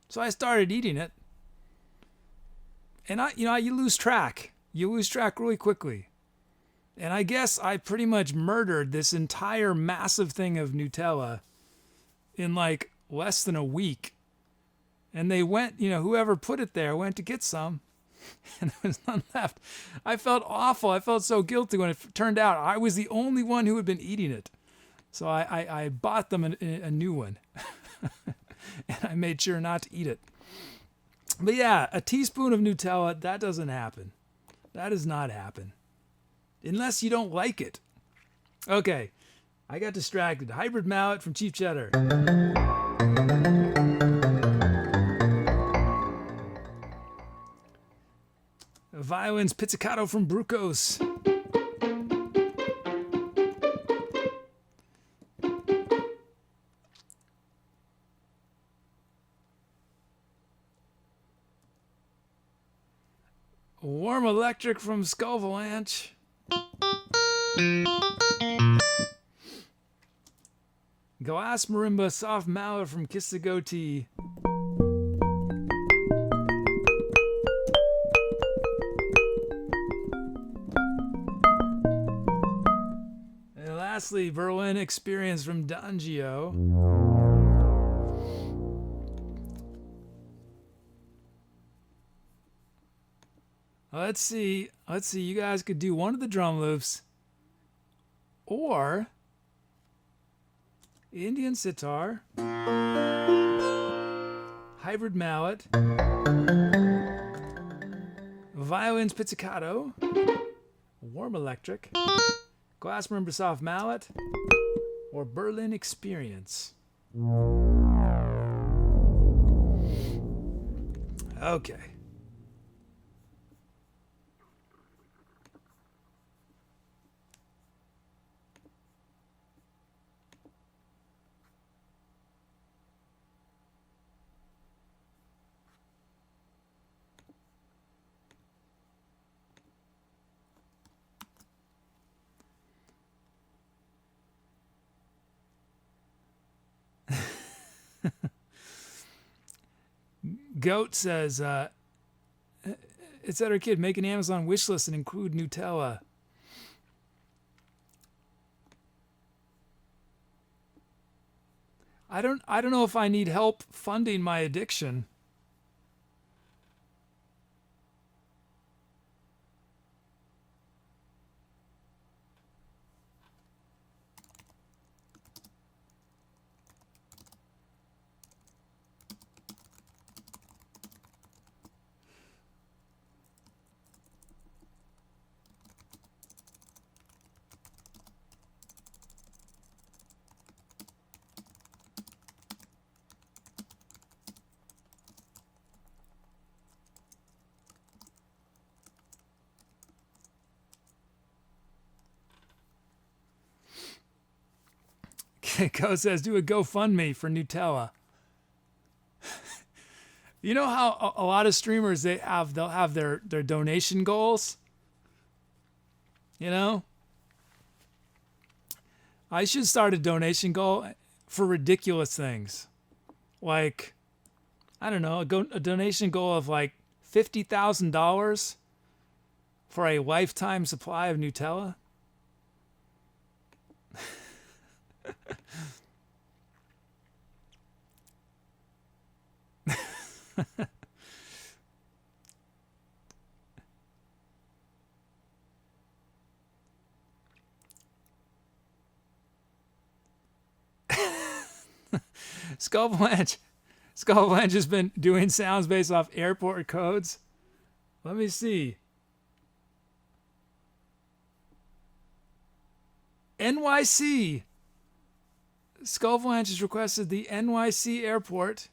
So I started eating it. And, you lose track. You lose track really quickly. And I guess I pretty much murdered this entire massive thing of Nutella in like less than a week. And they went, whoever put it there went to get some. And there was none left. I felt awful. I felt so guilty when it turned out I was the only one who had been eating it. So I bought them a new one. And I made sure not to eat it. But yeah, a teaspoon of Nutella, that doesn't happen. That does not happen. Unless you don't like it. Okay, I got distracted. Hybrid Mallet from Chief Cheddar. Violins Pizzicato from Brucos. Warm Electric from Skullvalanche. Glass Marimba Soft Mallet from Kiss the Goatee. And lastly, Berlin Experience from Dangio. Let's see. You guys could do one of the drum loops, or Indian sitar, hybrid mallet, violins pizzicato, warm electric, glass marimba soft mallet, or Berlin Experience. Okay. Goat says, Etcetera kid, make an Amazon wish list and include Nutella. I don't know if I need help funding my addiction. Co says, do a GoFundMe for Nutella. You know how a lot of streamers they'll have their donation goals. You know, I should start a donation goal for ridiculous things, like I don't know, a donation goal of like $50,000 for a lifetime supply of Nutella. Skullblanche has been doing sounds based off airport codes. Let me see. NYC. Skullblanche has requested the NYC airport.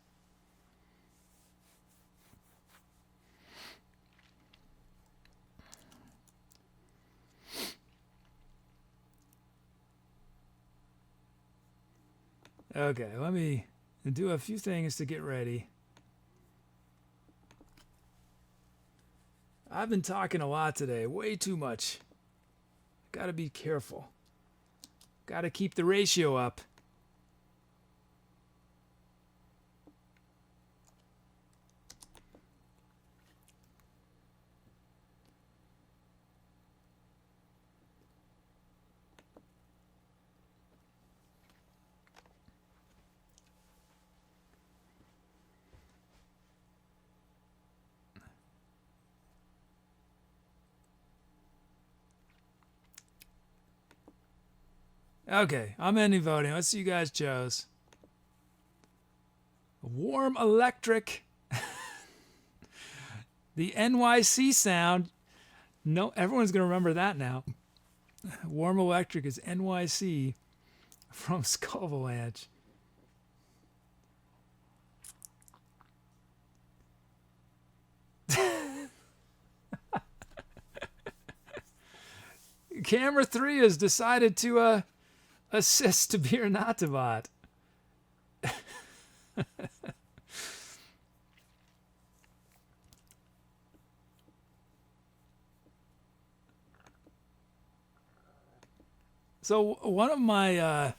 Okay, let me do a few things to get ready. I've been talking a lot today, way too much. Gotta be careful. Gotta keep the ratio up. Okay, I'm ending voting. Let's see you guys chose. Warm Electric. The NYC sound. No, everyone's going to remember that now. Warm Electric is NYC from Skullblanche. Camera 3 has decided to assist to be or not to bot. So one of my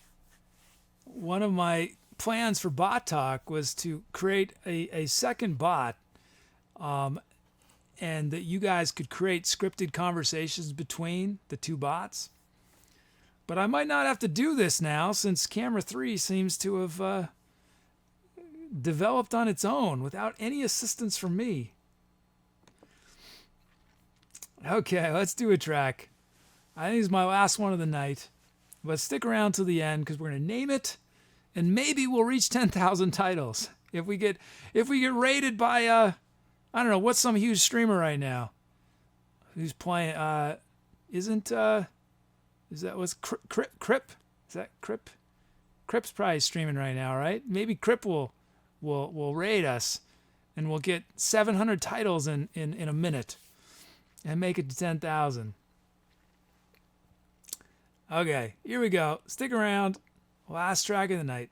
plans for Bot Talk was to create a second bot, and that you guys could create scripted conversations between the two bots. But I might not have to do this now since Camera 3 seems to have developed on its own without any assistance from me. Okay, let's do a track. I think it's my last one of the night. But stick around till the end because we're going to name it, and maybe we'll reach 10,000 titles. If we get rated by I don't know, what's some huge streamer right now who's playing is that what's Crip? Is that Crip? Crip's probably streaming right now, right? Maybe Crip will raid us and we'll get 700 titles in a minute and make it to 10,000. Okay, here we go. Stick around. Last track of the night.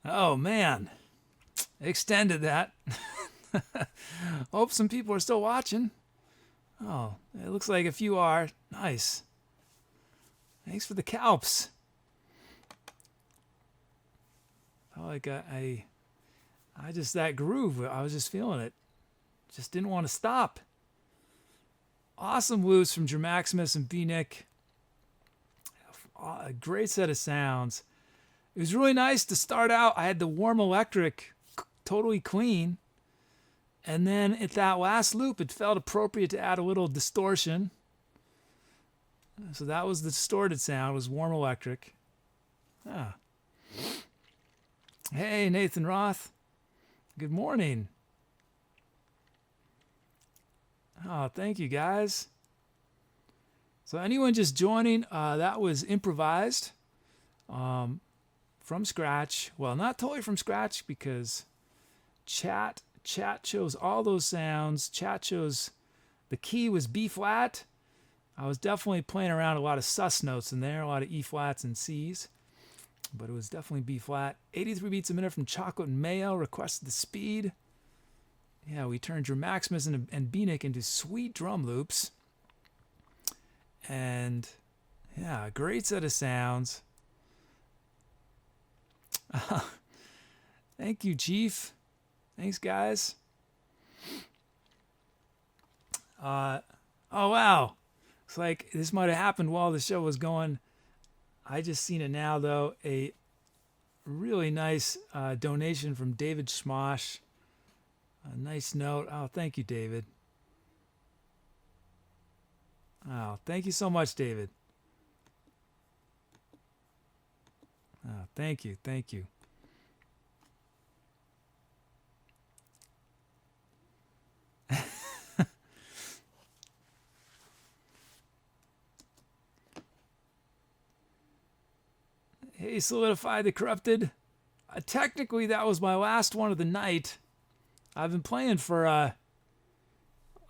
Oh man, extended that. Hope some people are still watching. Oh, it looks like a few are. Nice. Thanks for the calps. Felt like I just, that groove, I was just feeling it. Just didn't want to stop. Awesome loops from Dramaximus and B-Nick. A great set of sounds. It was really nice to start out. I had the warm electric, totally clean. And then at that last loop, it felt appropriate to add a little distortion. So that was the distorted sound, was warm electric. Ah. Hey, Nathan Roth. Good morning. Oh, thank you, guys. So anyone just joining, that was improvised from scratch. Well, not totally from scratch because chat chose all those sounds. Chat chose the key was B flat. I was definitely playing around a lot of sus notes in there, a lot of E flats and Cs, but it was definitely B flat. 83 beats a minute from Chocolate and Mayo requested the speed. Yeah, we turned Dramaximus and B-Nick into sweet drum loops. And yeah, great set of sounds. Thank you, Chief. Thanks, guys. Oh, wow. Looks like this might have happened while the show was going. I just seen it now, though. A really nice donation from David Schmosh. A nice note. Oh, thank you, David. Oh, thank you so much, David. Oh, thank you. Thank you. Hey, Solidify the Corrupted. Technically, that was my last one of the night. I've been playing for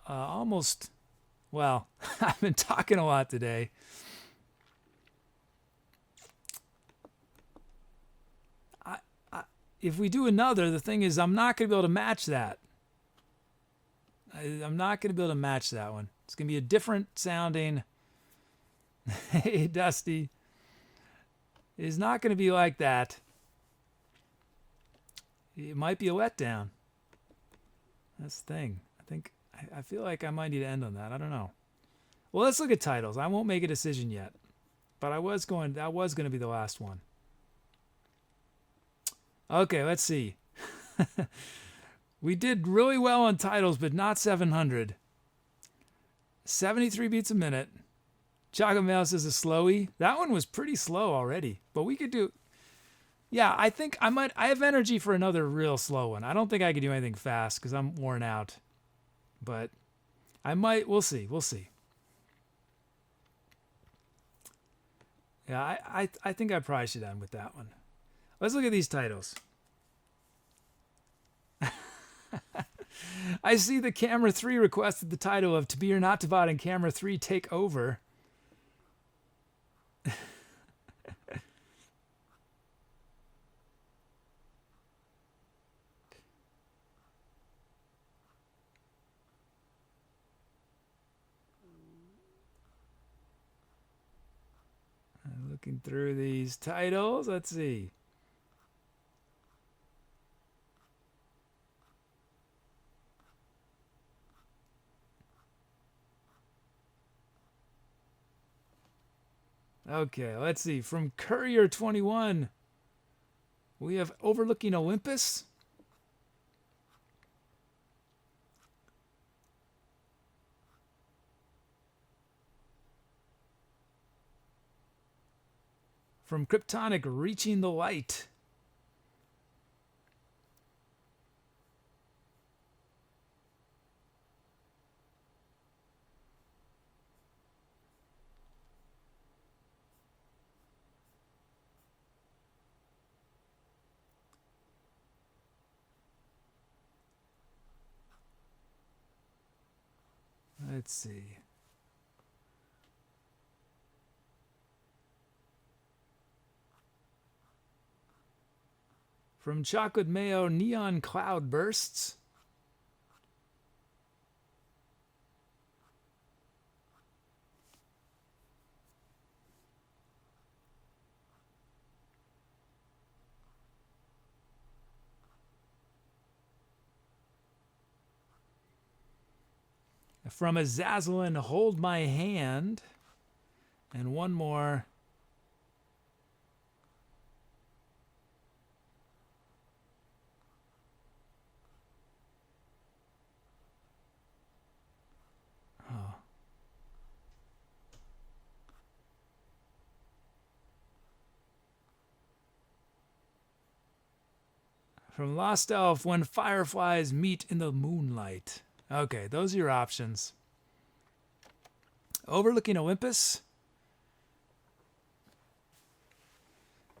almost, well, I've been talking a lot today. If we do another, the thing is I'm not going to be able to match that. I'm not going to be able to match that one. It's going to be a different sounding. Hey, Dusty. It's not going to be like that. It might be a letdown. That's the thing. I feel like I might need to end on that. I don't know. Well, let's look at titles. I won't make a decision yet. But that was going to be the last one. Okay, let's see. We did really well on titles, but not 700. 73 beats a minute. ChocolateMayonnaise is a slowie. That one was pretty slow already, but we could do. Yeah, I think I have energy for another real slow one. I don't think I could do anything fast because I'm worn out, but I might. We'll see. We'll see. Yeah, I think I probably should end with that one. Let's look at these titles. I see the Camera 3 requested the title of To Be or Not to Bot and Camera 3 Take Over. I'm looking through these titles. Let's see. Okay, let's see. From Courier 21, we have Overlooking Olympus. From Kryptonic, Reaching the Light. Let's see. From Chocolate Mayo, Neon Cloud Bursts. From Azazelin, Hold My Hand. And one more. Oh. From Lost Elf, When Fireflies Meet in the Moonlight. Okay, those are your options. Overlooking Olympus.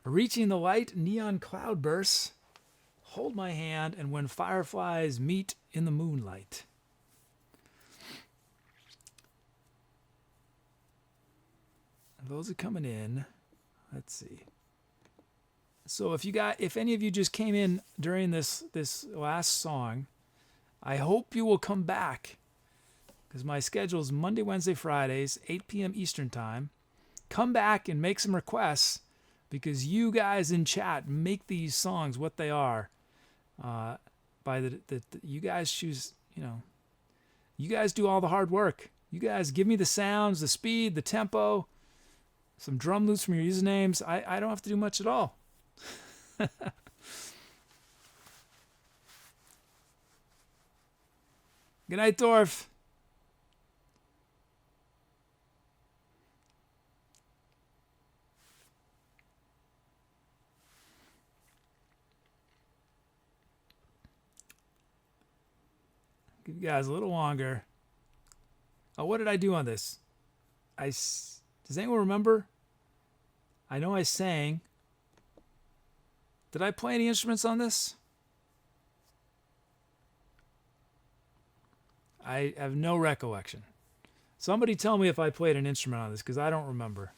Reaching the Light, Neon Cloudbursts. Hold My Hand, and When Fireflies Meet in the Moonlight. Those are coming in. Let's see. So if any of you just came in during this last song, I hope you will come back, because my schedule is Monday, Wednesday, Fridays, 8 p.m. Eastern Time. Come back and make some requests, because you guys in chat make these songs what they are. You guys choose, you guys do all the hard work. You guys give me the sounds, the speed, the tempo, some drum loops from your usernames. I don't have to do much at all. Good night, Dorf. Give you guys a little longer. Oh, what did I do on this? Does anyone remember? I know I sang. Did I play any instruments on this? I have no recollection. Somebody tell me if I played an instrument on this, because I don't remember.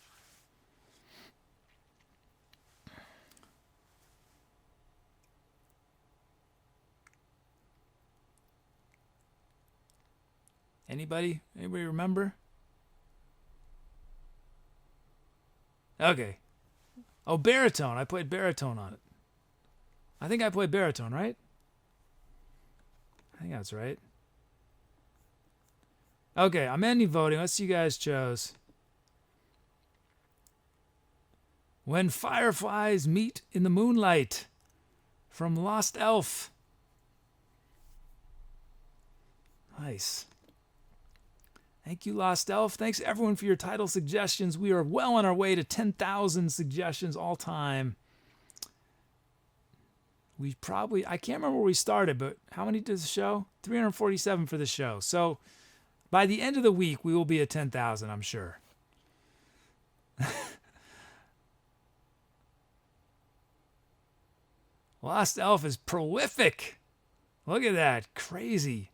Anybody? Anybody remember? Okay. Oh, baritone. I played baritone on it. I think I played baritone, right? I think that's right. Okay, I'm ending voting. Let's see you guys chose. When Fireflies Meet in the Moonlight. From Lost Elf. Nice. Thank you, Lost Elf. Thanks, everyone, for your title suggestions. We are well on our way to 10,000 suggestions all time. I can't remember where we started, but how many does the show? 347 for the show. So by the end of the week, we will be at 10,000, I'm sure. Lost Elf is prolific. Look at that. Crazy.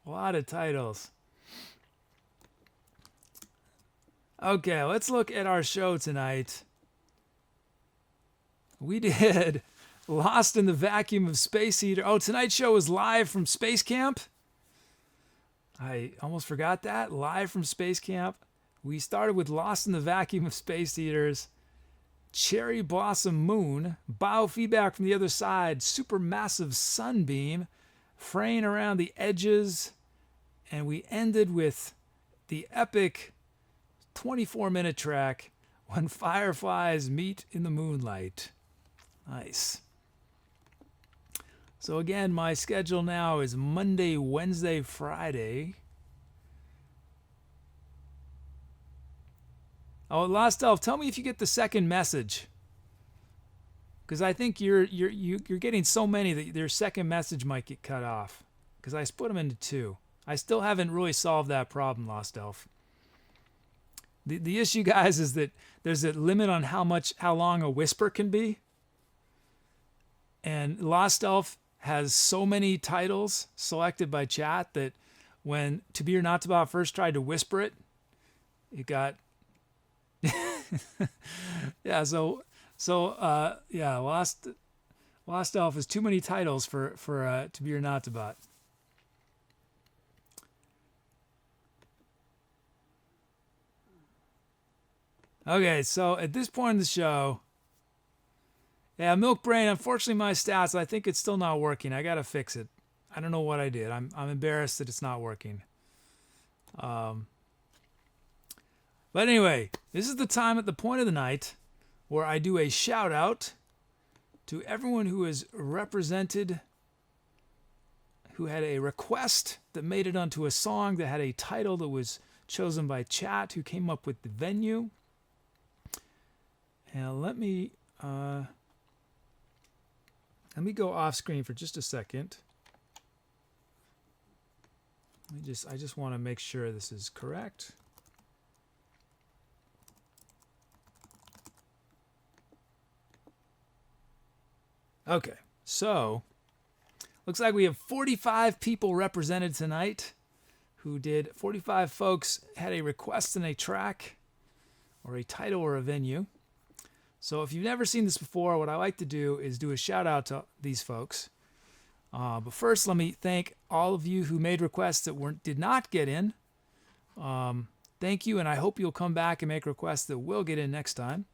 A lot of titles. Okay, let's look at our show tonight. We did Lost in the Vacuum of Space Heater. Oh, tonight's show is live from Space Camp. I almost forgot that. Live from Space Camp. We started with Lost in the Vacuum of Space Heaters, Cherryblossom Moon, Biofeedback from the Other Side, Supermassive Sunbeam, Fraying Around the Edges, and we ended with the epic 24-minute track, When Fireflies Meet in the Moonlight. Nice. So again, my schedule now is Monday, Wednesday, Friday. Oh, Lost Elf, tell me if you get the second message, because I think you're getting so many that your second message might get cut off, because I split them into two. I still haven't really solved that problem, Lost Elf. The issue, guys, is that there's a limit on how long a whisper can be. And Lost Elf has so many titles selected by chat that when To Be or Not to Be first tried to whisper it, it got... Yeah, so So yeah, Lost Elf is too many titles for to be or not to bot. Okay, so at this point in the show, yeah, Milk Brain, unfortunately my stats, I think it's still not working. I gotta fix it. I don't know what I did. I'm embarrassed that it's not working. But anyway, this is the time at the point of the night where I do a shout out to everyone who is represented, who had a request that made it onto a song that had a title that was chosen by chat, who came up with the venue. And let me go off screen for just a second. I just want to make sure this is correct. Okay, so looks like we have 45 people represented tonight who did. 45 folks had a request in a track or a title or a venue. So if you've never seen this before, what I like to do is do a shout out to these folks. But first, let me thank all of you who made requests that did not get in. Thank you, and I hope you'll come back and make requests that will get in next time.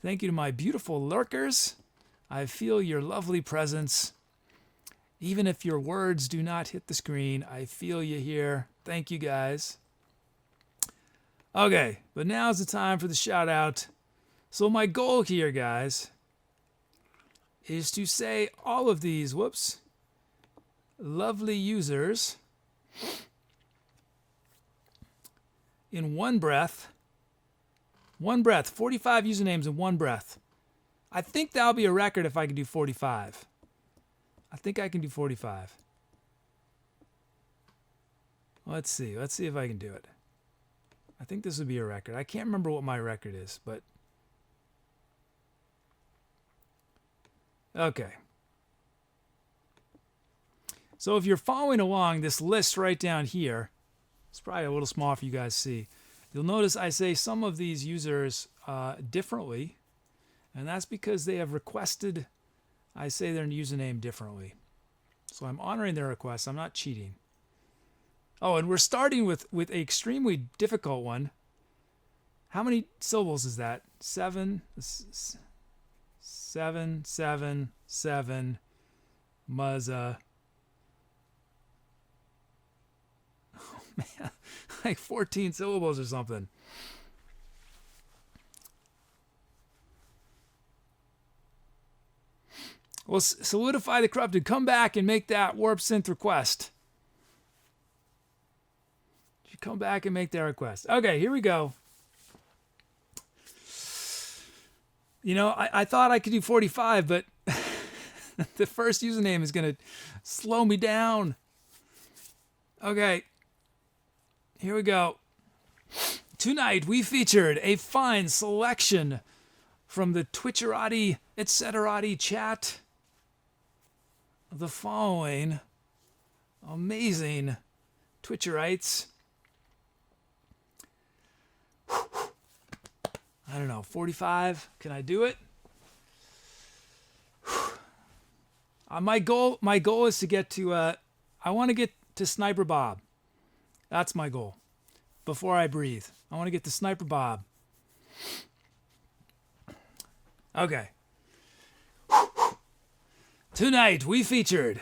Thank you to my beautiful lurkers. I feel your lovely presence. Even if your words do not hit the screen, I feel you here. Thank you, guys. Okay, but now's the time for the shout out. So my goal here, guys, is to say all of these, lovely users in one breath. 45 usernames in one breath. I think that'll be a record if I can do 45. I think I can do 45. Let's see if I can do it. I think this would be a record. I can't remember what my record is, but okay. So if you're following along this list right down here, it's probably a little small for you guys to see. You'll notice I say some of these users differently, and that's because they have requested I say their username differently. So I'm honoring their requests. I'm not cheating. Oh, and we're starting with an extremely difficult one. How many syllables is that? 7, 7, 7, 7, Muzza. Oh, man. Like 14 syllables or something. Well, Solidify the Corrupted. Come back and make that Warp Synth request. You come back and make that request. Okay, here we go. You know, I thought I could do 45, but the first username is going to slow me down. Okay, here we go. Tonight we featured a fine selection from the Twitcherati, Etcetera chat. The following amazing Twitcherites. I don't know, 45? Can I do it? My goal is to get to I want to get to Sniper Bob. That's my goal. Before I breathe, I want to get to Sniper Bob. Okay. Tonight we featured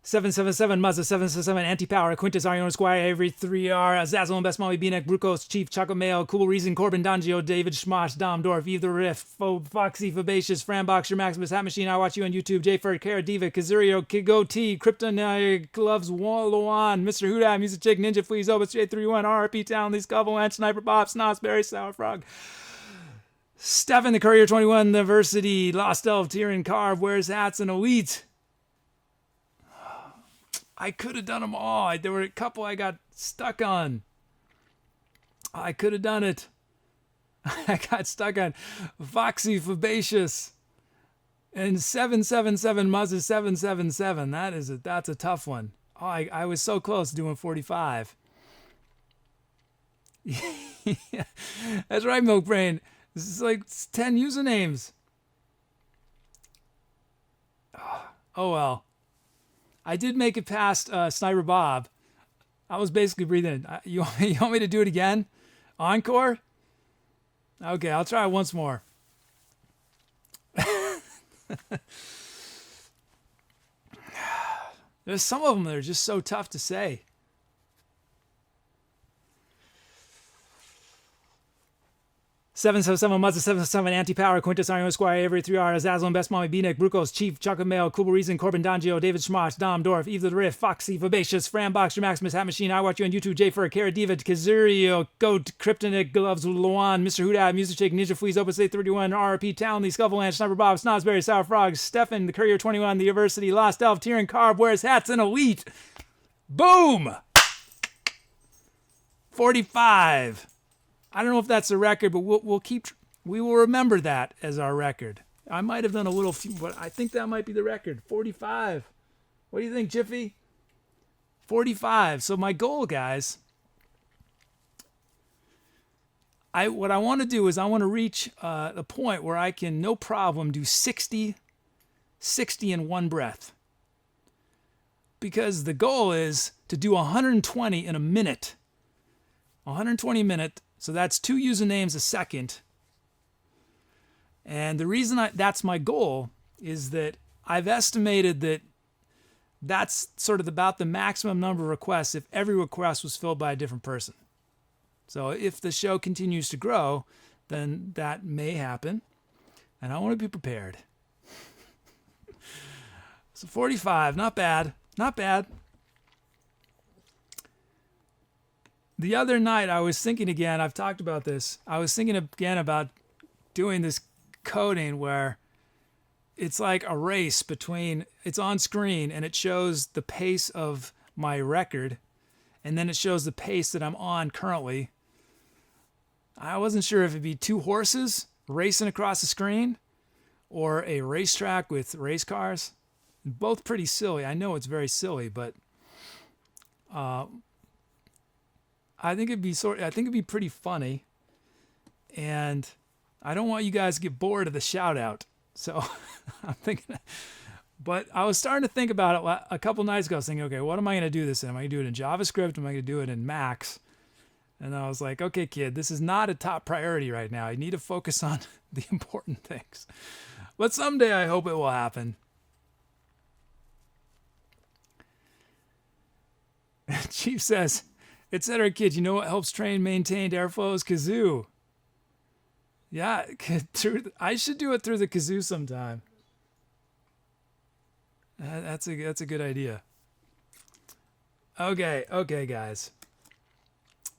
777 Mazda 777 Anti-Power Quintus Arion Squire Avery 3R Azazel and Best Molly Beanek Brucos Chief Chocolate Mayo Cool Reason Corbin Dangio David Schmosh Dom Dorf Eve the Rift Foxy Fabacious Fran Boxer Maximus Hat Machine I Watch You on YouTube J Ferd Cara Diva Kazurio Kigo T Krypton Gloves Luan Mr. Huda Music Chick Ninja Fleas Obus J31 RRP Townley Scuffle and Sniper Bob Snozzberry Sour Frog Stefan the Courier 21 the Versity Lost Elf Tyrion Carve Wears Hats and Elite. I could have done them all. There were a couple I got stuck on. I could have done it. I got stuck on Foxy Fabacious and 777 Mazda 777. That's a tough one. Oh, I was so close to doing 45. Yeah, that's right, Milk Brain. This is like 10 usernames. Oh well. I did make it past Sniper Bob. I was basically breathing. You want me to do it again? Encore? Okay, I'll try it once more. There's some of them that are just so tough to say. 777 Mazda 777 Anti-Power Quintus Arion Squire Avery 3R Zazzlin Best Mommy Beanick Brucos Chief Chocolate Mayo Kubel Reason Corbin Dongio David Schmosh Dom Dorf Eve the Riff Foxy Vivacious Fran Boxer Maximus Hat Machine I Watch You on YouTube J Fur Cara Diva Kazurio Goat Kryptonic Gloves Luan Mr. Hoodat Music Chick Ninja Fleas Opus 831 RRP Townley Scuffleland Sniper Bob Snosberry Sour Frogs Stefan The Courier 21 The University Lost Elf Tyrion Carb Wears Hats and Elite. Boom! 45. I don't know if that's a record, but we will remember that as our record. I might have done a little few, but I think that might be the record. 45. What do you think, Jiffy? 45. So my goal, guys, what I want to do is I want to reach the point where I can, no problem, do 60 in one breath. Because the goal is to do 120 in a minute. 120 a minute. So that's 2 usernames a second. And the reason that's my goal is that I've estimated that that's sort of about the maximum number of requests if every request was filled by a different person. So if the show continues to grow, then that may happen. And I want to be prepared. So 45, not bad. Not bad. The other night I was thinking again, I've talked about this, I was thinking again about doing this coding where it's like a race between, it's on screen and it shows the pace of my record and then it shows the pace that I'm on currently. I wasn't sure if it'd be 2 horses racing across the screen or a racetrack with race cars. Both pretty silly. I know it's very silly, but I think it'd be pretty funny, and I don't want you guys to get bored of the shout out. So I'm thinking, but I was starting to think about it a couple nights ago. I was thinking, okay, what am I going to do this in? Am I going to do it in JavaScript? Am I going to do it in Max? And I was like, okay, kid, this is not a top priority right now. You need to focus on the important things. But someday I hope it will happen. Chief says, Etcetera, kid, you know what helps train maintained airflow is kazoo. Yeah, I should do it through the kazoo sometime. That's a good idea. Okay, guys.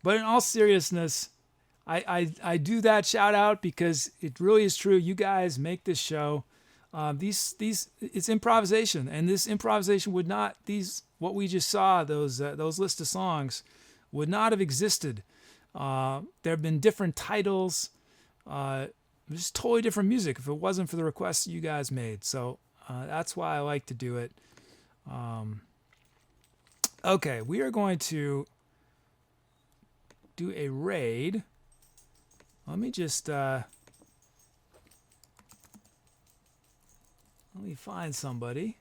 But in all seriousness, I do that shout out because it really is true. You guys make this show. It's improvisation, and this improvisation would not, what we just saw, those list of songs would not have existed. There have been different titles, just totally different music if it wasn't for the requests you guys made. So that's why I like to do it. Okay, we are going to do a raid. Let me just let me find somebody.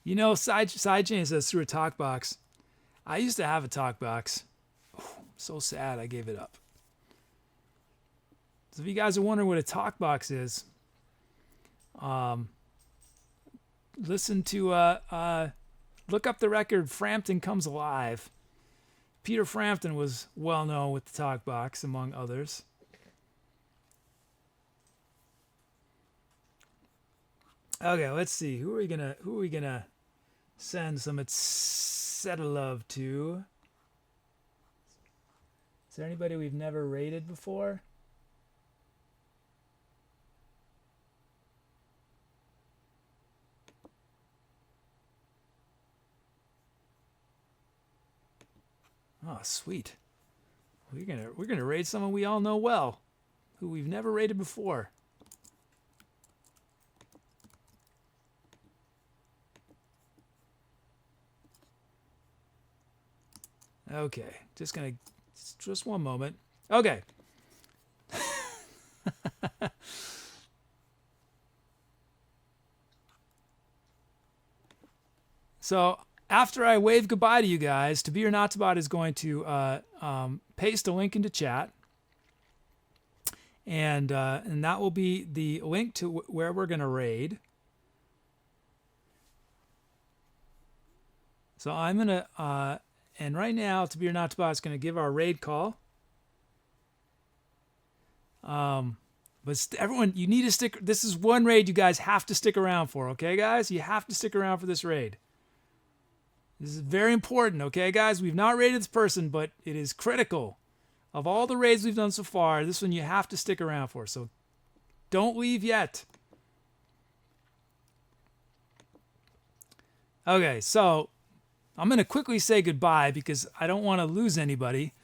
You know, Sidechain says through a talk box. I used to have a talk box. Oh, so sad I gave it up. So if you guys are wondering what a talk box is, listen to look up the record Frampton Comes Alive. Peter Frampton was well known with the talk box, among others. Okay, let's see. Who are we gonna send some Etcetera love to? Is there anybody we've never rated before? Oh, sweet. We're gonna raid someone we all know well, who we've never rated before. Okay, just one moment. Okay. So after I wave goodbye to you guys, To Be or Not to Bot is going to paste a link into chat, and that will be the link to where we're going to raid. So I'm going to, and right now, To Be or Not to Bot is going to give our raid call. But everyone, you need to stick. This is one raid you guys have to stick around for, okay, guys? You have to stick around for this raid. This is very important, okay, guys? We've not raided this person, but it is critical. Of all the raids we've done so far, this one you have to stick around for. So don't leave yet. Okay, so I'm going to quickly say goodbye because I don't want to lose anybody,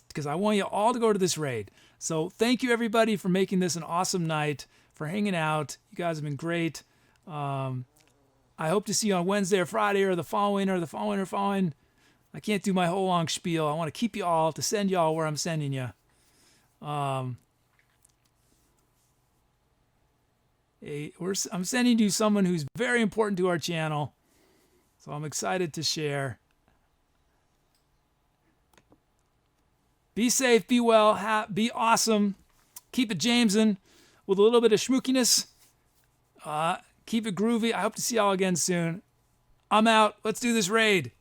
because I want you all to go to this raid. So thank you, everybody, for making this an awesome night, for hanging out. You guys have been great. I hope to see you on Wednesday or Friday or the following. I can't do my whole long spiel. I want to keep you all, to send you all where I'm sending you. I'm sending you someone who's very important to our channel. So I'm excited to share. Be safe, be well, be awesome. Keep it Jamesin with a little bit of schmookiness. Keep it groovy. I hope to see y'all again soon. I'm out. Let's do this raid.